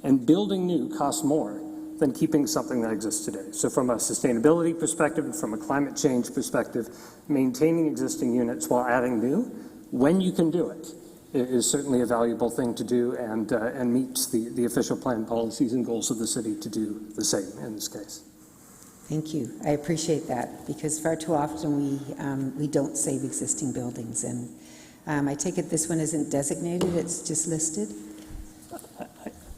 And building new costs more than keeping something that exists today. So from a sustainability perspective and from a climate change perspective, maintaining existing units while adding new, when you can do it, is certainly a valuable thing to do, and meets the official plan policies and goals of the city to do the same in this case. Thank you. I appreciate that, because far too often we don't save existing buildings. And I take it this one isn't designated, it's just listed?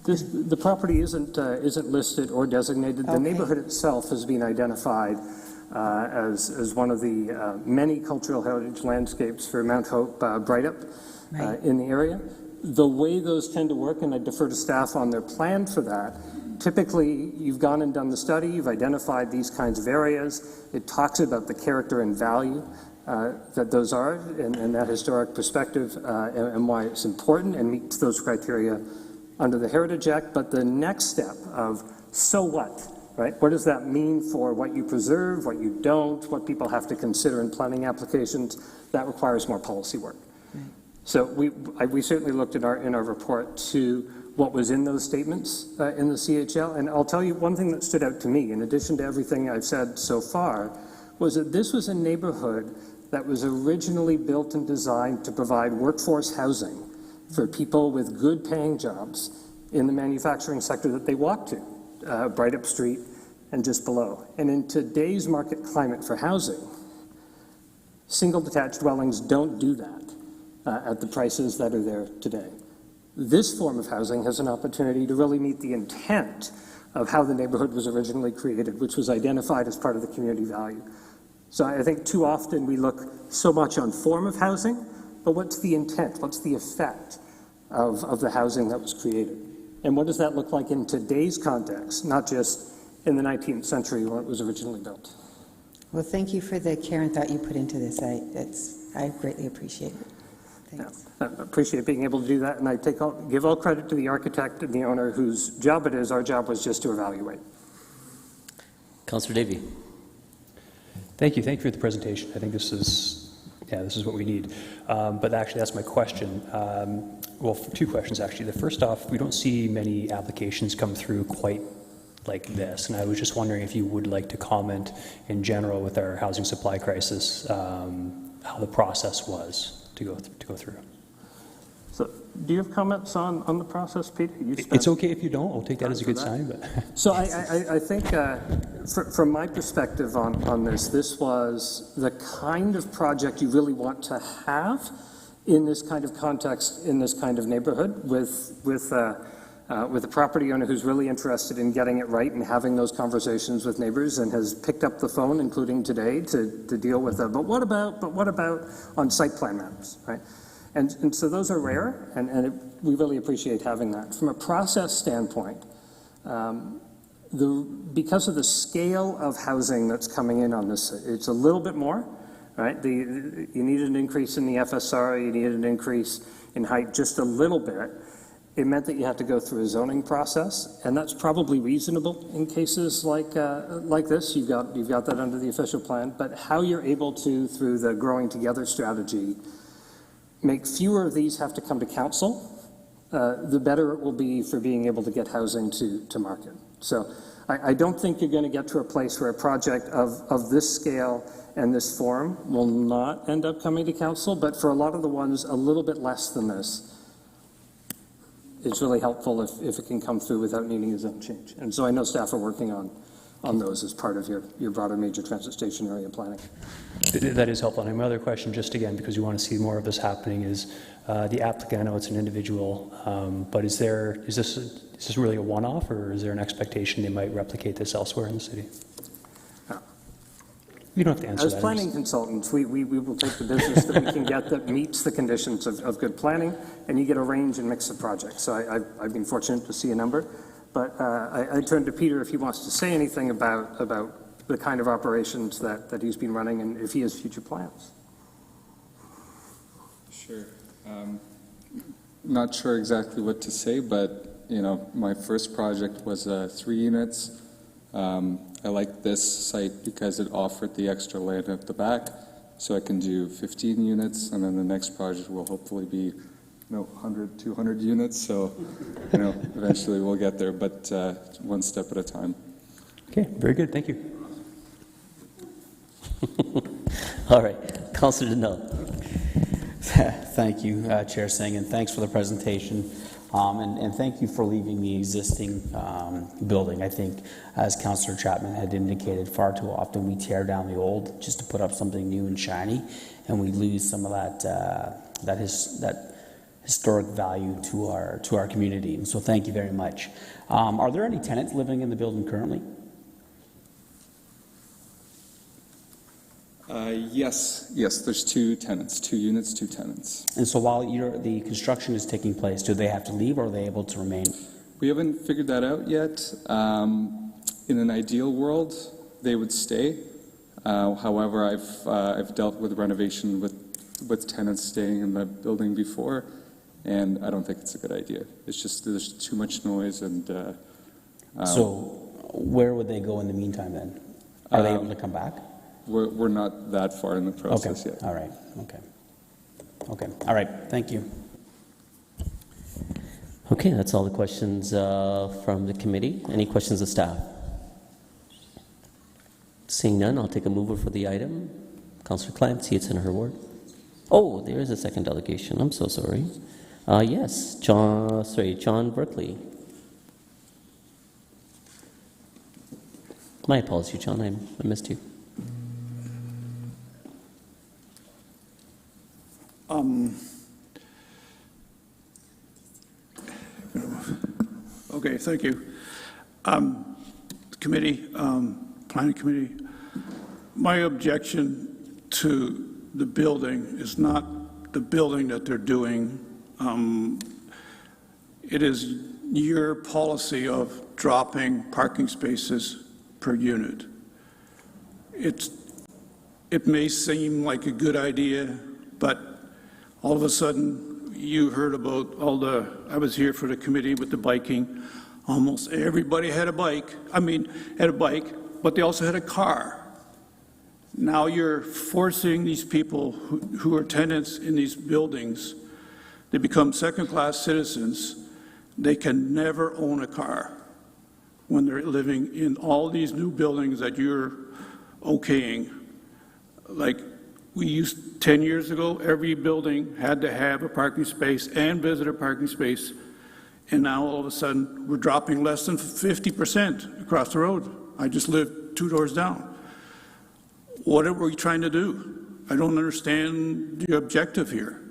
The property isn't listed or designated. The neighborhood itself has been identified as one of the many cultural heritage landscapes for Mount Hope Breithaupt in the area. The way those tend to work, and I defer to staff on their plan for that, typically you've gone and done the study, you've identified these kinds of areas, it talks about the character and value that those are, and that historic perspective, and why it's important and meets those criteria under the Heritage Act. But the next step of, so what, right? What does that mean for what you preserve, what you don't, what people have to consider in planning applications? That requires more policy work. Right. So we certainly looked at in our report to what was in those statements in the CHL, and I'll tell you one thing that stood out to me, in addition to everything I've said so far, was that this was a neighborhood that was originally built and designed to provide workforce housing for people with good paying jobs in the manufacturing sector that they walk to, Breithaupt Street and just below. And in today's market climate for housing, single detached dwellings don't do that at the prices that are there today. This form of housing has an opportunity to really meet the intent of how the neighborhood was originally created, which was identified as part of the community value. So I think too often we look so much on form of housing, but what's the intent? What's the effect of the housing that was created? And what does that look like in today's context, not just in the 19th century when it was originally built? Well, thank you for the care and thought you put into this. I greatly appreciate it. Thanks. Yeah, I appreciate being able to do that, and I give all credit to the architect and the owner whose job it is. Our job was just to evaluate. Councillor Davey. Thank you for the presentation. I think this is what we need. But actually, that's my question. Well, two questions, actually. The first off, we don't see many applications come through quite like this, and I was just wondering if you would like to comment in general with our housing supply crisis, how the process was to go through. So, do you have comments on the process, Peter? It's okay if you don't. I'll take that as a good sign. But so I think from my perspective on this was the kind of project you really want to have in this kind of context, in this kind of neighborhood, with a property owner who's really interested in getting it right and having those conversations with neighbors, and has picked up the phone, including today, to deal with it. But what about on site plan matters, right? And so those are rare, and we really appreciate having that. From a process standpoint, because of the scale of housing that's coming in on this, it's a little bit more, right? You need an increase in the FSR, you need an increase in height just a little bit. It meant that you had to go through a zoning process, and that's probably reasonable in cases like this. You've got that under the official plan, but how you're able to, through the Growing Together strategy, make fewer of these have to come to council, the better it will be for being able to get housing to market. So I don't think you're going to get to a place where a project of this scale and this form will not end up coming to council, but for a lot of the ones a little bit less than this, it's really helpful if it can come through without needing a zone change. And so I know staff are working on on those as part of your broader major transit station area planning. That is helpful. And my other question, just again, because you want to see more of this happening, is the applicant, I know it's an individual, but is this really a one-off, or is there an expectation they might replicate this elsewhere in the city? You don't have to answer As that. planning consultants, we will take the business that we can get that meets the conditions of good planning, and you get a range and mix of projects. So I've been fortunate to see a number, but I turn to Peter if he wants to say anything about the kind of operations that he's been running and if he has future plans. Sure. Not sure exactly what to say, but my first project was 3 units. I like this site because it offered the extra land at the back, so I can do 15 units, and then the next project will hopefully be 100, 200 units, so eventually we'll get there, but one step at a time. Okay, very good, thank you. All right, Councillor Denell. Thank you, Chair Singh, and thanks for the presentation. And thank you for leaving the existing building. I think, as Councillor Chapman had indicated, far too often we tear down the old just to put up something new and shiny, and we lose some of that historic value to our community. And so, thank you very much. Are there any tenants living in the building currently? Yes, there's 2 tenants, 2 units, 2 tenants. And so while the construction is taking place, do they have to leave, or are they able to remain? We haven't figured that out yet. In an ideal world, they would stay. However, I've dealt with renovation with tenants staying in the building before, and I don't think it's a good idea. It's just there's too much noise, and so where would they go in the meantime then? Are they able to come back? We're not that far in the process yet. All right. Okay. All right. Thank you. Okay, that's all the questions from the committee. Any questions of staff? Seeing none, I'll take a mover for the item. Councillor Clancy, it's in her ward. Oh, there is a second delegation. I'm so sorry. Yes, John Berkeley. My apologies, John. I missed you. Okay, thank you. Committee, Planning Committee, my objection to the building is not the building that they're doing. It is your policy of dropping parking spaces per unit. It may seem like a good idea, but all of a sudden you heard about I was here for the committee with the biking. Almost everybody had a bike. But they also had a car. Now you're forcing these people who are tenants in these buildings, they become second-class citizens. They can never own a car when they're living in all these new buildings that you're okaying. Like we used 10 years ago, every building had to have a parking space and visitor parking space. And now all of a sudden, we're dropping less than 50% across the road. I just live 2 doors down. What are we trying to do? I don't understand the objective here.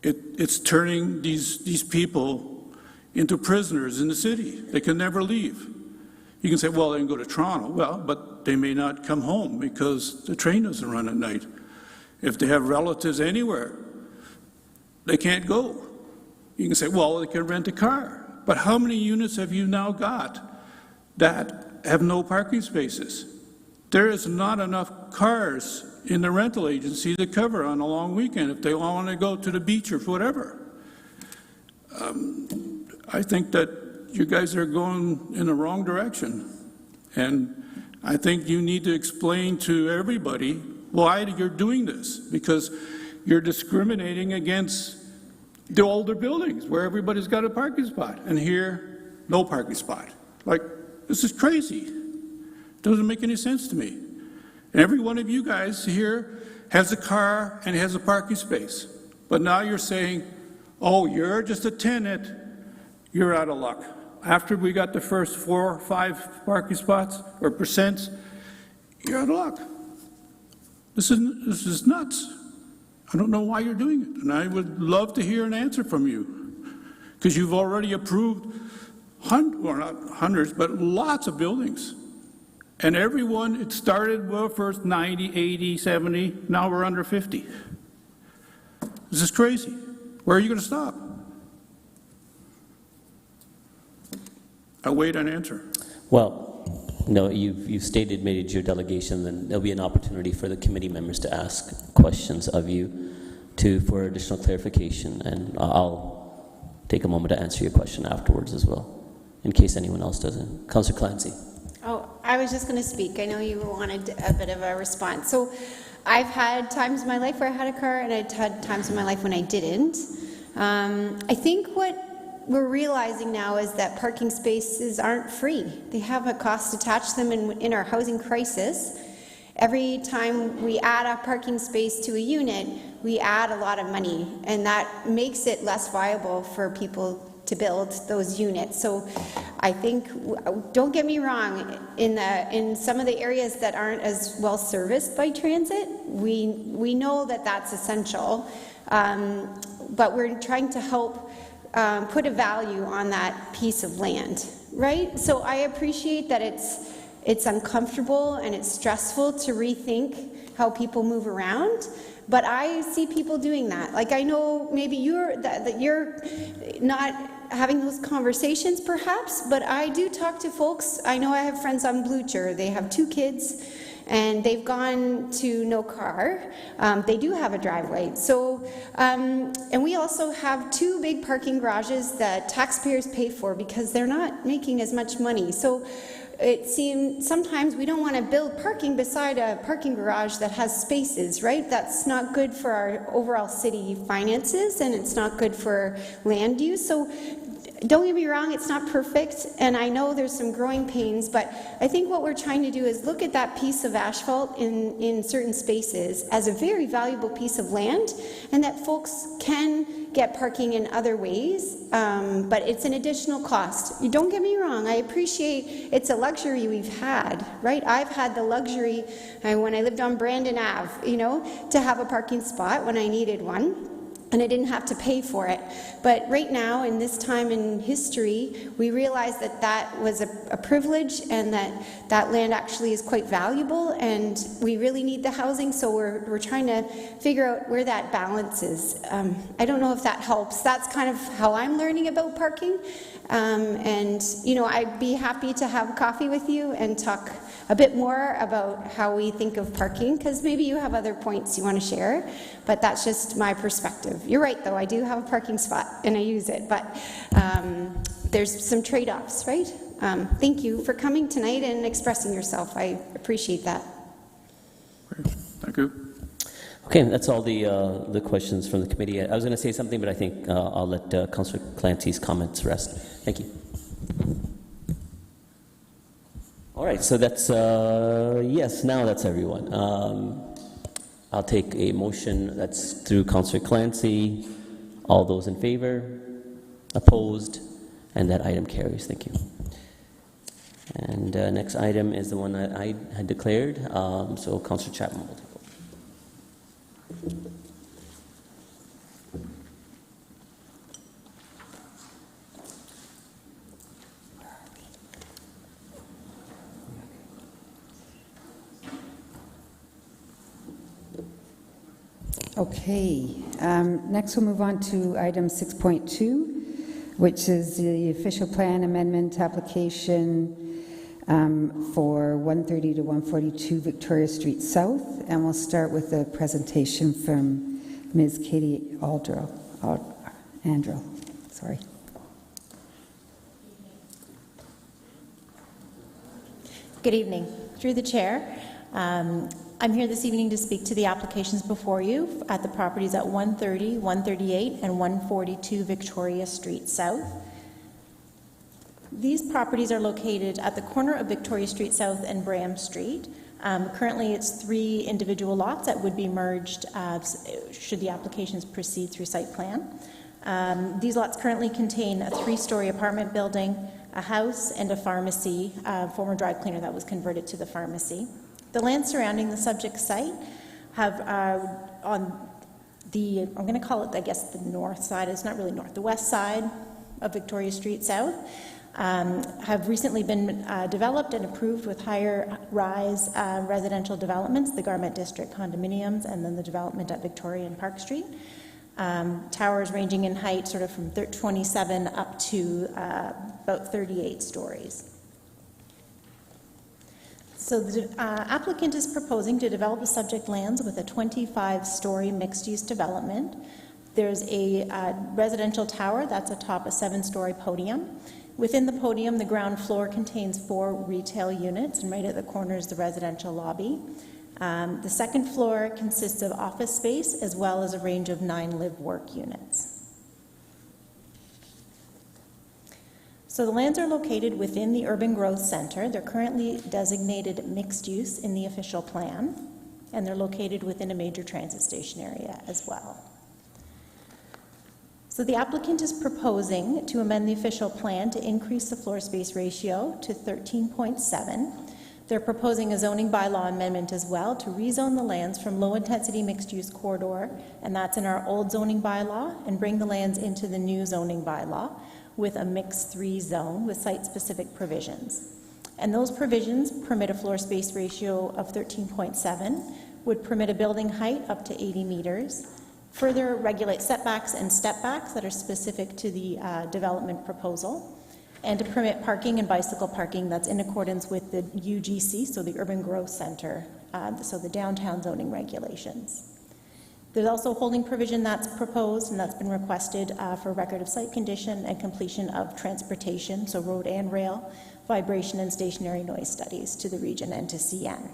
It's turning these people into prisoners in the city. They can never leave. You can say, well, they can go to Toronto. Well, but they may not come home because the train doesn't run at night. If they have relatives anywhere, they can't go. You can say, well, they can rent a car. But how many units have you now got that have no parking spaces? There is not enough cars in the rental agency to cover on a long weekend if they want to go to the beach or whatever. I think that you guys are going in the wrong direction. And I think you need to explain to everybody why you're doing this, because you're discriminating against the older buildings where everybody's got a parking spot, and here, no parking spot. Like, this is crazy. Doesn't make any sense to me. And every one of you guys here has a car and has a parking space. But now you're saying, oh, you're just a tenant, you're out of luck. after we got the first 4 or 5 parking spots or percents, you're out of luck. This is nuts. I don't know why you're doing it, and I would love to hear an answer from you, because you've already approved not hundreds, but lots of buildings. And everyone, it started, well, first 90, 80, 70, now we're under 50. This is crazy. Where are you going to stop? I'll wait an answer. Well, no, you've stated, made it your delegation, then there'll be an opportunity for the committee members to ask questions of you for additional clarification, and I'll take a moment to answer your question afterwards as well, in case anyone else doesn't. Councillor Clancy. Oh, I was just going to speak. I know you wanted a bit of a response. So I've had times in my life where I had a car, and I've had times in my life when I didn't. I think what we're realizing now is that parking spaces aren't free. They have a cost attached to them in our housing crisis. Every time we add a parking space to a unit, we add a lot of money, and that makes it less viable for people to build those units. So I think, don't get me wrong, in some of the areas that aren't as well serviced by transit, we know that that's essential, but we're trying to help put a value on that piece of land, right? So I appreciate that it's uncomfortable and it's stressful to rethink how people move around, but I see people doing that. Like, I know maybe you're not having those conversations perhaps, but I do talk to folks. I know I have friends on Blucher. They have 2 kids and they've gone to no car. They do have a driveway. So, and we also have 2 big parking garages that taxpayers pay for because they're not making as much money. So it seems sometimes we don't want to build parking beside a parking garage that has spaces, right? That's not good for our overall city finances, and it's not good for land use. So don't get me wrong, it's not perfect, and I know there's some growing pains, but I think what we're trying to do is look at that piece of asphalt in certain spaces as a very valuable piece of land, and that folks can get parking in other ways, but it's an additional cost. You don't get me wrong, I appreciate it's a luxury we've had, right? I've had the luxury when I lived on Brandon Ave, you know, to have a parking spot when I needed one, and I didn't have to pay for it. But right now, in this time in history, we realize that that was a privilege, and that land actually is quite valuable, and we really need the housing, so we're trying to figure out where that balance is. I don't know if that helps. That's kind of how I'm learning about parking. And, you know, I'd be happy to have coffee with you and talk a bit more about how we think of parking, because maybe you have other points you want to share, but that's just my perspective. You're right, though, I do have a parking spot and I use it, but there's some trade-offs, right? Thank you for coming tonight and expressing yourself. I appreciate that. Thank you. Okay, that's all the questions from the committee. I was going to say something, but I think I'll let Councillor Clancy's comments rest. Thank you. All right, so that's, yes, now that's everyone. I'll take a motion that's through Councillor Clancy. All those in favor? Opposed? And that item carries. Thank you. And next item is the one that I had declared. So Councillor Chapman will take over. Okay, next we'll move on to item 6.2, which is the official plan amendment application for 130 to 142 Victoria Street South, and we'll start with a presentation from Ms. Katie Andrell. Sorry. Good evening. Through the chair, I'm here this evening to speak to the applications before you at the properties at 130, 138, and 142 Victoria Street South. These properties are located at the corner of Victoria Street South and Bram Street. Currently, it's 3 individual lots that would be merged should the applications proceed through site plan. These lots currently contain a 3-story apartment building, a house, and a pharmacy, former dry cleaner that was converted to the pharmacy. The land surrounding the subject site have on the, I'm going to call it, I guess, the north side, it's not really north, the west side of Victoria Street South, have recently been developed and approved with higher rise residential developments, the Garment District condominiums, and then the development at Victoria and Park Street. Towers ranging in height sort of from 27 up to about 38 stories. So the applicant is proposing to develop the subject lands with a 25-story mixed-use development. There's a residential tower that's atop a 7-story podium. Within the podium, the ground floor contains 4 retail units, and right at the corner is the residential lobby. The second floor consists of office space as well as a range of 9 live-work units. So the lands are located within the Urban Growth Center. They're currently designated mixed use in the official plan, and they're located within a major transit station area as well. So the applicant is proposing to amend the official plan to increase the floor space ratio to 13.7. They're proposing a zoning bylaw amendment as well to rezone the lands from low-intensity mixed-use corridor, and that's in our old zoning bylaw, and bring the lands into the new zoning bylaw with a mixed-3 zone with site-specific provisions. And those provisions permit a floor space ratio of 13.7, would permit a building height up to 80 meters, further regulate setbacks and stepbacks that are specific to the development proposal, and to permit parking and bicycle parking that's in accordance with the UGC, so the Urban Growth Center, so the downtown zoning regulations. There's also a holding provision that's proposed and that's been requested for record of site condition and completion of transportation, so road and rail, vibration and stationary noise studies to the region and to CN.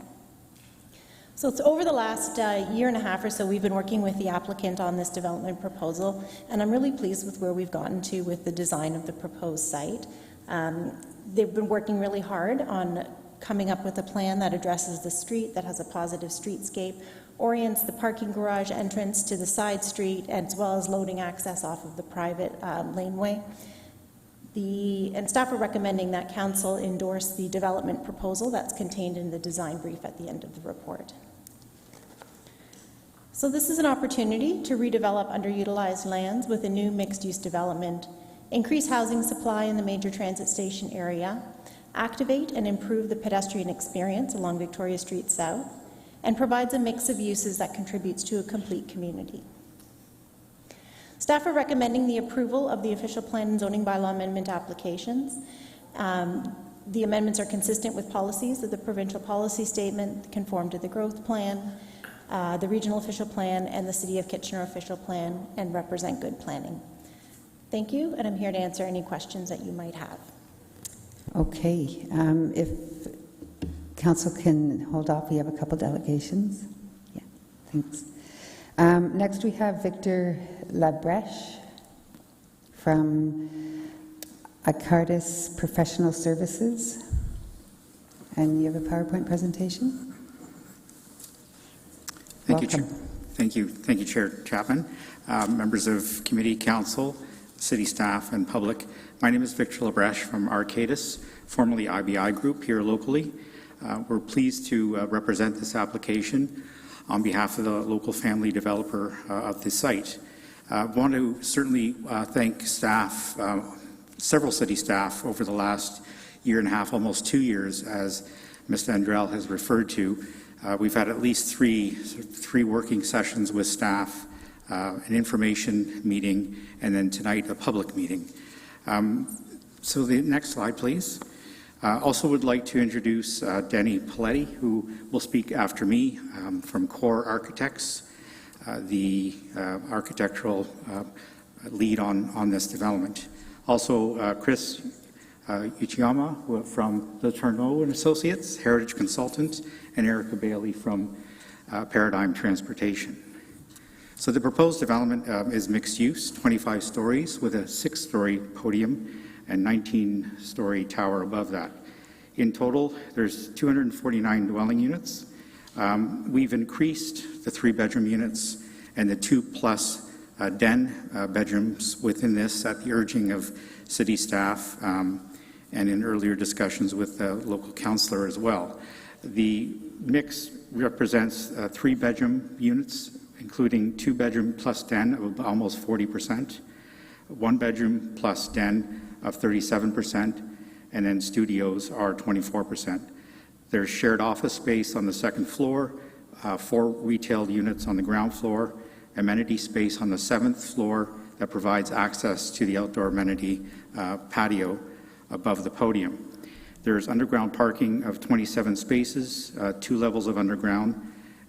So it's over the last year and a half or so, we've been working with the applicant on this development proposal, and I'm really pleased with where we've gotten to with the design of the proposed site. They've been working really hard on coming up with a plan that addresses the street, that has a positive streetscape, orients the parking garage entrance to the side street, as well as loading access off of the private laneway. And staff are recommending that council endorse the development proposal that's contained in the design brief at the end of the report. So this is an opportunity to redevelop underutilized lands with a new mixed-use development, increase housing supply in the major transit station area, activate and improve the pedestrian experience along Victoria Street South, and provides a mix of uses that contributes to a complete community. Staff are recommending the approval of the official plan and zoning bylaw amendment applications. The amendments are consistent with policies of the provincial policy statement, conform to the growth plan, the regional official plan, and the City of Kitchener official plan, and represent good planning. Thank you, and I'm here to answer any questions that you might have. Okay, if council can hold off, we have a couple delegations. Yeah, thanks. Next we have Victor Labrèche from Acardis Professional Services, and you have a PowerPoint presentation. Thank you, Chair Chapman, members of committee, council, city staff, and public. My name is Victor Labrèche from Arcadis, formerly IBI Group here locally. We're pleased to represent this application on behalf of the local family developer of the site. I want to certainly thank staff, several city staff over the last year and a half, almost 2 years, as Ms. Vendrell has referred to. We've had at least three working sessions with staff, an information meeting, and then tonight a public meeting. So the next slide, please. Also would like to introduce Denny Paletti, who will speak after me, from Core Architects, the architectural lead on this development. Also Chris Uchiyama from Letourneau and Associates, Heritage Consultant, and Erica Bailey from Paradigm Transportation. So the proposed development is mixed use, 25 stories with a 6-story podium and 19-story tower above that. In total, there's 249 dwelling units. We've increased the 3-bedroom units and the 2+ den bedrooms within this at the urging of city staff and in earlier discussions with the local councillor as well. The mix represents 3-bedroom units, including 2-bedroom plus den of almost 40%, 1-bedroom plus den of 37%, and then studios are 24%. There's shared office space on the second floor, 4 retail units on the ground floor, amenity space on the 7th floor that provides access to the outdoor amenity patio above the podium. There's underground parking of 27 spaces, 2 levels of underground,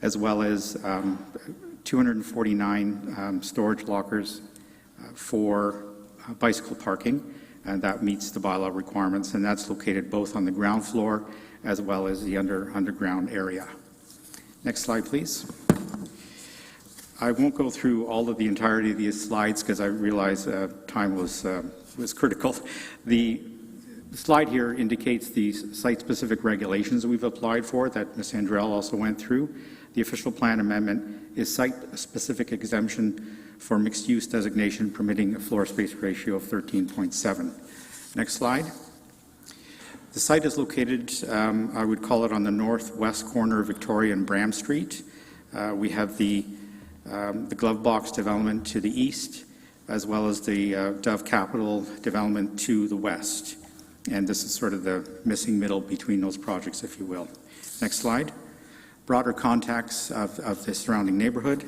as well as 249 storage lockers for bicycle parking, and that meets the bylaw requirements, and that's located both on the ground floor as well as the underground area. Next slide, please. I won't go through all of the entirety of these slides because I realize time was critical. The slide here indicates the site-specific regulations we've applied for that Ms. Andrell also went through. The official plan amendment is site-specific exemption for mixed-use designation permitting a floor space ratio of 13.7. Next slide. The site is located, I would call it on the northwest corner of Victoria and Bram Street. We have the Glove Box development to the east, as well as the Dove Capital development to the west. And this is sort of the missing middle between those projects, if you will. Next slide. Broader context of the surrounding neighborhood.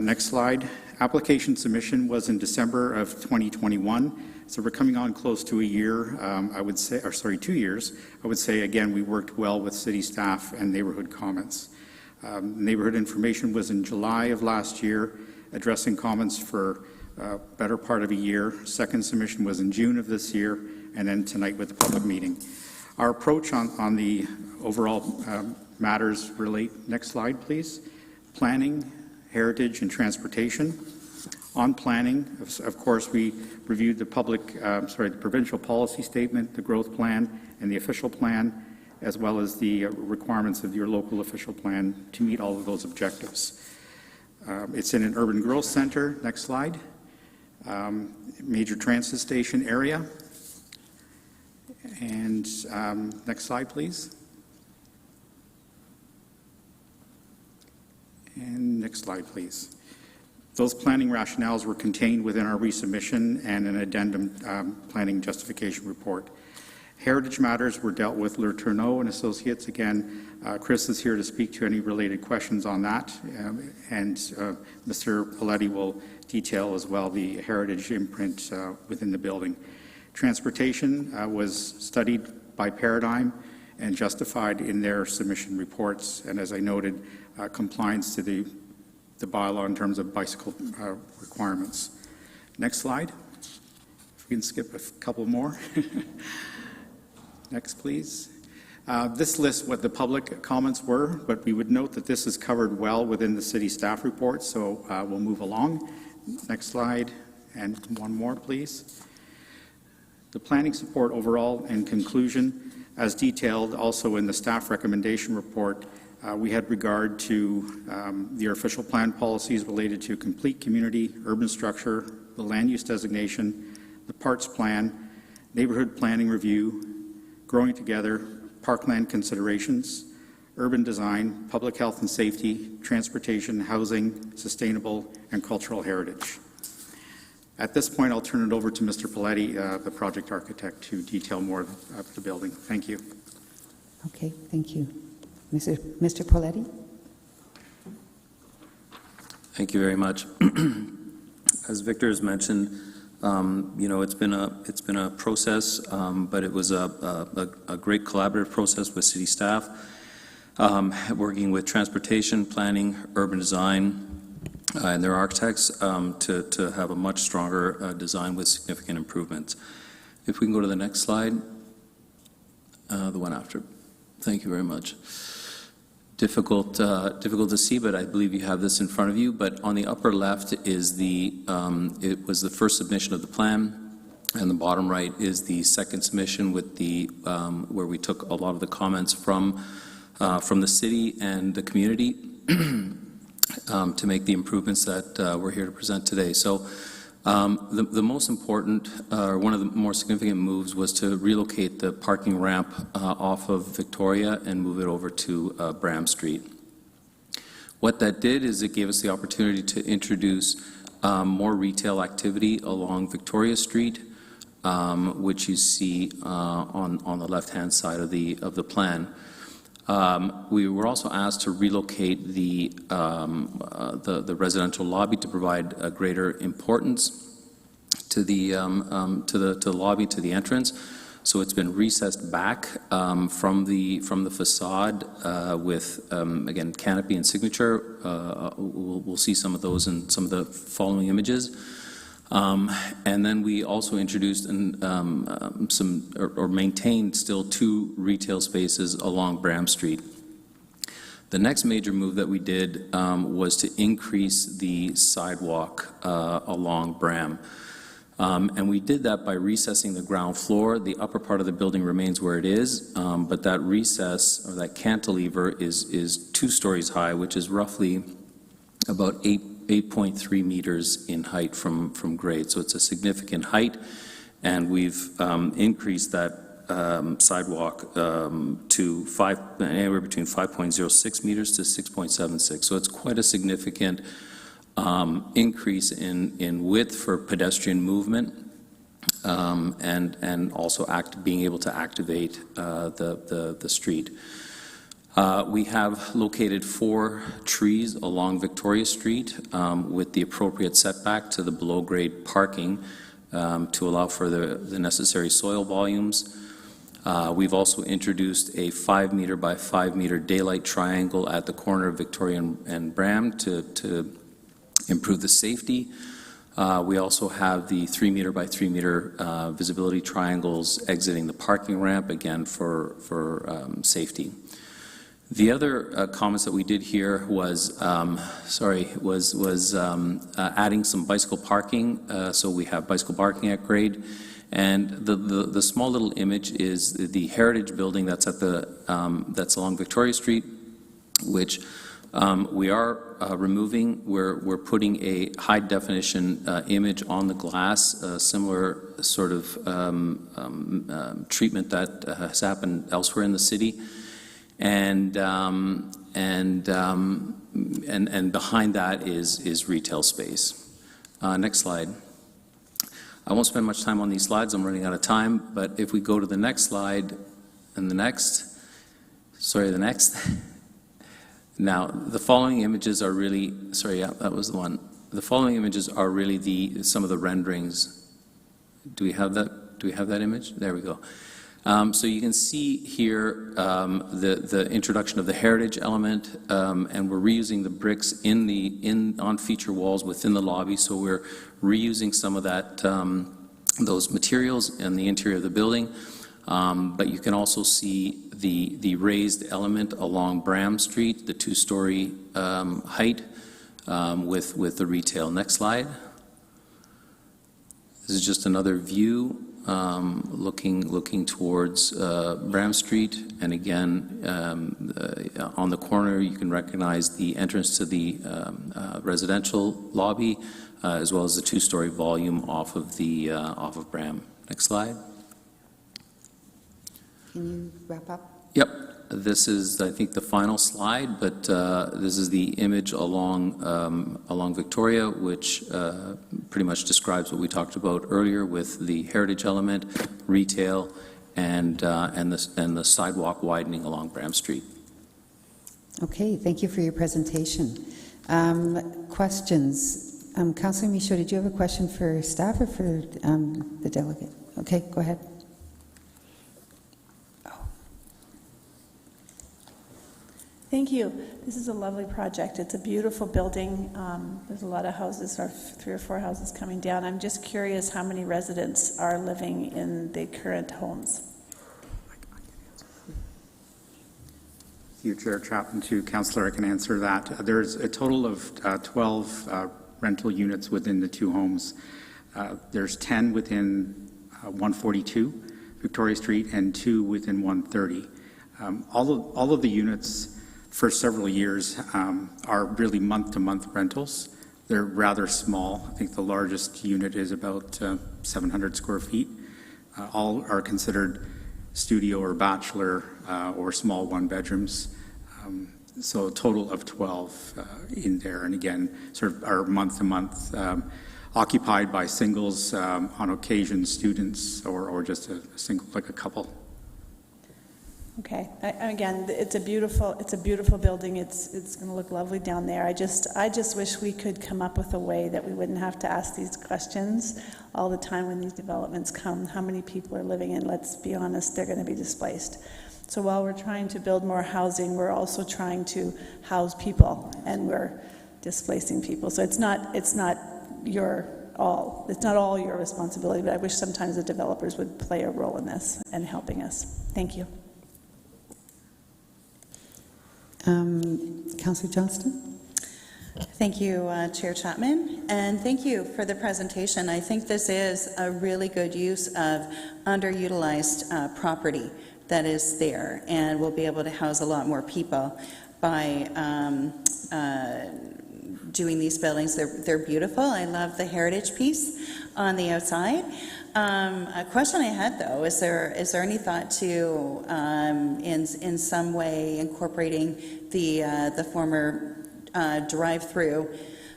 Next slide. Application submission was in December of 2021. So we're coming on close to a year, I would say, or sorry, 2 years. I would say, again, we worked well with city staff and neighborhood comments. Neighborhood information was in July of last year, addressing comments for better part of a year. Second submission was in June of this year, and then tonight with the public meeting. Our approach on the overall matters relate, next slide please, planning, heritage, and transportation. On planning, of course, we reviewed the the provincial policy statement, the growth plan, and the official plan, as well as the requirements of your local official plan to meet all of those objectives. It's in an urban growth center. Next slide. Major transit station area. And next slide, please. And next slide, please. Those planning rationales were contained within our resubmission and an addendum planning justification report. Heritage matters were dealt with Le Tourneau and Associates. Again, Chris is here to speak to any related questions on that, and Mr. Paletti will detail as well the heritage imprint within the building. Transportation was studied by Paradigm and justified in their submission reports, and as I noted, compliance to the bylaw in terms of bicycle requirements. Next slide. If we can skip a couple more. Next, please. This lists what the public comments were, but we would note that this is covered well within the city staff report, so we'll move along. Next slide, and one more, please. The planning support overall and conclusion, as detailed also in the staff recommendation report, we had regard to your official plan policies related to complete community, urban structure, the land use designation, the parts plan, neighborhood planning review, growing together, parkland considerations, urban design, public health and safety, transportation, housing, sustainable, and cultural heritage. At this point, I'll turn it over to Mr. Paletti, the project architect, to detail more of the building. Thank you. Okay, thank you. Mr. Paletti? Thank you very much. As Victor has mentioned, you know, it's been a process, but it was a great collaborative process with city staff, working with transportation, planning, urban design, and their architects to have a much stronger design with significant improvements. If we can go to the next slide, the one after. Thank you very much. Difficult to see, but I believe you have this in front of you. But on the upper left is it was the first submission of the plan, and the bottom right is the second submission with the where we took a lot of the comments from the city and the community to make the improvements that we're here to present today. So The most important, or one of the more significant moves was to relocate the parking ramp off of Victoria and move it over to Bram Street. What that did is it gave us the opportunity to introduce more retail activity along Victoria Street, which you see on the left-hand side of the plan. We were also asked to relocate the residential lobby to provide a greater importance to the lobby, to the entrance. So it's been recessed back from the facade with again canopy and signature. We'll see some of those in some of the following images. And then we also introduced or maintained still 2 retail spaces along Bram Street. The next major move that we did was to increase the sidewalk along Bram. And we did that by recessing the ground floor. The upper part of the building remains where it is, but that recess, or that cantilever, is 2 stories high, which is roughly about 8.3 meters in height from grade. So it's a significant height, and we've increased that sidewalk to anywhere between 5.06 meters to 6.76. So it's quite a significant increase in width for pedestrian movement, and also being able to activate the street. We have located 4 trees along Victoria Street with the appropriate setback to the below-grade parking to allow for the necessary soil volumes. We've also introduced a 5-meter by 5-meter daylight triangle at the corner of Victoria and Bram to improve the safety. We also have the 3-meter by 3-meter visibility triangles exiting the parking ramp, again for safety. The other comments that we did here was adding some bicycle parking. So we have bicycle parking at grade, and the small little image is the Heritage Building that's that's along Victoria Street, which we are removing. We're putting a high definition image on the glass, similar sort of treatment that has happened elsewhere in the city. And behind that is retail space. Next slide. I won't spend much time on these slides. I'm running out of time. But if we go to the next slide and the next. Now, the following images are really, that was the one. The following images are really some of the renderings. Do we have that? Do we have that image? There we go. So you can see here the introduction of the heritage element, and we're reusing the bricks on feature walls within the lobby. So we're reusing some of those materials in the interior of the building. But you can also see the raised element along Bram Street, the 2-story height with the retail. Next slide. This is just another view looking towards Bram Street, and again on the corner you can recognize the entrance to the residential lobby, as well as the 2-story volume off of Bram. Next slide. Can you wrap up? Yep. This is, I think, the final slide, but this is the image along Victoria, which pretty much describes what we talked about earlier with the heritage element, retail, and the sidewalk widening along Bram Street. Okay, thank you for your presentation. Questions? Councillor Michaud, did you have a question for staff or for the delegate? Okay, go ahead. Thank you. This is a lovely project. It's a beautiful building. There's a lot of houses, or 3 or 4 houses coming down. I'm just curious how many residents are living in the current homes. Through Chair Chapman to Councillor, I can answer that. There's a total of 12 rental units within the 2 homes. There's 10 within 142 Victoria Street and 2 within 130. All of the units for several years are really month-to-month rentals. They're rather small. I think the largest unit is about 700 square feet. All are considered studio or bachelor or small one-bedrooms. So a total of 12 in there. And again, sort of are month-to-month, occupied by singles, on occasion students, or just a single, like a couple. Okay. Again, it's a beautiful building. It's going to look lovely down there. I just wish we could come up with a way that we wouldn't have to ask these questions all the time when these developments come. How many people are living in? Let's be honest, they're going to be displaced. So while we're trying to build more housing, we're also trying to house people, and we're displacing people. So it's not all your responsibility, but I wish sometimes the developers would play a role in this and helping us. Thank you. Councillor Johnston? Thank you, Chair Chapman, and thank you for the presentation. I think this is a really good use of underutilized property that is there, and we'll be able to house a lot more people by doing these buildings. They're beautiful. I love the heritage piece on the outside. A question I had, though, is there any thought to in some way incorporating the former drive-through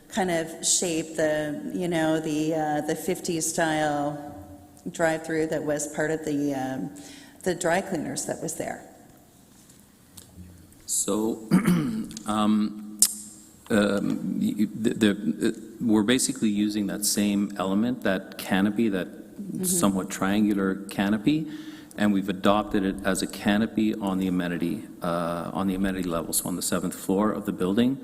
kind of shape, the 50s style drive-through that was part of the dry cleaners that was there? So we're basically using that same element, that canopy, that somewhat triangular canopy, and we've adopted it as a canopy on the amenity level, so on the 7th floor of the building,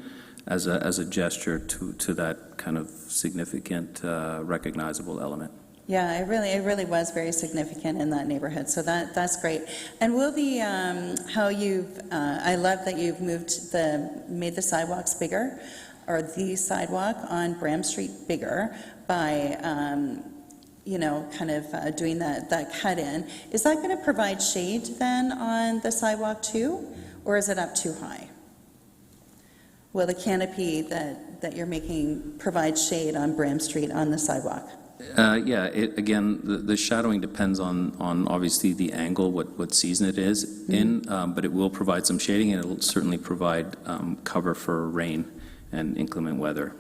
as a gesture to that kind of significant, recognizable element. Yeah, it really was very significant in that neighborhood. So that's great. And will how you've I love that you've made the sidewalks bigger, or the sidewalk on Bram Street bigger by kind of doing that cut in. Is that going to provide shade then on the sidewalk too, or is it up too high? Will the canopy that you're making provide shade on Bram Street on the sidewalk? Yeah, again, the shadowing depends on obviously the angle, what season it is in, but it will provide some shading, and it will certainly provide cover for rain and inclement weather.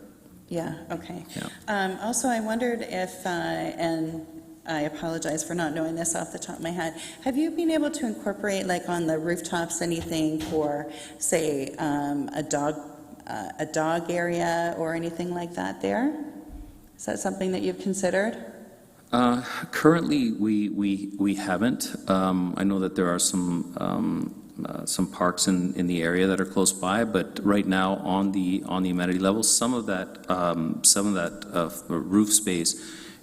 Yeah, okay. Yeah. Also, I wondered if, and I apologize for not knowing this off the top of my head, have you been able to incorporate, like on the rooftops, anything for, say, a dog area or anything like that there? Is that something that you've considered? Currently, we haven't. I know that there are some parks in the area that are close by, but right now on the amenity level, some of that roof space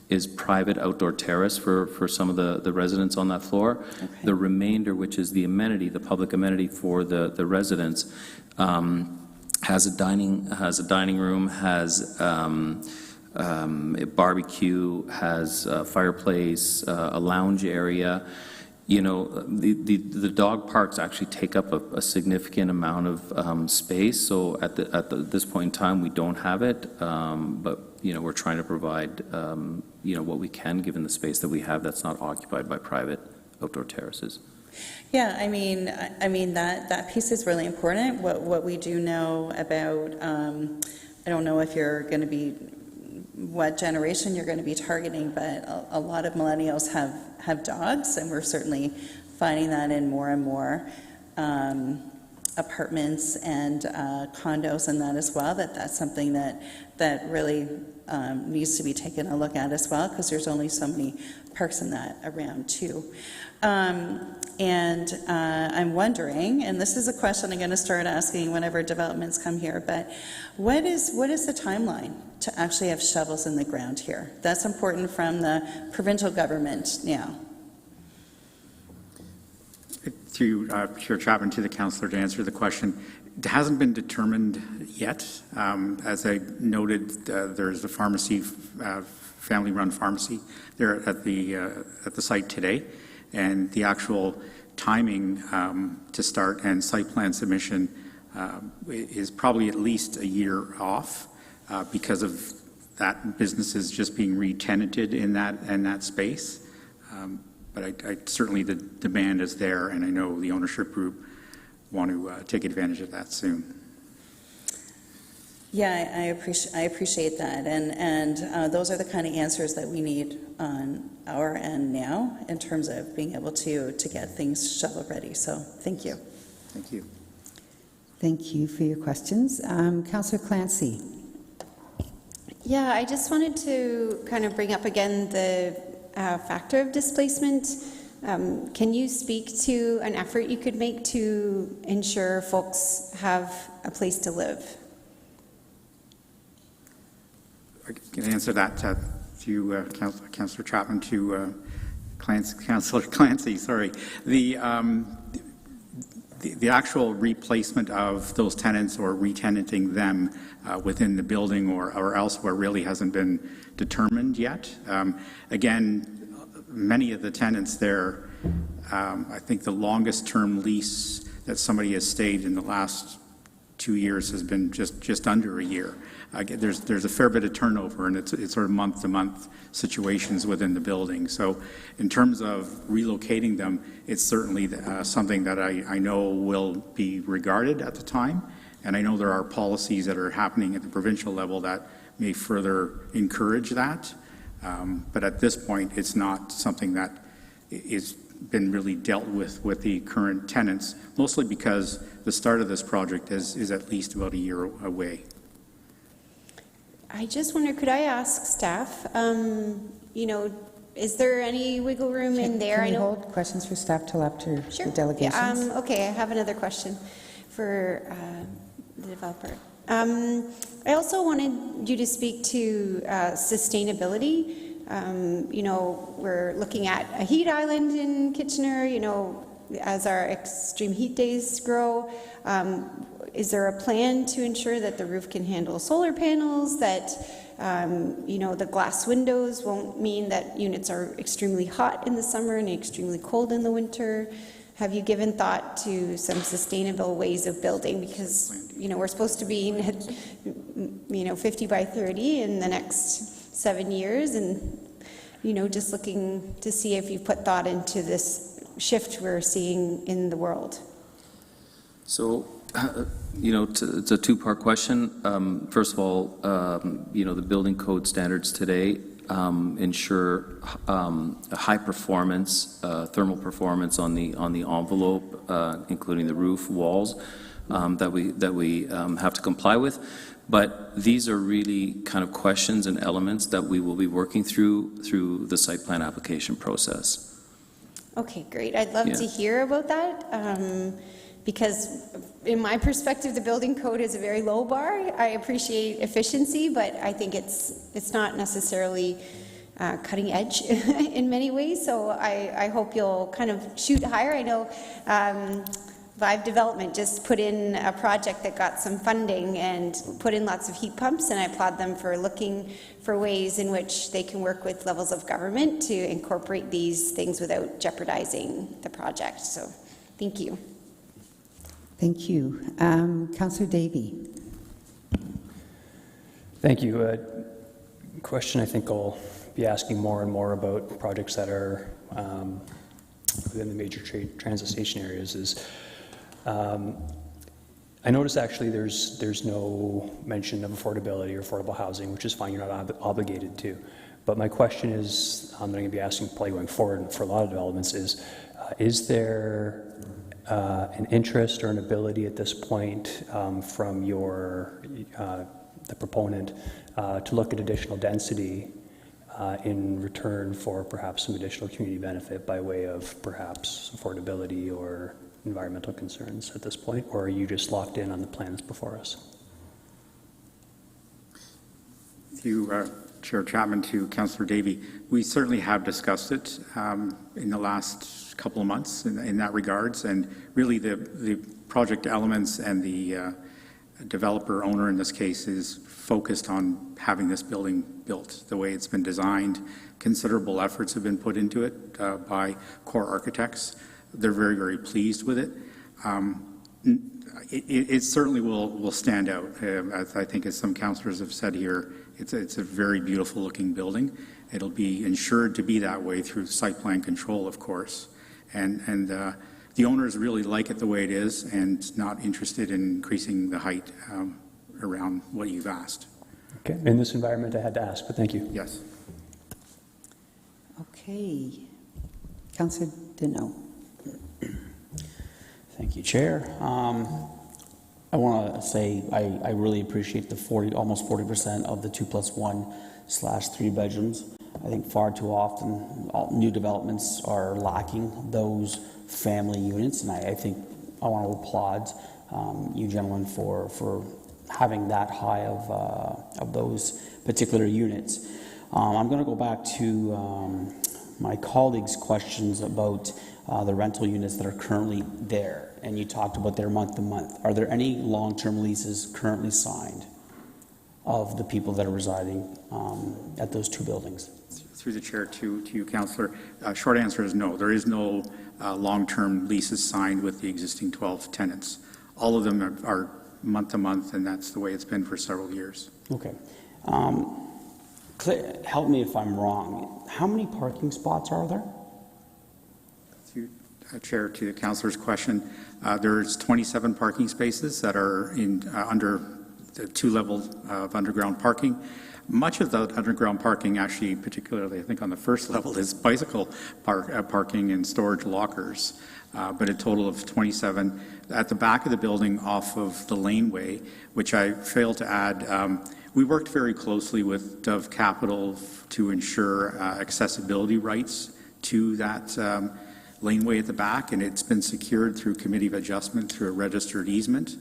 is private outdoor terrace for some of the residents on that floor. Okay. The remainder, which is the amenity, the public amenity for the residents, has a dining room, has a barbecue, has a fireplace, a lounge area. You know, the dog parks actually take up a significant amount of space. So at this point in time, we don't have it, but we're trying to provide what we can given the space that we have that's not occupied by private outdoor terraces. Yeah, I mean that piece is really important. What we do know about, I don't know if you're going to be, what generation you're going to be targeting, but a lot of millennials have dogs, and we're certainly finding that in more and more apartments and condos and that as well, that's something that really needs to be taken a look at as well, because there's only so many parks in that around too. And I'm wondering, and this is a question I'm going to start asking whenever developments come here, but what is the timeline to actually have shovels in the ground here? That's important from the provincial government now. To Chair Chapman, to the councillor, to answer the question, it hasn't been determined yet. As I noted, there's a pharmacy, family-run pharmacy there at the site today, and the actual timing to start and site plan submission is probably at least a year off. because of that businesses just being re-tenanted in that space. But certainly the demand is there, and I know the ownership group want to take advantage of that soon. Yeah, I appreciate that, and those are the kind of answers that we need on our end now in terms of being able to get things shovel-ready. So, thank you. Thank you. Thank you for your questions. Councillor Clancy. Yeah, I just wanted to kind of bring up again the factor of displacement. Can you speak to an effort you could make to ensure folks have a place to live? I can answer that to Councillor Chapman, to Councillor Clancy, sorry. The actual replacement of those tenants or re-tenanting them within the building or elsewhere really hasn't been determined yet. Again, many of the tenants there, I think the longest term lease that somebody has stayed in the last 2 years has been just under a year. There's a fair bit of turnover, and it's sort of month-to-month situations within the building. So in terms of relocating them, it's certainly something that I know will be regarded at the time, and I know there are policies that are happening at the provincial level that may further encourage that. But at this point, it's not something that is been really dealt with the current tenants, mostly because the start of this project is at least about a year away. I just wonder, could I ask staff, is there any wiggle room in there? Can we hold questions for staff till after the delegations? Yeah, okay, I have another question for the developer. I also wanted you to speak to sustainability. We're looking at a heat island in Kitchener, as our extreme heat days grow. Is there a plan to ensure that the roof can handle solar panels, that the glass windows won't mean that units are extremely hot in the summer and extremely cold in the winter? Have you given thought to some sustainable ways of building? Because, we're supposed to be at, 50 by 30 in the next 7 years, and, just looking to see if you've put thought into this shift we're seeing in the world. So, it's a two-part question. First of all, the building code standards today ensure high performance, thermal performance on the envelope, including the roof, walls, that we have to comply with. But these are really kind of questions and elements that we will be working through the site plan application process. Okay, great. I'd love to hear about that. Because in my perspective, the building code is a very low bar. I appreciate efficiency, but I think it's not necessarily cutting edge in many ways. So I hope you'll kind of shoot higher. I know Vive Development just put in a project that got some funding and put in lots of heat pumps, and I applaud them for looking for ways in which they can work with levels of government to incorporate these things without jeopardizing the project. So thank you. Thank you. Councillor Davey. Thank you. Question I think I'll be asking more and more about projects that are within the major transit station areas is I noticed actually there's no mention of affordability or affordable housing, which is fine, you're not obligated to. But my question is, that I'm going to be asking probably going forward for a lot of developments is there an interest or an ability at this point from the proponent to look at additional density in return for perhaps some additional community benefit by way of perhaps affordability or environmental concerns at this point, or are you just locked in on the plans before us? Thank you, Chair Chapman, to Councillor Davey. We certainly have discussed it in the last couple of months in that regards, and really the project elements and the developer owner in this case is focused on having this building built the way it's been designed. Considerable efforts have been put into it by core architects. They're very, very pleased with it. it certainly will stand out. I think, as some councillors have said here, it's a very beautiful looking building. It'll be ensured to be that way through site plan control, of course. And the owners really like it the way it is and not interested in increasing the height around what you've asked. Okay, in this environment, I had to ask, but thank you. Yes. Okay. Councillor Deneau. Thank you, Chair. I want to say I really appreciate the almost 40% of the 2+1/3 bedrooms. I think far too often new developments are lacking those family units, and I think I want to applaud you gentlemen for having that high of those particular units. I'm going to go back to my colleagues' questions about the rental units that are currently there, and you talked about their month-to-month. Are there any long-term leases currently signed of the people that are residing at those two buildings? Through the chair to you, Councillor. Short answer is no. There is no long-term leases signed with the existing 12 tenants. All of them are month-to-month, and that's the way it's been for several years. Okay. Help me if I'm wrong. How many parking spots are there? Chair, to the councillor's question, there's 27 parking spaces that are under the 2 levels of underground parking. Much of the underground parking, actually, particularly I think on the first level, is bicycle parking and storage lockers, but a total of 27. At the back of the building off of the laneway, which I failed to add, we worked very closely with Dove Capital to ensure accessibility rights to that laneway at the back, and it's been secured through committee of adjustment through a registered easement.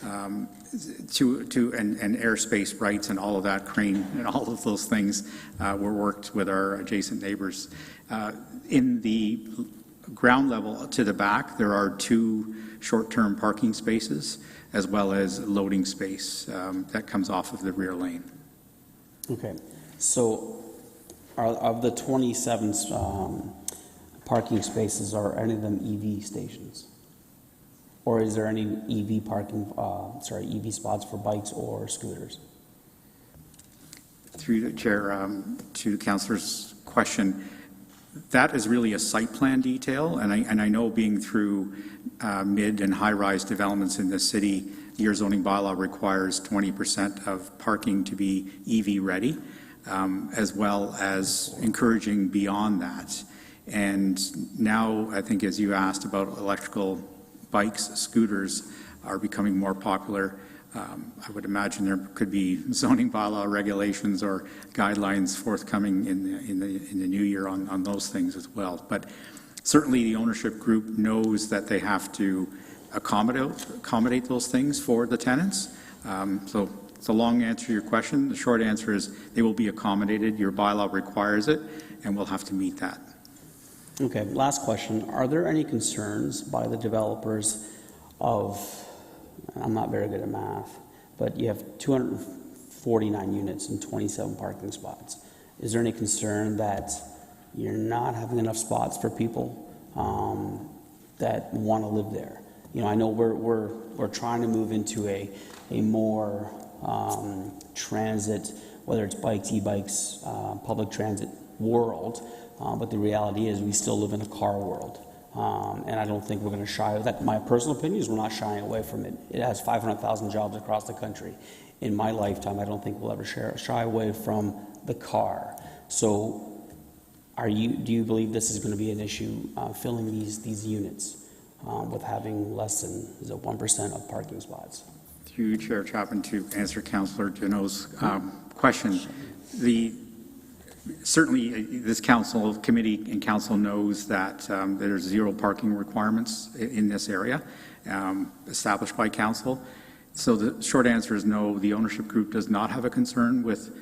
And airspace rights and all of that, crane and all of those things were worked with our adjacent neighbors. In the ground level to the back, there are 2 short-term parking spaces as well as loading space that comes off of the rear lane. Okay, so of the 27 parking spaces, are any of them EV stations? Or is there any EV EV spots for bikes or scooters? Through the chair, to the councillor's question, that is really a site plan detail, and I know being through mid and high-rise developments in the city, your zoning bylaw requires 20% of parking to be EV ready, as well as encouraging beyond that. And now, I think as you asked about electrical bikes, scooters are becoming more popular. I would imagine there could be zoning bylaw regulations or guidelines forthcoming in the new year on those things as well. But certainly the ownership group knows that they have to accommodate those things for the tenants. So it's a long answer to your question. The short answer is they will be accommodated. Your bylaw requires it, and we'll have to meet that. Okay, last question. Are there any concerns by the developers of, I'm not very good at math, but you have 249 units and 27 parking spots. Is there any concern that you're not having enough spots for people that want to live there? You know, I know we're trying to move into a more transit, whether it's bikes, e-bikes, public transit world. But the reality is we still live in a car world. And I don't think we're going to shy away. My personal opinion is we're not shying away from it. It has 500,000 jobs across the country. In my lifetime, I don't think we'll ever shy away from the car. So do you believe this is going to be an issue, filling these units with having less than 1% of parking spots? Through Chair Chapman, to answer Councillor Deneau's question, certainly this committee and council knows that there's 0 parking requirements in this area established by council. So the short answer is no, the ownership group does not have a concern with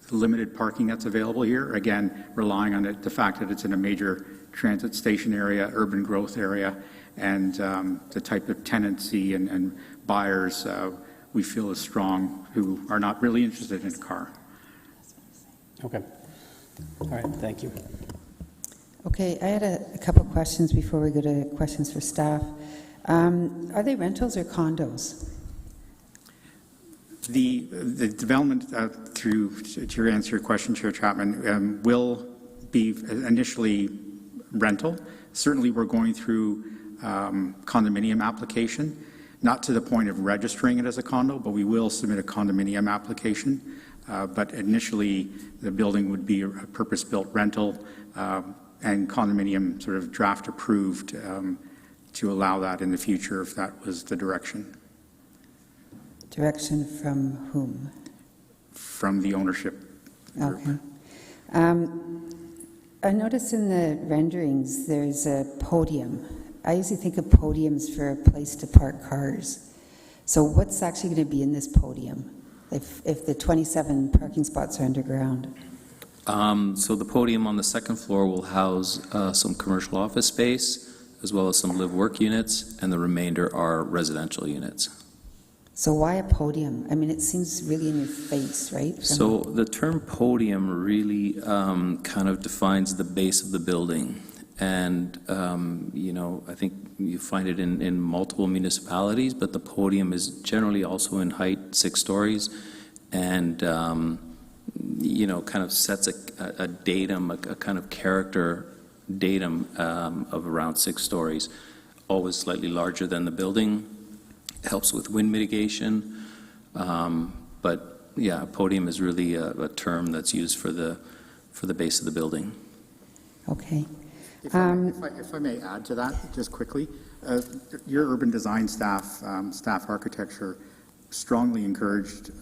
the limited parking that's available here. Again, relying on the fact that it's in a major transit station area, urban growth area, and the type of tenancy and buyers we feel is strong who are not really interested in a car. Okay. All right, thank you. Okay, I had a couple questions before we go to questions for staff. Are they rentals or condos? The development, to answer your question, Chair Chapman, will be initially rental. Certainly, we're going through condominium application, not to the point of registering it as a condo, but we will submit a condominium application. But initially, the building would be a purpose-built rental and condominium sort of draft approved to allow that in the future if that was the direction. Direction from whom? From the ownership group. Okay. I notice in the renderings there's a podium. I usually think of podiums for a place to park cars. So what's actually going to be in this podium if the 27 parking spots are underground? So the podium on the second floor will house some commercial office space, as well as some live-work units, and the remainder are residential units. So why a podium? I mean, it seems really in your face, right? So the term podium really kind of defines the base of the building. And, you know, I think you find it in multiple municipalities, but the podium is generally also in height 6 stories and, you know, kind of sets a datum, a kind of character datum of around 6 stories, always slightly larger than the building. Helps with wind mitigation, but yeah, podium is really a term that's used for the base of the building. Okay. If I may add to that, just quickly, your urban design staff, staff architecture, strongly encouraged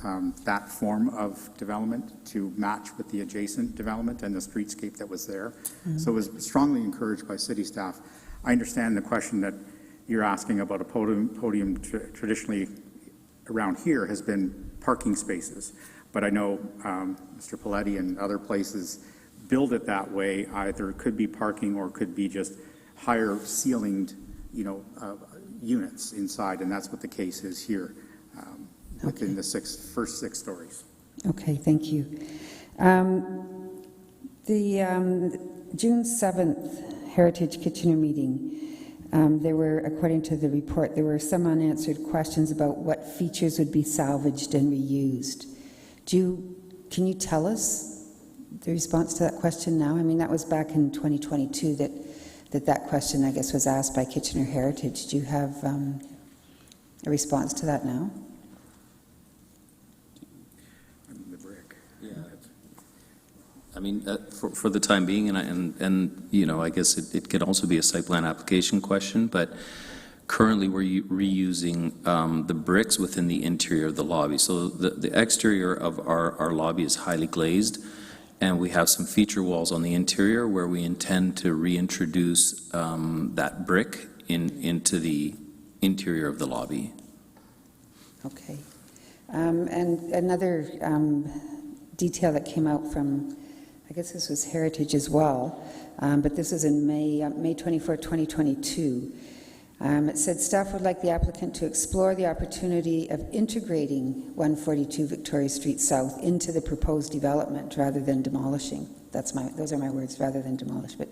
that form of development to match with the adjacent development and the streetscape that was there. Mm-hmm. So it was strongly encouraged by city staff. I understand the question that you're asking about a podium traditionally around here has been parking spaces. But I know Mr. Paletti and other places build it that way. Either it could be parking or it could be just higher ceilinged, you know, units inside, and that's what the case is here within the first 6 stories. Okay, thank you. The June 7th Heritage Kitchener meeting, there were, according to the report, there were some unanswered questions about what features would be salvaged and reused. Can you tell us the response to that question now? I mean, that was back in 2022 that question, I guess, was asked by Kitchener Heritage. Do you have a response to that now? The brick. Yeah. I mean, for the time being, and you know, I guess it could also be a site plan application question, but currently we're reusing the bricks within the interior of the lobby. So the exterior of our lobby is highly glazed, and we have some feature walls on the interior where we intend to reintroduce that brick into the interior of the lobby. Okay. And another detail that came out from, I guess this was Heritage as well, but this is in May 24, 2022. It said staff would like the applicant to explore the opportunity of integrating 142 Victoria Street South into the proposed development rather than demolishing. Those are my words, rather than demolish. But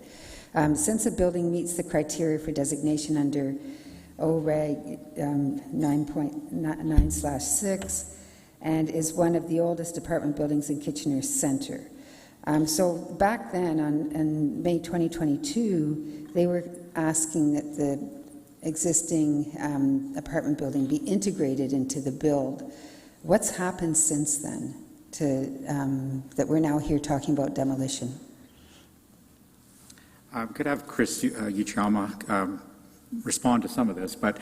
since the building meets the criteria for designation under OREG 9.9/6 and is one of the oldest apartment buildings in Kitchener Centre. So back then, in May 2022, they were asking that the existing apartment building be integrated into the build. What's happened since then that we're now here talking about demolition? Could I have Chris Uchiyama respond to some of this, but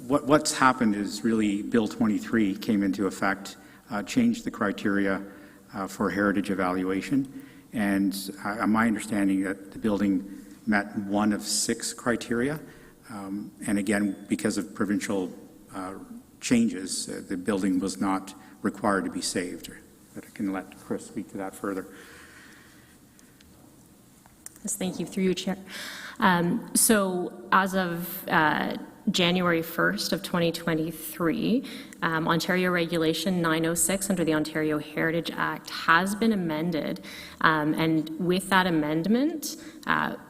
what's happened is really Bill 23 came into effect, changed the criteria for heritage evaluation, and my understanding that the building met one of 6 criteria, and again, because of provincial changes, the building was not required to be saved. But I can let Chris speak to that further. Yes, thank you. Through you, Chair. So as of January 1st of 2023, Ontario Regulation 906 under the Ontario Heritage Act has been amended, and with that amendment,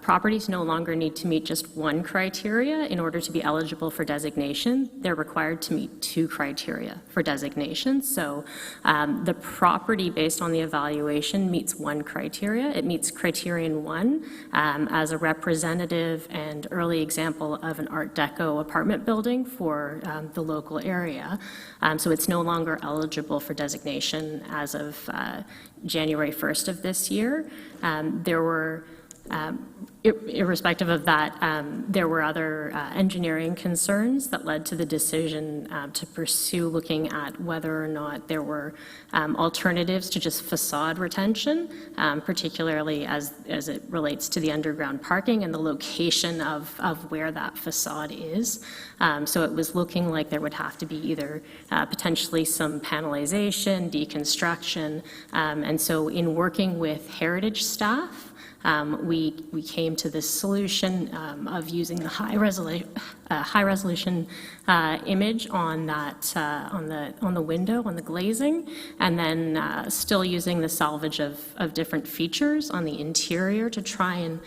properties no longer need to meet just one criteria in order to be eligible for designation. They're required to meet two criteria for designation. So the property based on the evaluation meets one criteria. It meets criterion 1 as a representative and early example of an Art Deco apartment building for the local area. So it's no longer eligible for designation as of January 1st of this year. There were irrespective of that, there were other engineering concerns that led to the decision to pursue looking at whether or not there were alternatives to just facade retention, particularly as it relates to the underground parking and the location of where that facade is. So it was looking like there would have to be either potentially some panelization, deconstruction, and so in working with heritage staff, we came to this solution of using the high resolution image on that on the window, on the glazing, and then still using the salvage of different features on the interior to try and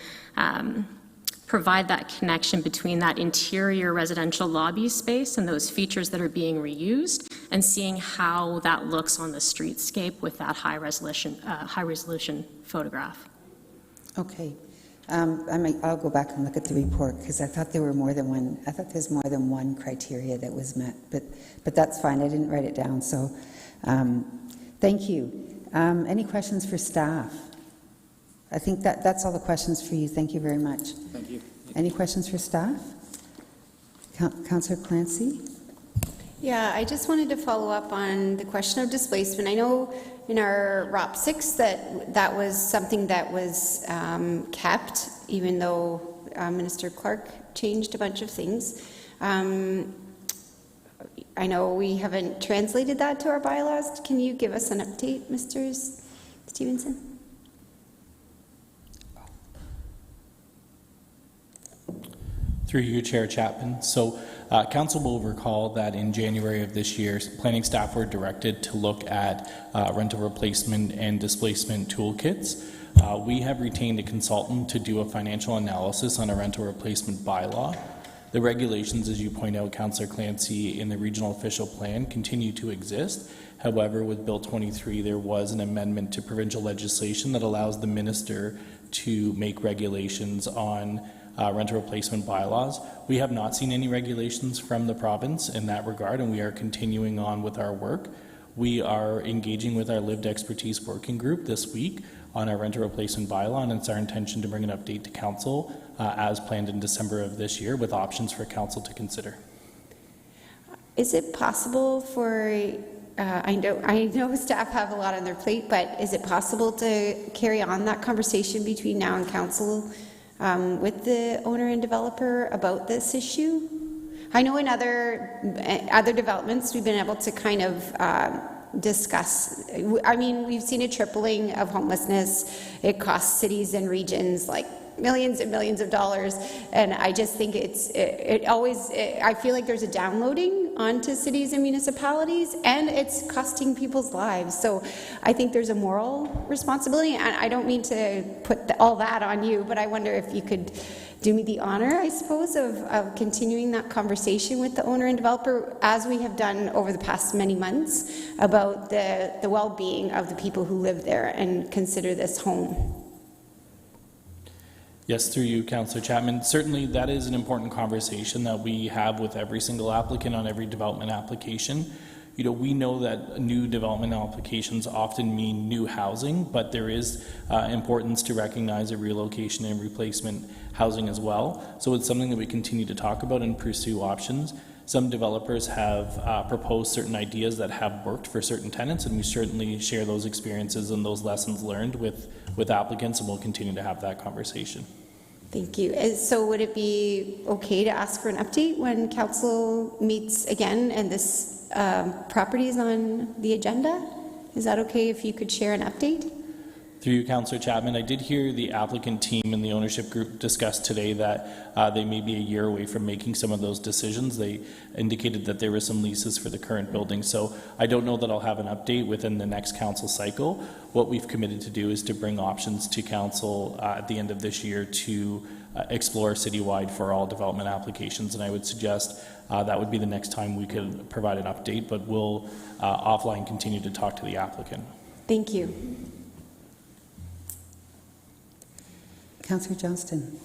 provide that connection between that interior residential lobby space and those features that are being reused, and seeing how that looks on the streetscape with that high resolution photograph. Okay. I'll go back and look at the report because I thought there were more than one. I thought there's more than one criteria that was met, but that's fine. I didn't write it down. So, thank you. Any questions for staff? I think that's all the questions for you. Thank you very much. Thank you. Any questions for staff? Councillor Clancy? Yeah, I just wanted to follow up on the question of displacement. I know in our ROP 6 that was something that was kept, even though Minister Clark changed a bunch of things. I know we haven't translated that to our bylaws. Can you give us an update, Mr. Stevenson? Through you, Chair Chapman. So Council will recall that in January of this year, planning staff were directed to look at rental replacement and displacement toolkits. We have retained a consultant to do a financial analysis on a rental replacement bylaw. The regulations, as you point out, Councillor Clancy, in the regional official plan continue to exist. However, with Bill 23, there was an amendment to provincial legislation that allows the minister to make regulations on rental replacement bylaws. We have not seen any regulations from the province in that regard, and we are continuing on with our work. We are engaging with our lived expertise working group this week on our rental replacement bylaw, and it's our intention to bring an update to council as planned in December of this year with options for council to consider. Is it possible for, I know staff have a lot on their plate, but is it possible to carry on that conversation between now and council with the owner and developer about this issue? I know in other developments we've been able to kind of discuss. I mean, we've seen a tripling of homelessness. It costs cities and regions like millions and millions of dollars, and I just think I feel like there's a downloading onto cities and municipalities, and it's costing people's lives. So I think there's a moral responsibility, and I don't mean to put all that on you, but I wonder if you could do me the honor, I suppose, of continuing that conversation with the owner and developer, as we have done over the past many months, about the well-being of the people who live there and consider this home. Yes, through you, Councillor Chapman. Certainly that is an important conversation that we have with every single applicant on every development application. You know, we know that new development applications often mean new housing, but there is importance to recognize a relocation and replacement housing as well. So it's something that we continue to talk about and pursue options. Some developers have proposed certain ideas that have worked for certain tenants, and we certainly share those experiences and those lessons learned with applicants, and we'll continue to have that conversation. Thank you. So would it be okay to ask for an update when council meets again and this property is on the agenda? Is that okay if you could share an update? Through you, Councillor Chapman, I did hear the applicant team and the ownership group discuss today that they may be a year away from making some of those decisions. They indicated that there were some leases for the current building, so I don't know that I'll have an update within the next council cycle. What we've committed to do is to bring options to council at the end of this year to explore citywide for all development applications, and I would suggest that would be the next time we could provide an update, but we'll offline continue to talk to the applicant. Thank you. Councillor Johnston.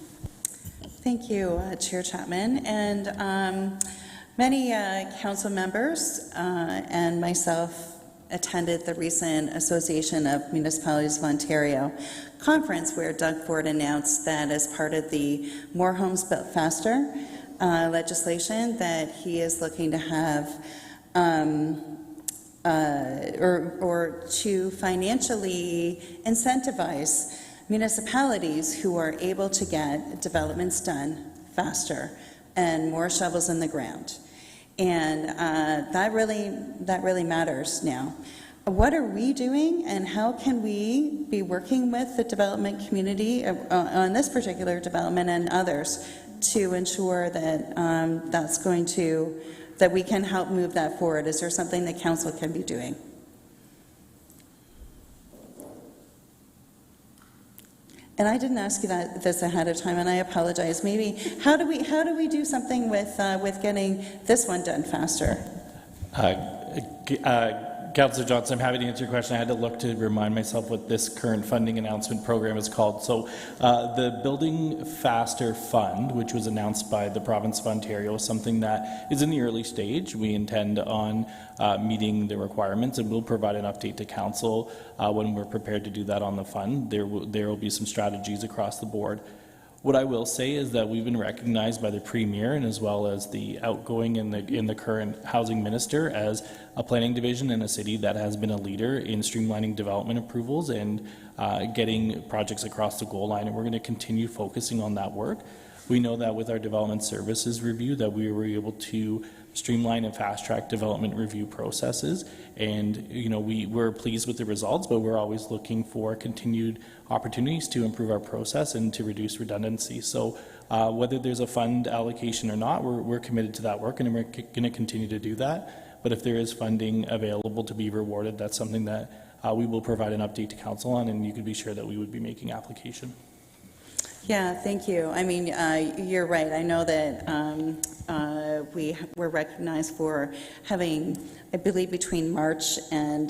Thank you, Chair Chapman. And many council members and myself attended the recent Association of Municipalities of Ontario conference where Doug Ford announced that as part of the More Homes Built Faster legislation that he is looking to have or to financially incentivize municipalities who are able to get developments done faster and more shovels in the ground. And that really matters now. What are we doing and how can we be working with the development community on this particular development and others to ensure that that we can help move that forward? Is there something that council can be doing? And I didn't ask you this ahead of time, and I apologize. Maybe how do we do something with getting this one done faster? Councillor Johnson, I'm happy to answer your question. I had to look to remind myself what this current funding announcement program is called. So the Building Faster Fund, which was announced by the Province of Ontario, is something that is in the early stage. We intend on meeting the requirements, and we'll provide an update to Council when we're prepared to do that on the fund. There will be some strategies across the board. What I will say is that we've been recognized by the Premier and as well as the outgoing and the current Housing Minister as a planning division in a city that has been a leader in streamlining development approvals and getting projects across the goal line, and we're going to continue focusing on that work. We know that with our development services review that we were able to streamline and fast-track development review processes, and we're pleased with the results, but we're always looking for continued opportunities to improve our process and to reduce redundancy. So whether there's a fund allocation or not, we're committed to that work, and we're going to continue to do that. But if there is funding available to be rewarded, that's something that we will provide an update to Council on, and you can be sure that we would be making application. Yeah, thank you. I mean, you're right. I know that we were recognized for having, I believe, between March and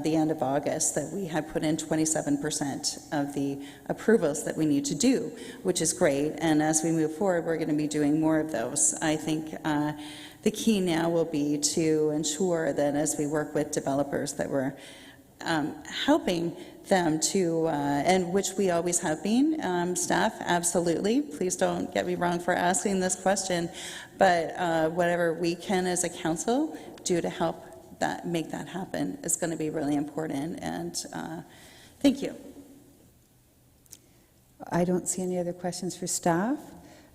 the end of August, that we had put in 27% of the approvals that we need to do, which is great. And as we move forward, we're going to be doing more of those. I think the key now will be to ensure that as we work with developers that we're helping them to, and which we always have been, staff, absolutely. Please don't get me wrong for asking this question, but whatever we can as a council do to help make that happen is going to be really important, and thank you. I don't see any other questions for staff.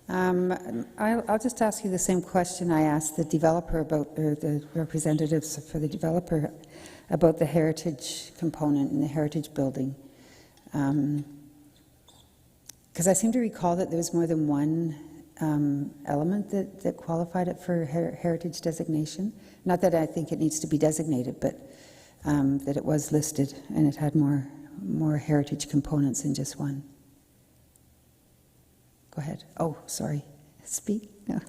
I'll just ask you the same question I asked the developer about, or the representatives for the developer about the heritage component in the heritage building. Because I seem to recall that there was more than one element that qualified it for heritage designation. Not that I think it needs to be designated, but that it was listed and it had more heritage components than just one. Go ahead. Oh, sorry. Speak? No.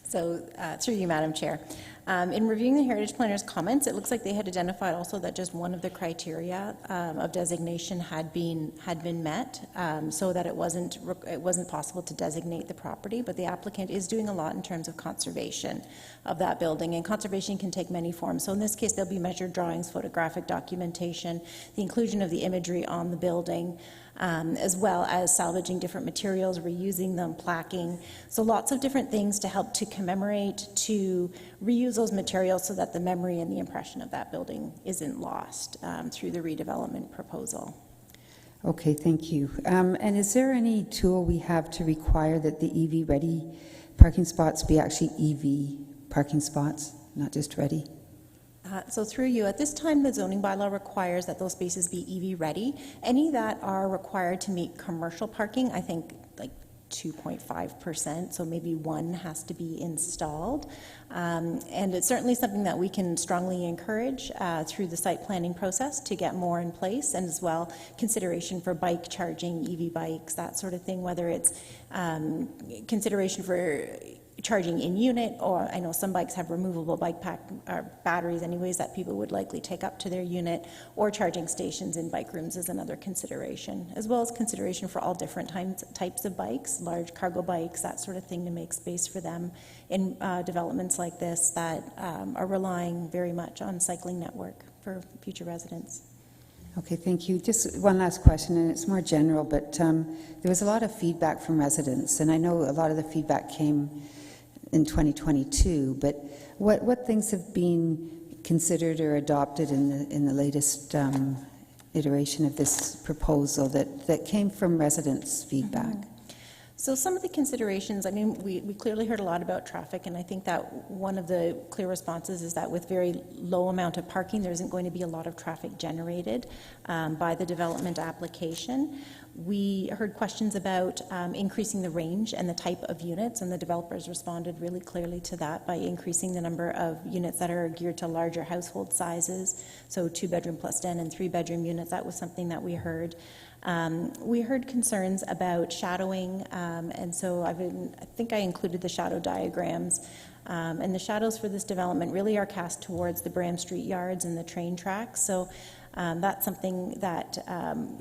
So, through you, Madam Chair. In reviewing the Heritage Planner's comments, it looks like they had identified also that just one of the criteria of designation had been met, so that it wasn't possible to designate the property. But the applicant is doing a lot in terms of conservation of that building, and conservation can take many forms. So in this case, there'll be measured drawings, photographic documentation, the inclusion of the imagery on the building, as well as salvaging different materials, reusing them, plaquing. So lots of different things to help to commemorate, to reuse those materials so that the memory and the impression of that building isn't lost through the redevelopment proposal. Okay, thank you. And is there any tool we have to require that the EV-ready parking spots be actually EV parking spots, not just ready? So through you, at this time, the zoning bylaw requires that those spaces be EV ready. Any that are required to meet commercial parking, I think like 2.5%, so maybe one has to be installed. And it's certainly something that we can strongly encourage through the site planning process to get more in place, and as well consideration for bike charging, EV bikes, that sort of thing, whether it's consideration for charging in unit, or I know some bikes have removable bike pack or batteries anyways that people would likely take up to their unit, or charging stations in bike rooms is another consideration, as well as consideration for all different types of bikes, large cargo bikes, that sort of thing, to make space for them in developments like this that are relying very much on cycling network for future residents. Okay, thank you. Just one last question, and it's more general, but there was a lot of feedback from residents, and I know a lot of the feedback came in 2022, but what things have been considered or adopted in the latest iteration of this proposal that came from residents' feedback? So some of the considerations, I mean, we clearly heard a lot about traffic, and I think that one of the clear responses is that with very low amount of parking, there isn't going to be a lot of traffic generated by the development application. We heard questions about increasing the range and the type of units, and the developers responded really clearly to that by increasing the number of units that are geared to larger household sizes, so 2-bedroom plus den and 3-bedroom units. That was something that we heard. We heard concerns about shadowing, and so I think I included the shadow diagrams. And the shadows for this development really are cast towards the Bram Street yards and the train tracks. So that's something that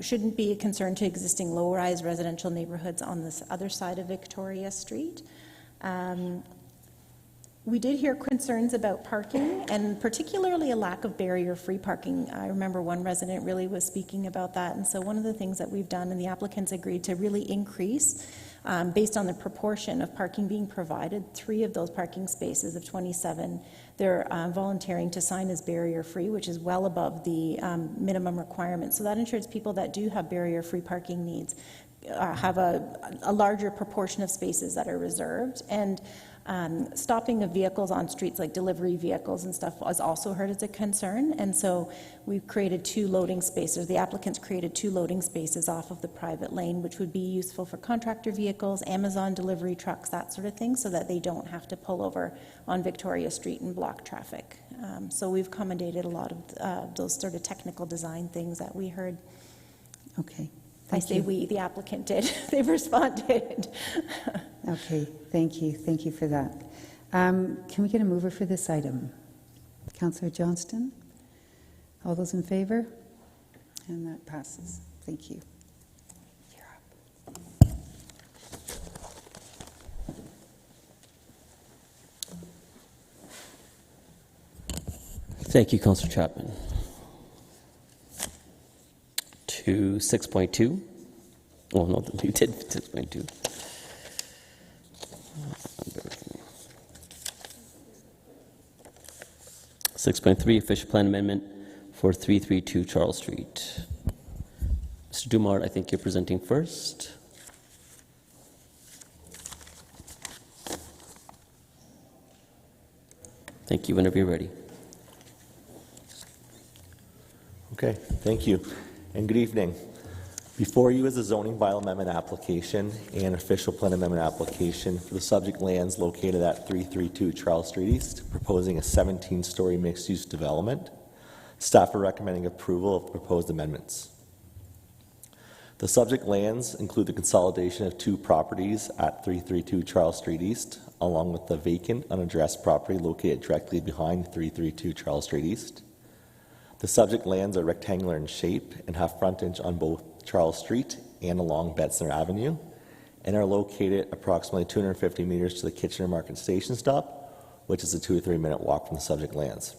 shouldn't be a concern to existing low-rise residential neighborhoods on this other side of Victoria Street. We did hear concerns about parking, and particularly a lack of barrier-free parking. I remember one resident really was speaking about that, and so one of the things that we've done, and the applicants agreed to really increase, based on the proportion of parking being provided, 3 of those parking spaces of 27, they're volunteering to sign as barrier-free, which is well above the minimum requirement. So that ensures people that do have barrier-free parking needs have a larger proportion of spaces that are reserved. And stopping of vehicles on streets, like delivery vehicles and stuff, was also heard as a concern. And so we've created 2 loading spaces. The applicants created 2 loading spaces off of the private lane, which would be useful for contractor vehicles, Amazon delivery trucks, that sort of thing, so that they don't have to pull over on Victoria Street and block traffic. So we've accommodated a lot of those sort of technical design things that we heard. Okay. I say we, the applicant did. They've responded. Okay, thank you. Thank you for that. Can we get a mover for this item? Councillor Johnston? All those in favour? And that passes. Thank you. You're up. Thank you, Councillor Chapman. To 6.2. Oh, no, you did 6.2. 6.3, official plan amendment for 332 Charles Street. Mr. Dumart, I think you're presenting first. Thank you. Whenever you're ready. Okay, thank you, and good evening. Before you is a zoning bylaw amendment application and official plan amendment application for the subject lands located at 332 Charles Street East, proposing a 17-story mixed-use development. Staff are recommending approval of proposed amendments. The subject lands include the consolidation of 2 properties at 332 Charles Street East, along with the vacant, unaddressed property located directly behind 332 Charles Street East. The subject lands are rectangular in shape and have frontage on both Charles Street and along Betzner Avenue, and are located approximately 250 meters to the Kitchener Market Station stop, which is a 2 to 3 minute walk from the subject lands.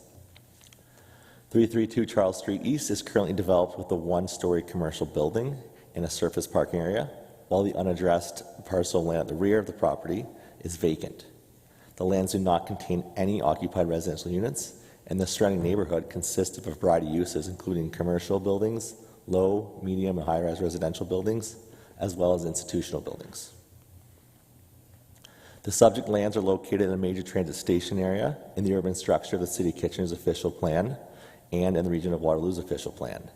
332 Charles Street East is currently developed with a 1-story commercial building and a surface parking area, while the unaddressed parcel of land at the rear of the property is vacant. The lands do not contain any occupied residential units, and the surrounding neighborhood consists of a variety of uses, including commercial buildings, low, medium, and high-rise residential buildings, as well as institutional buildings. The subject lands are located in a major transit station area in the urban structure of the City of Kitchener's official plan and in the region of Waterloo's official plan.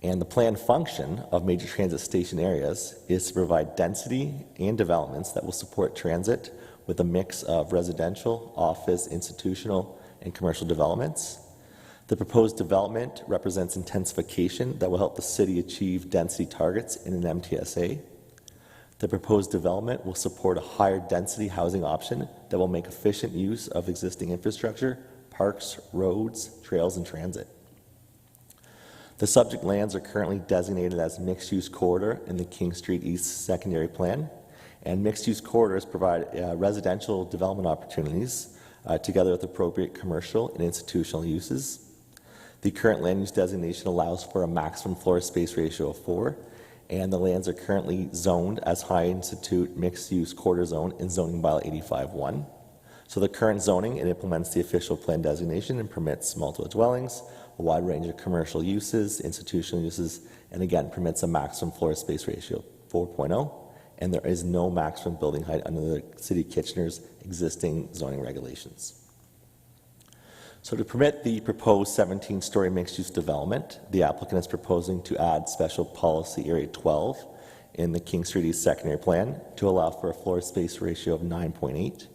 And the planned function of major transit station areas is to provide density and developments that will support transit with a mix of residential, office, institutional, and commercial developments. The proposed development represents intensification that will help the city achieve density targets in an MTSA. The proposed development will support a higher density housing option that will make efficient use of existing infrastructure, parks, roads, trails, and transit. The subject lands are currently designated as mixed-use corridor in the King Street East Secondary Plan, and mixed-use corridors provide residential development opportunities together with appropriate commercial and institutional uses. The current land use designation allows for a maximum floor space ratio of 4, and the lands are currently zoned as High Institute mixed-use corridor zone in zoning bylaw 85-1. So the current zoning, it implements the official plan designation and permits multiple dwellings, a wide range of commercial uses, institutional uses, and again, permits a maximum floor space ratio of 4.0, and there is no maximum building height under the City of Kitchener's existing zoning regulations. So to permit the proposed 17-story mixed-use development, the applicant is proposing to add special policy area 12 in the King Street East Secondary Plan to allow for a floor space ratio of 9.8,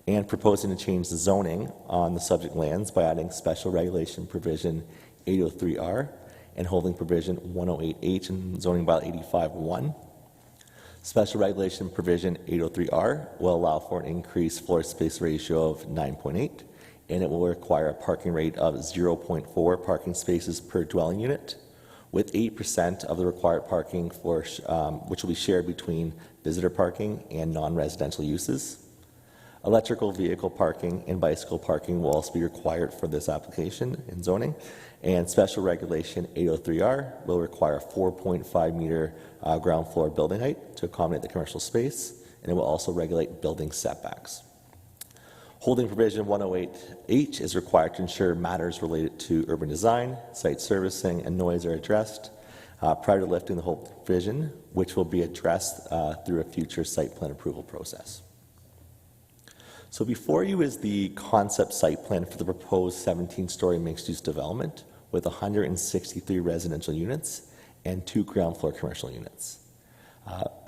and proposing to change the zoning on the subject lands by adding special regulation provision 803R and holding provision 108H in zoning bylaw 85-1. Special regulation provision 803R will allow for an increased floor space ratio of 9.8, and it will require a parking rate of 0.4 parking spaces per dwelling unit, with 8% of the required parking for which will be shared between visitor parking and non-residential uses. Electrical vehicle parking and bicycle parking will also be required for this application in zoning, and special regulation 803R will require a 4.5 meter ground floor building height to accommodate the commercial space, and it will also regulate building setbacks. Holding provision 108H is required to ensure matters related to urban design, site servicing, and noise are addressed prior to lifting the holding provision, which will be addressed through a future site plan approval process. So before you is the concept site plan for the proposed 17-story mixed-use development with 163 residential units and 2 ground floor commercial units.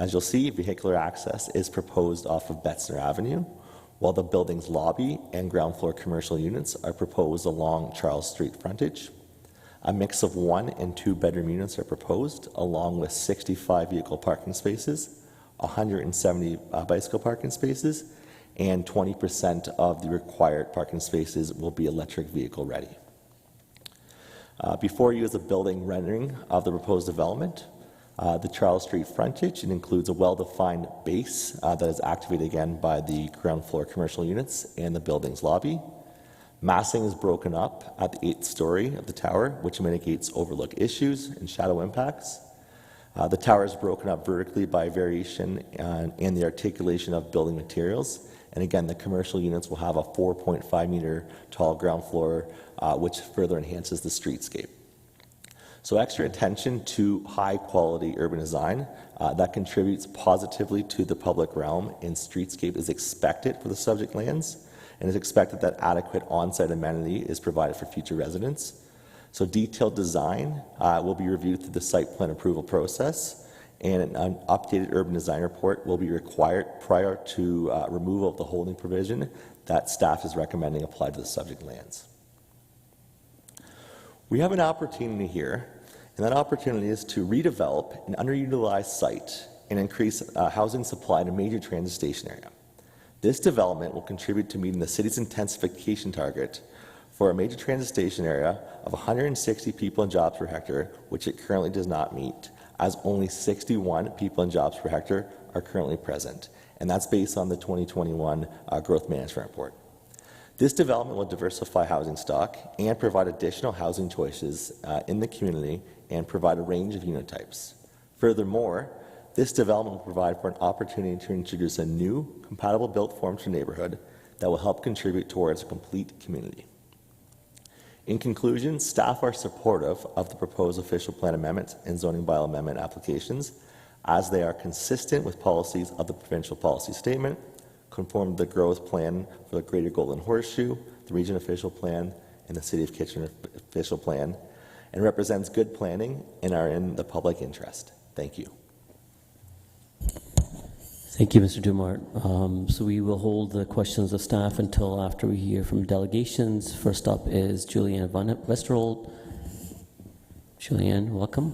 As you'll see, vehicular access is proposed off of Betzner Avenue, while the building's lobby and ground floor commercial units are proposed along Charles Street frontage. A mix of 1 and 2 bedroom units are proposed, along with 65 vehicle parking spaces, 170 bicycle parking spaces, and 20% of the required parking spaces will be electric vehicle ready. Before you is a building rendering of the proposed development. The Charles Street frontage, it includes a well-defined base that is activated again by the ground floor commercial units and the building's lobby. Massing is broken up at the 8th story of the tower, which mitigates overlook issues and shadow impacts. The tower is broken up vertically by variation and the articulation of building materials. And again, the commercial units will have a 4.5 meter tall ground floor, which further enhances the streetscape. So extra attention to high quality urban design that contributes positively to the public realm and streetscape is expected for the subject lands, and it's expected that adequate on-site amenity is provided for future residents. So detailed design will be reviewed through the site plan approval process, and an updated urban design report will be required prior to removal of the holding provision that staff is recommending applied to the subject lands. We have an opportunity here, and that opportunity is to redevelop an underutilized site and increase housing supply in a major transit station area. This development will contribute to meeting the city's intensification target for a major transit station area of 160 people and jobs per hectare, which it currently does not meet, as only 61 people and jobs per hectare are currently present, and that's based on the 2021 Growth Management Report. This development will diversify housing stock and provide additional housing choices in the community and provide a range of unit types. Furthermore, this development will provide for an opportunity to introduce a new, compatible built form to the neighborhood that will help contribute towards a complete community. In conclusion, staff are supportive of the proposed official plan amendment and zoning bylaw amendment applications as they are consistent with policies of the provincial policy statement, conform to the growth plan for the Greater Golden Horseshoe, the region official plan, and the City of Kitchener official plan, and represents good planning and are in the public interest. Thank you. Thank you, Mr. Dumart. So we will hold the questions of staff until after we hear from delegations. First up is Julianne Van Westerholt. Julianne, welcome.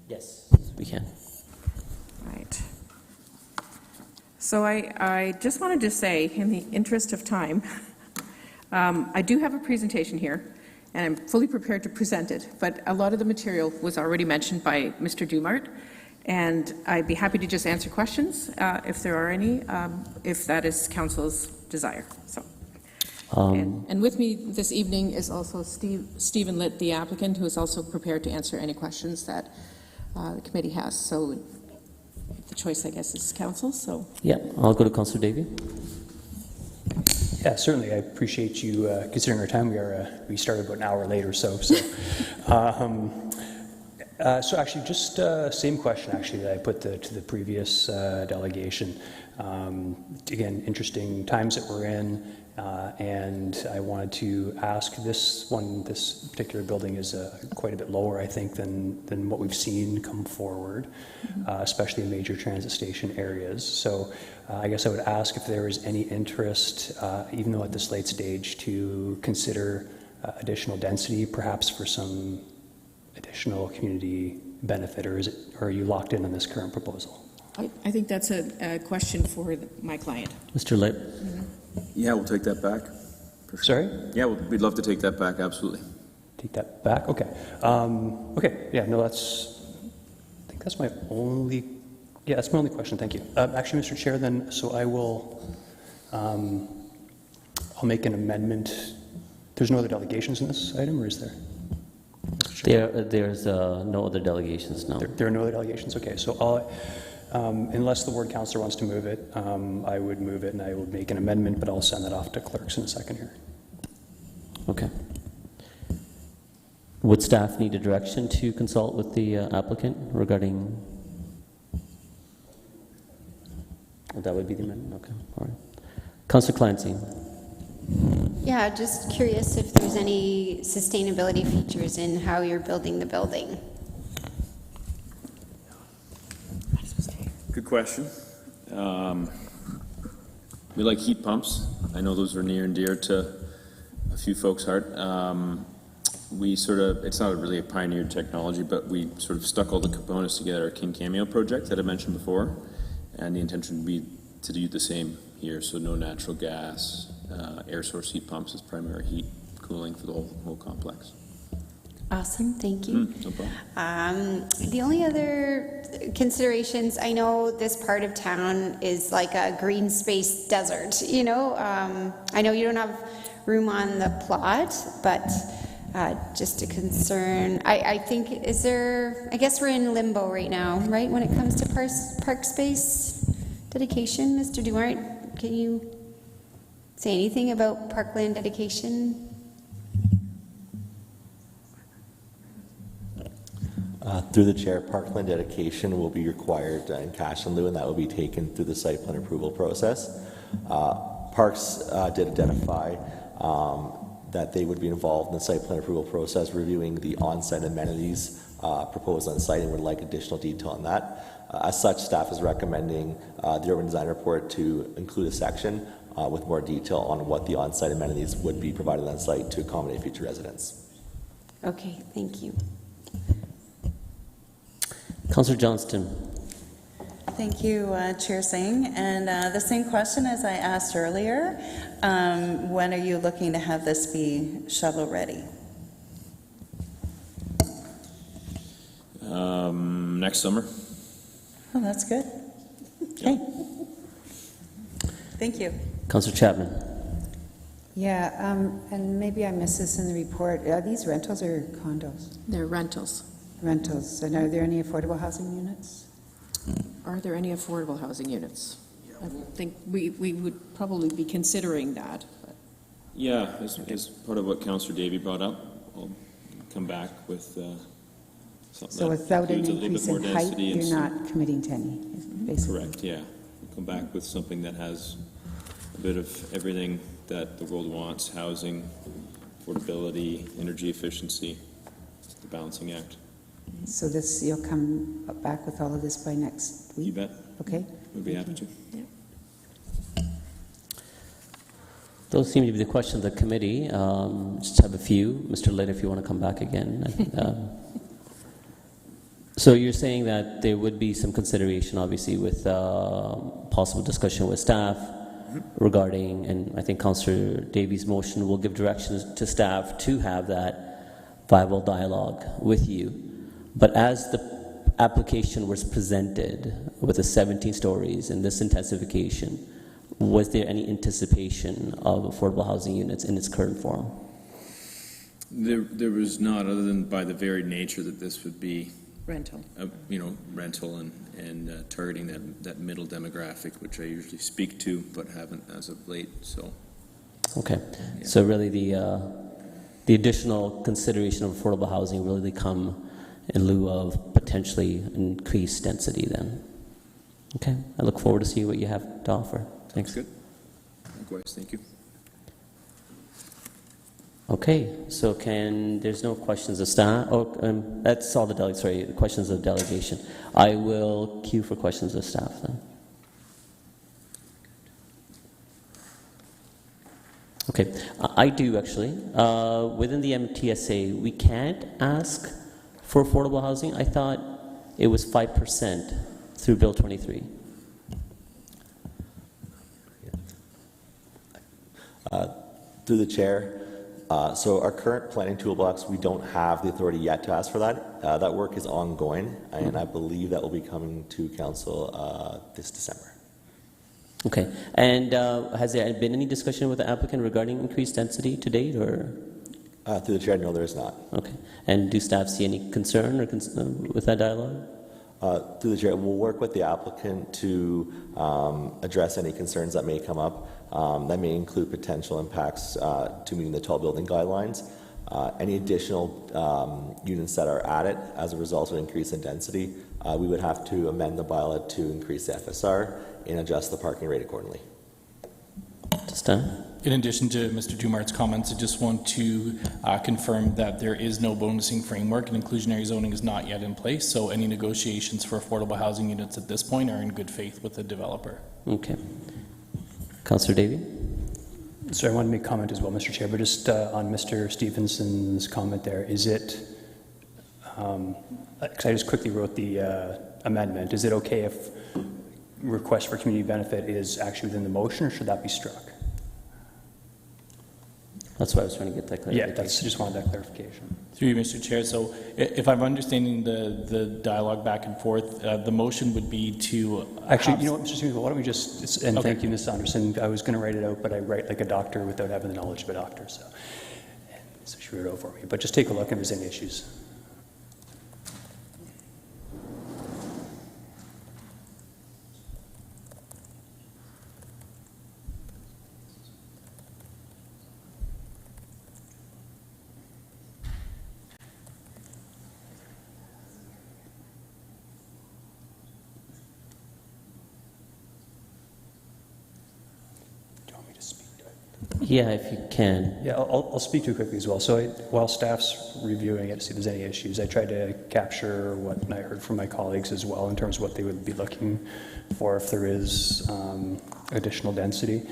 Yes, we can. Right. So I just wanted to say, in the interest of time, I do have a presentation here, and I'm fully prepared to present it, but a lot of the material was already mentioned by Mr. Dumart, and I'd be happy to just answer questions if there are any, if that is Council's desire. So. And with me this evening is also Stephen Litt, the applicant, who is also prepared to answer any questions that the committee has. So the choice, I guess, is Council. So. Yeah, I'll go to Councillor Davey. Yeah, certainly. I appreciate you considering our time. We started about an hour late or so. So actually, just same question actually that I put to the previous delegation. Again, interesting times that we're in, and I wanted to ask this particular building is quite a bit lower, I think, than what we've seen come forward, especially in major transit station areas. So I guess I would ask if there is any interest, even though at this late stage, to consider additional density, perhaps for some additional community benefit, or are you locked in on this current proposal? I think that's a question for my client. Mr. Litt. Yeah, we'll take that back. Sorry? Yeah, we'd love to take that back, absolutely. Take that back? Okay. Okay, yeah, no, I think that's my only, that's my only question, thank you. Actually, Mr. Chair, then, so I'll make an amendment. There's no other delegations in this item, or is there? There's no other delegations, no. There are no other delegations, okay. So I'll, unless the ward councillor wants to move it, I would move it and I will make an amendment, but I'll send that off to clerks in a second here. Okay. Would staff need a direction to consult with the applicant regarding? That would be the amendment, okay, all right. Councillor Clancy. Yeah, just curious if there's any sustainability features in how you're building the building. Good question. We like heat pumps. I know those are near and dear to a few folks' heart. It's not really a pioneered technology, but we sort of stuck all the components together, our King Cameo project that I mentioned before, and the intention would be to do the same here, so no natural gas, air source heat pumps as primary heat cooling for the whole complex. Awesome, thank you. No problem. The only other considerations, I know this part of town is like a green space desert, you know. I know you don't have room on the plot, but just a concern. I think, I guess we're in limbo right now, right, when it comes to park space dedication. Mr. Dumart, can you say anything about parkland dedication? Through the chair, parkland dedication will be required in cash in lieu, and that will be taken through the site plan approval process. Parks did identify that they would be involved in the site plan approval process, reviewing the on-site amenities proposed on site, and would like additional detail on that. As such, staff is recommending the urban design report to include a section with more detail on what the on-site amenities would be provided on site to accommodate future residents. Okay, thank you. Councillor Johnston. Thank you, Chair Singh. And the same question as I asked earlier, when are you looking to have this be shovel ready? Next summer. Oh, that's good. Okay. Thank you. Councillor Chapman. Yeah, and maybe I missed this in the report. Are these rentals or condos? They're rentals. Rentals. And are there any affordable housing units? Are there any affordable housing units? I think we would probably be considering that. But. Yeah, as part of what Councillor Davey brought up, I'll come back with something So that without an includes a little bit increase more in height, density and you're some- not committing to any, basically? Correct, yeah. Come back with something that has a bit of everything that the world wants: housing, affordability, energy efficiency, the balancing act. So this, you'll come back with all of this by next week? You bet. Okay. We'd be happy to. Those seem to be the questions of the committee. Just have a few. Mr. Litt, if you want to come back again. So you're saying that there would be some consideration, obviously, with possible discussion with staff regarding, and I think Councillor Davies' motion will give directions to staff to have that viable dialogue with you. But as the application was presented with the 17 stories and this intensification, was there any anticipation of affordable housing units in its current form? There was not, other than by the very nature that this would be Rental. Rental and targeting that middle demographic, which I usually speak to, but haven't as of late. So, okay. Yeah. So really, the additional consideration of affordable housing really come in lieu of potentially increased density. Then, okay. I look forward to see what you have to offer. Thanks. Good. Likewise, thank you. Okay, so there's no questions of staff. Oh, that's all the questions of delegation. I will queue for questions of staff then. Okay, I do actually. Within the MTSA, we can't ask for affordable housing. I thought it was 5% through Bill 23. Through the chair, so our current planning toolbox, we don't have the authority yet to ask for that. That work is ongoing, and I believe that will be coming to council this December. Okay, and has there been any discussion with the applicant regarding increased density to date, or? Through the chair, no, there is not. Okay, and do staff see any concern or with that dialogue? Through the chair, we'll work with the applicant to address any concerns that may come up. That may include potential impacts to meeting the tall building guidelines. Any additional units that are added as a result of increase in density, we would have to amend the bylaw to increase the FSR and adjust the parking rate accordingly. In addition to Mr. Dumart's comments, I just want to confirm that there is no bonusing framework and inclusionary zoning is not yet in place, so any negotiations for affordable housing units at this point are in good faith with the developer. Okay. Councillor Davey? So I want to make a comment as well, Mr. Chair, but just on Mr. Stevenson's comment there, is it, because I just quickly wrote the amendment, is it okay if request for community benefit is actually within the motion, or should that be struck? That's why I was trying to get that clarification. Yeah, just wanted that clarification. Through you, Mr. Chair. So if I'm understanding the dialogue back and forth, the motion would be to... Actually, you know what, Mr. Stevens, why don't we just, and thank you, Ms. Anderson, I was going to write it out, but I write like a doctor without having the knowledge of a doctor, so she wrote it out for me. But just take a look if there's any issues. Yeah, if you can. Yeah, I'll speak to it quickly as well. So while staff's reviewing it to see if there's any issues, I tried to capture what I heard from my colleagues as well in terms of what they would be looking for if there is additional density.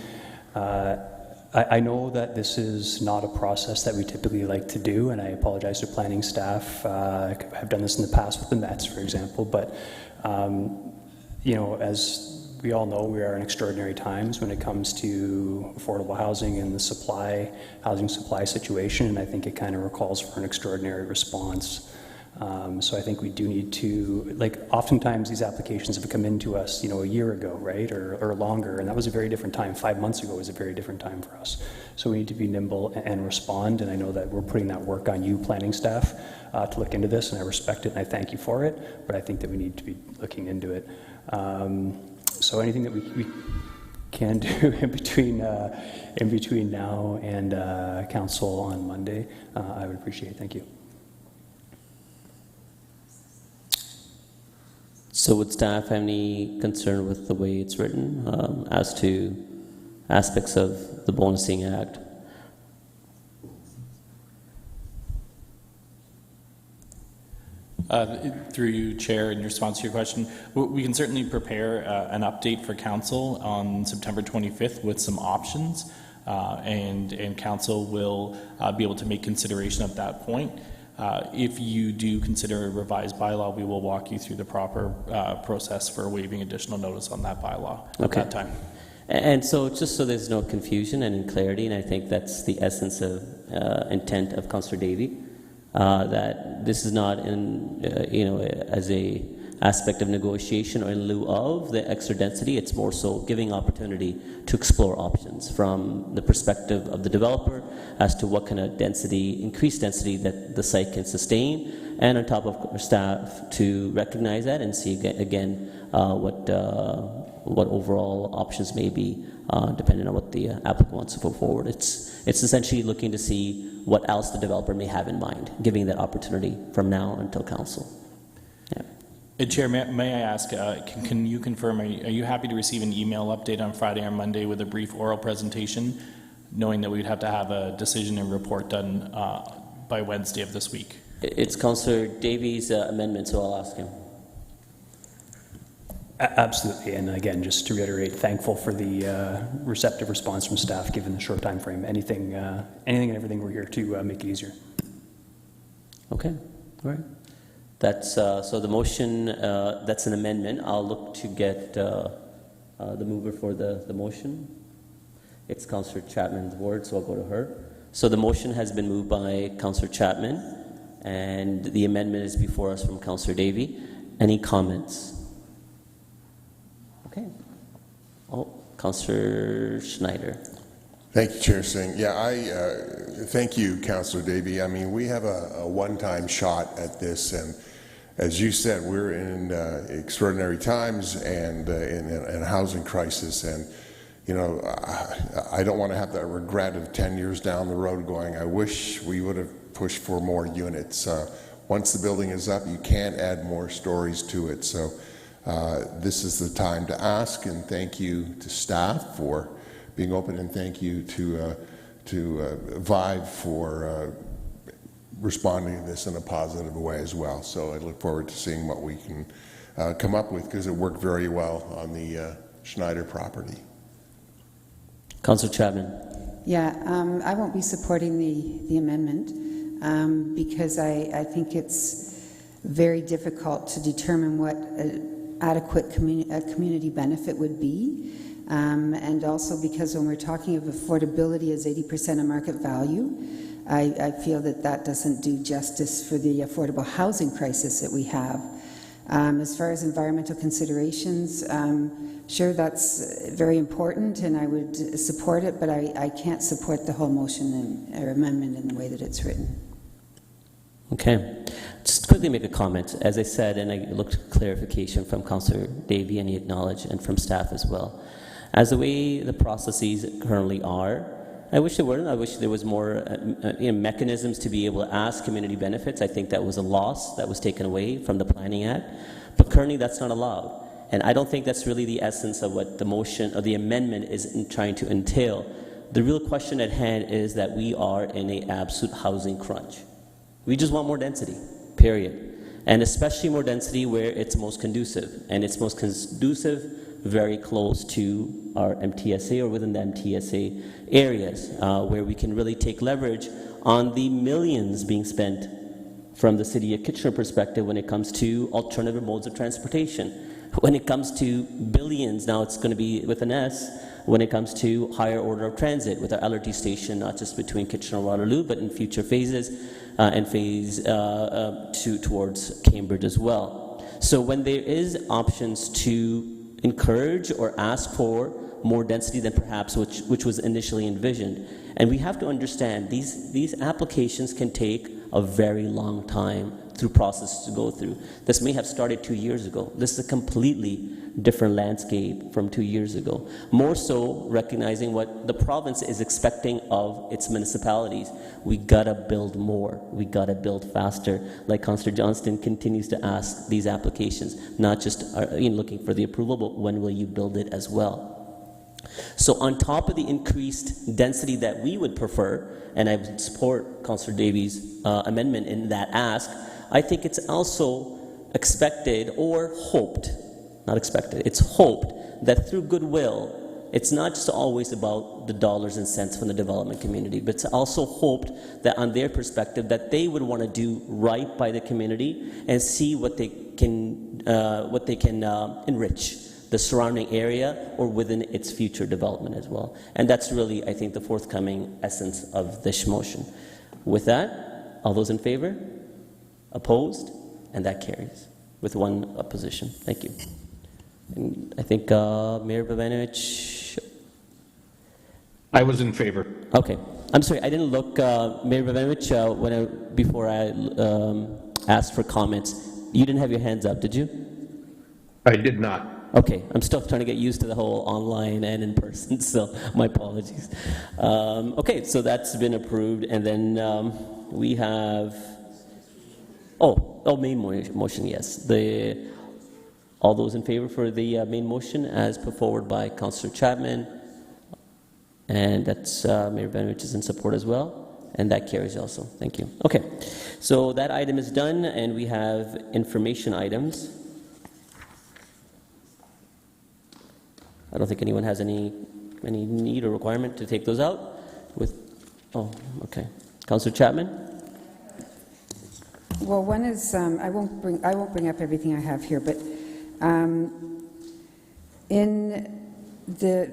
I know that this is not a process that we typically like to do, and I apologize to planning staff. I've done this in the past with the Mets, for example, but you know, as we all know, we are in extraordinary times when it comes to affordable housing and the housing supply situation, and I think it kind of recalls for an extraordinary response. So I think we do need to, like, oftentimes these applications have come into us, you know, a year ago, right, or longer, and that was a very different time. 5 months ago was a very different time for us. So we need to be nimble and respond, and I know that we're putting that work on you, planning staff, to look into this, and I respect it, and I thank you for it, but I think that we need to be looking into it. So anything that we can do in between now and council on Monday, I would appreciate. Thank you. So would staff have any concern with the way it's written as to aspects of the Bonusing Act? Through you, Chair, in response to your question, we can certainly prepare an update for Council on September 25th with some options, and Council will be able to make consideration at that point. If you do consider a revised bylaw, we will walk you through the proper process for waiving additional notice on that bylaw at that time. And so just so there's no confusion and clarity, and I think that's the essence of intent of Councillor Davey, that this is not in, as a aspect of negotiation or in lieu of the extra density. It's more so giving opportunity to explore options from the perspective of the developer as to what kind of density, increased density that the site can sustain, and on top of our staff to recognize that and see again what overall options may be depending on what the applicant wants to put forward. It's essentially looking to see what else the developer may have in mind, giving that opportunity from now until council. Chair, may I ask, can you confirm, are you happy to receive an email update on Friday or Monday with a brief oral presentation, knowing that we'd have to have a decision and report done by Wednesday of this week? It's Councillor Davies' amendment, so I'll ask him. Absolutely, and again, just to reiterate, thankful for the receptive response from staff given the short time frame. Anything and everything, we're here to make it easier. Okay, all right. That's so the motion. That's an amendment. I'll look to get the mover for the motion. It's Councillor Chapman's word, so I'll go to her. So the motion has been moved by Councillor Chapman, and the amendment is before us from Councillor Davey. Any comments? Okay. Oh, Councillor Schneider. Thank you, Chair Singh. Yeah, thank you, Councillor Davey. I mean, we have a one-time shot at this, and as you said, we're in extraordinary times and in a housing crisis, and I don't want to have that regret of 10 years down the road going, I wish we would have pushed for more units. Once the building is up, you can't add more stories to it. So this is the time to ask, and thank you to staff for being open, and thank you to Vive for responding to this in a positive way as well. So I look forward to seeing what we can come up with, because it worked very well on the Schneider property. Councillor Chapman. Yeah, I won't be supporting the amendment because I think it's very difficult to determine what adequate community benefit would be. And also because when we're talking of affordability as 80% of market value, I feel that doesn't do justice for the affordable housing crisis that we have. As far as environmental considerations, sure, that's very important, and I would support it, but I can't support the whole motion or amendment in the way that it's written. Okay. Just quickly make a comment. As I said, and I looked for clarification from Councillor Davey, and he acknowledged, and from staff as well. As the way the processes currently are, I wish there weren't. I wish there was more mechanisms to be able to ask community benefits. I think that was a loss that was taken away from the Planning Act. But currently that's not allowed. And I don't think that's really the essence of what the motion or the amendment is trying to entail. The real question at hand is that we are in an absolute housing crunch. We just want more density, period. And especially more density where it's most conducive. And it's most conducive very close to our MTSA or within the MTSA areas where we can really take leverage on the millions being spent from the City of Kitchener perspective when it comes to alternative modes of transportation. When it comes to billions, now it's going to be with an S, when it comes to higher order of transit with our LRT station, not just between Kitchener and Waterloo, but in future phases and phase 2 towards Cambridge as well. So when there is options to encourage or ask for more density than perhaps which was initially envisioned. And we have to understand these applications can take a very long time through processes to go through. This may have started 2 years ago. This is a completely different landscape from 2 years ago. More so recognizing what the province is expecting of its municipalities. We gotta build more. We gotta build faster. Like Councillor Johnston continues to ask these applications, not just looking for the approval, but when will you build it as well? So on top of the increased density that we would prefer, and I would support Councillor Davies' amendment in that ask, I think it's also expected or hoped, not expected, it's hoped that through goodwill, it's not just always about the dollars and cents from the development community, but it's also hoped that on their perspective that they would want to do right by the community and see what they can enrich the surrounding area or within its future development as well. And that's really, I think, the forthcoming essence of this motion. With that, all those in favor? Opposed? And that carries with one opposition. Thank you. And I think Mayor Bogdanovic. I was in favor. Okay. I'm sorry, I didn't look, Mayor Bogdanovic, before I asked for comments. You didn't have your hands up, did you? I did not. Okay, I'm still trying to get used to the whole online and in person, so my apologies. Okay, so that's been approved, and then we have, main motion, yes. All those in favor for the main motion as put forward by Councillor Chapman, and that's Mayor Bogdanovic is in support as well, and that carries also. Thank you. Okay, so that item is done, and we have information items. I don't think anyone has any need or requirement to take those out. Okay. Councillor Chapman? Well, one is, I won't bring up everything I have here, but in the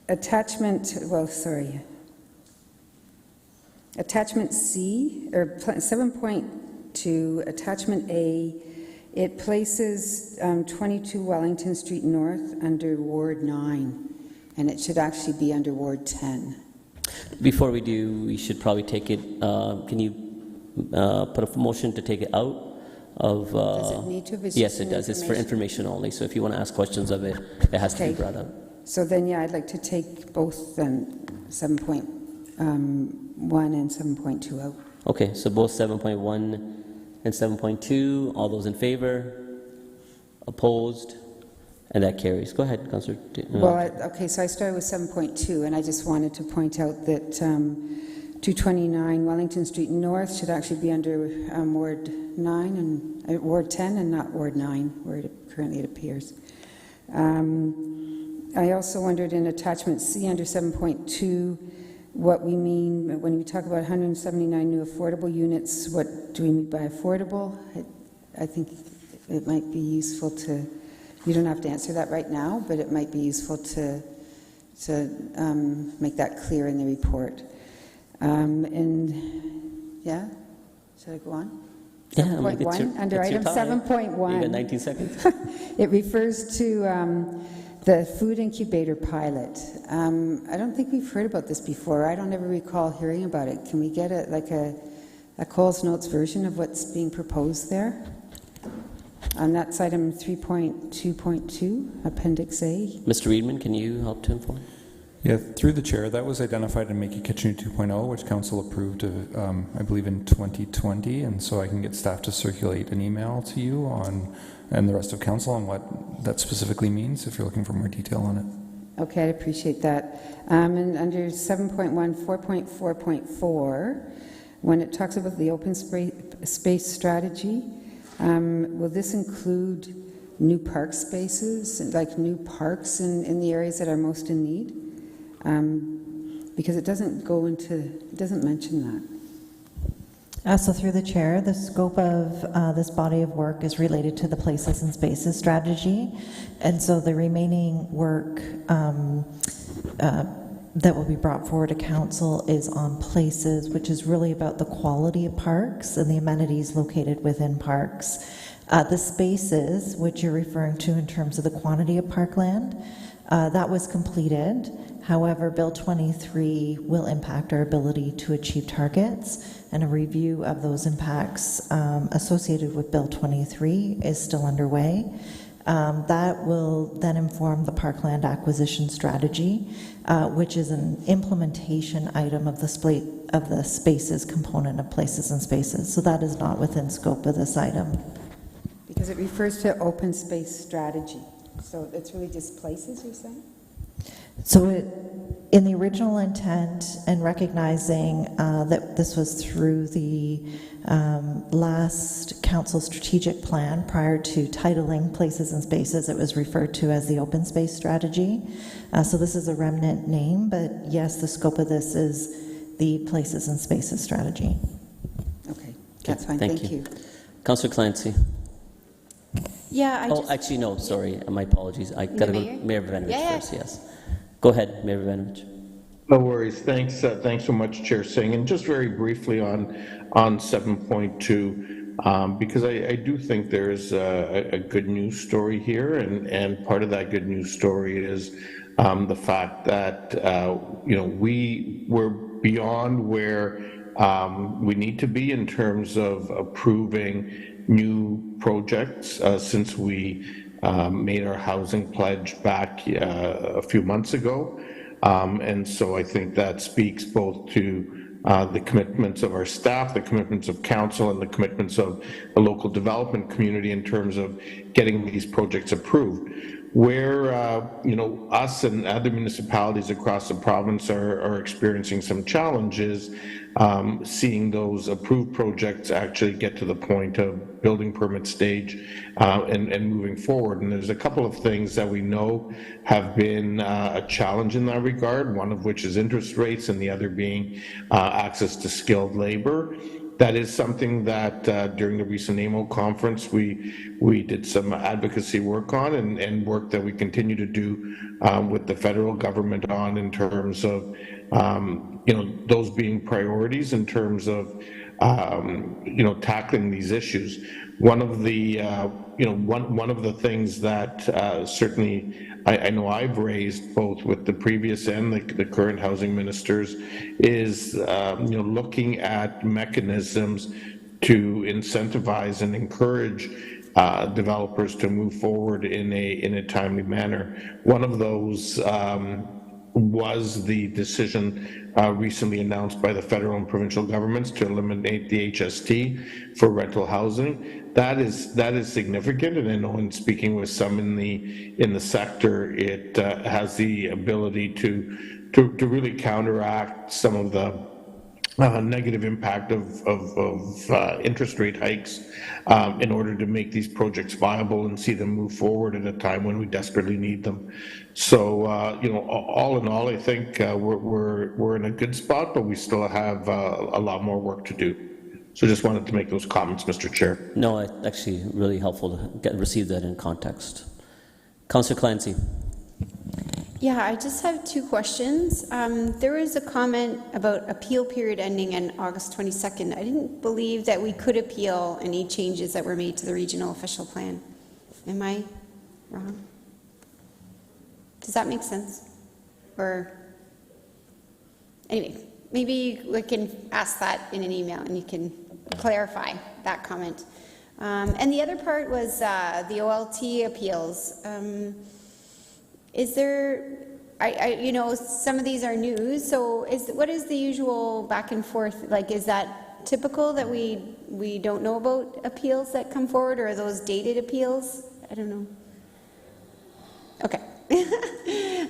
attachment C, or 7.2, attachment A, it places 22 Wellington Street North under Ward 9, and it should actually be under Ward 10. Before we do, we should probably take it, can you put a motion to take it out of... Does it need to? Yes, it does. It's for information only, so if you want to ask questions of it, it has to be brought up. So then, yeah, I'd like to take both then 7.1 and 7.2 out. Okay, so both 7.1 and 7.2, all those in favor? Opposed? And that carries. Go ahead, Councillor. Okay, so I started with 7.2, and I just wanted to point out that 229 Wellington Street North should actually be under Ward 9 and Ward 10 and not Ward 9, where currently it appears. I also wondered in attachment C under 7.2 what we mean when we talk about 179 new affordable units. What do we mean by affordable? I think it might be useful to, you don't have to answer that right now, but it might be useful to make that clear in the report. And yeah, should I go on? Yeah, 7.1, under item 7.1. You got 19 seconds. It refers to the food incubator pilot. I don't think we've heard about this before. I don't ever recall hearing about it. Can we get a Coles Notes version of what's being proposed there? That's item 3.2.2, Appendix A. Mr. Reedman, can you help to inform? Yeah, through the chair, that was identified in Make It Kitchener 2.0, which council approved, I believe, in 2020, and so I can get staff to circulate an email to you and the rest of council on what that specifically means, if you're looking for more detail on it. Okay, I appreciate that. And under 7.1, 4.4.4, when it talks about the open space strategy, will this include new park spaces, like new parks in the areas that are most in need? Because it doesn't mention that. So through the chair, the scope of this body of work is related to the Places and Spaces strategy, and so the remaining work that will be brought forward to council is on places, which is really about the quality of parks and the amenities located within parks. The spaces, which you're referring to in terms of the quantity of parkland, that was completed. However, Bill 23 will impact our ability to achieve targets, and a review of those impacts associated with Bill 23 is still underway. That will then inform the parkland acquisition strategy, which is an implementation item of the spaces component of places and spaces. So that is not within scope of this item. Because it refers to open space strategy. So it's really just places, you're saying? So in the original intent, and recognizing that this was through the last council strategic plan prior to titling places and spaces, it was referred to as the open space strategy. So this is a remnant name, but yes, the scope of this is the places and spaces strategy. Okay, that's fine. Thank you. Councillor Clancy. Yeah, Actually, no, sorry. My apologies. I got to go Mayor Vanovich first, yes. Go ahead, Mayor Vanovich. No worries. Thanks so much, Chair Singh. And just very briefly on 7.2, because I do think there's a good news story here, and part of that good news story is the fact that we were beyond where we need to be in terms of approving new projects since we made our housing pledge back a few months ago. And so I think that speaks both to the commitments of our staff, the commitments of council, and the commitments of the local development community in terms of getting these projects approved. Where us and other municipalities across the province are experiencing some challenges, seeing those approved projects actually get to the point of building permit stage and moving forward. And there's a couple of things that we know have been a challenge in that regard, one of which is interest rates and the other being access to skilled labor. That is something that during the recent AMO conference we did some advocacy work on, and work that we continue to do with the federal government on in terms of those being priorities in terms of tackling these issues. One of the one of the things that certainly I know I've raised both with the previous and the current housing ministers is looking at mechanisms to incentivize and encourage developers to move forward in a timely manner. One of those was the decision recently announced by the federal and provincial governments to eliminate the HST for rental housing. That is significant, and I know in speaking with some in the sector, it has the ability to really counteract some of the negative impact of interest rate hikes in order to make these projects viable and see them move forward at a time when we desperately need them. So, all in all, I think we're in a good spot, but we still have a lot more work to do. So just wanted to make those comments, Mr. Chair. No, it's actually really helpful to receive that in context. Councillor Clancy. Yeah, I just have two questions. There was a comment about appeal period ending on August 22nd. I didn't believe that we could appeal any changes that were made to the regional official plan. Am I wrong? Does that make sense? Or, anyway, maybe we can ask that in an email and you can clarify that comment. And the other part was the OLT appeals. Is there, some of these are new, so what is the usual back and forth? Like, is that typical that we don't know about appeals that come forward, or are those dated appeals? I don't know. Okay.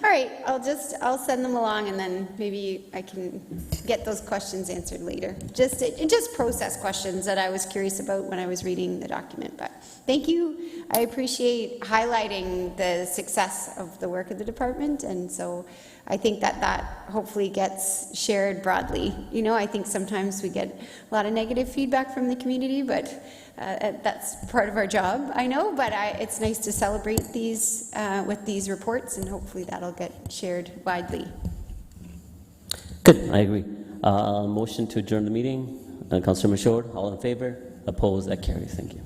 All right, I'll send them along, and then maybe I can get those questions answered later. Just process questions that I was curious about when I was reading the document. But thank you. I appreciate highlighting the success of the work of the department, and so I think that hopefully gets shared broadly. I think sometimes we get a lot of negative feedback from the community, but that's part of our job, I know, but it's nice to celebrate these with these reports, and hopefully that'll get shared widely. Good, I agree. Motion to adjourn the meeting. Councillor Michaud, all in favor? Opposed? That carries. Thank you.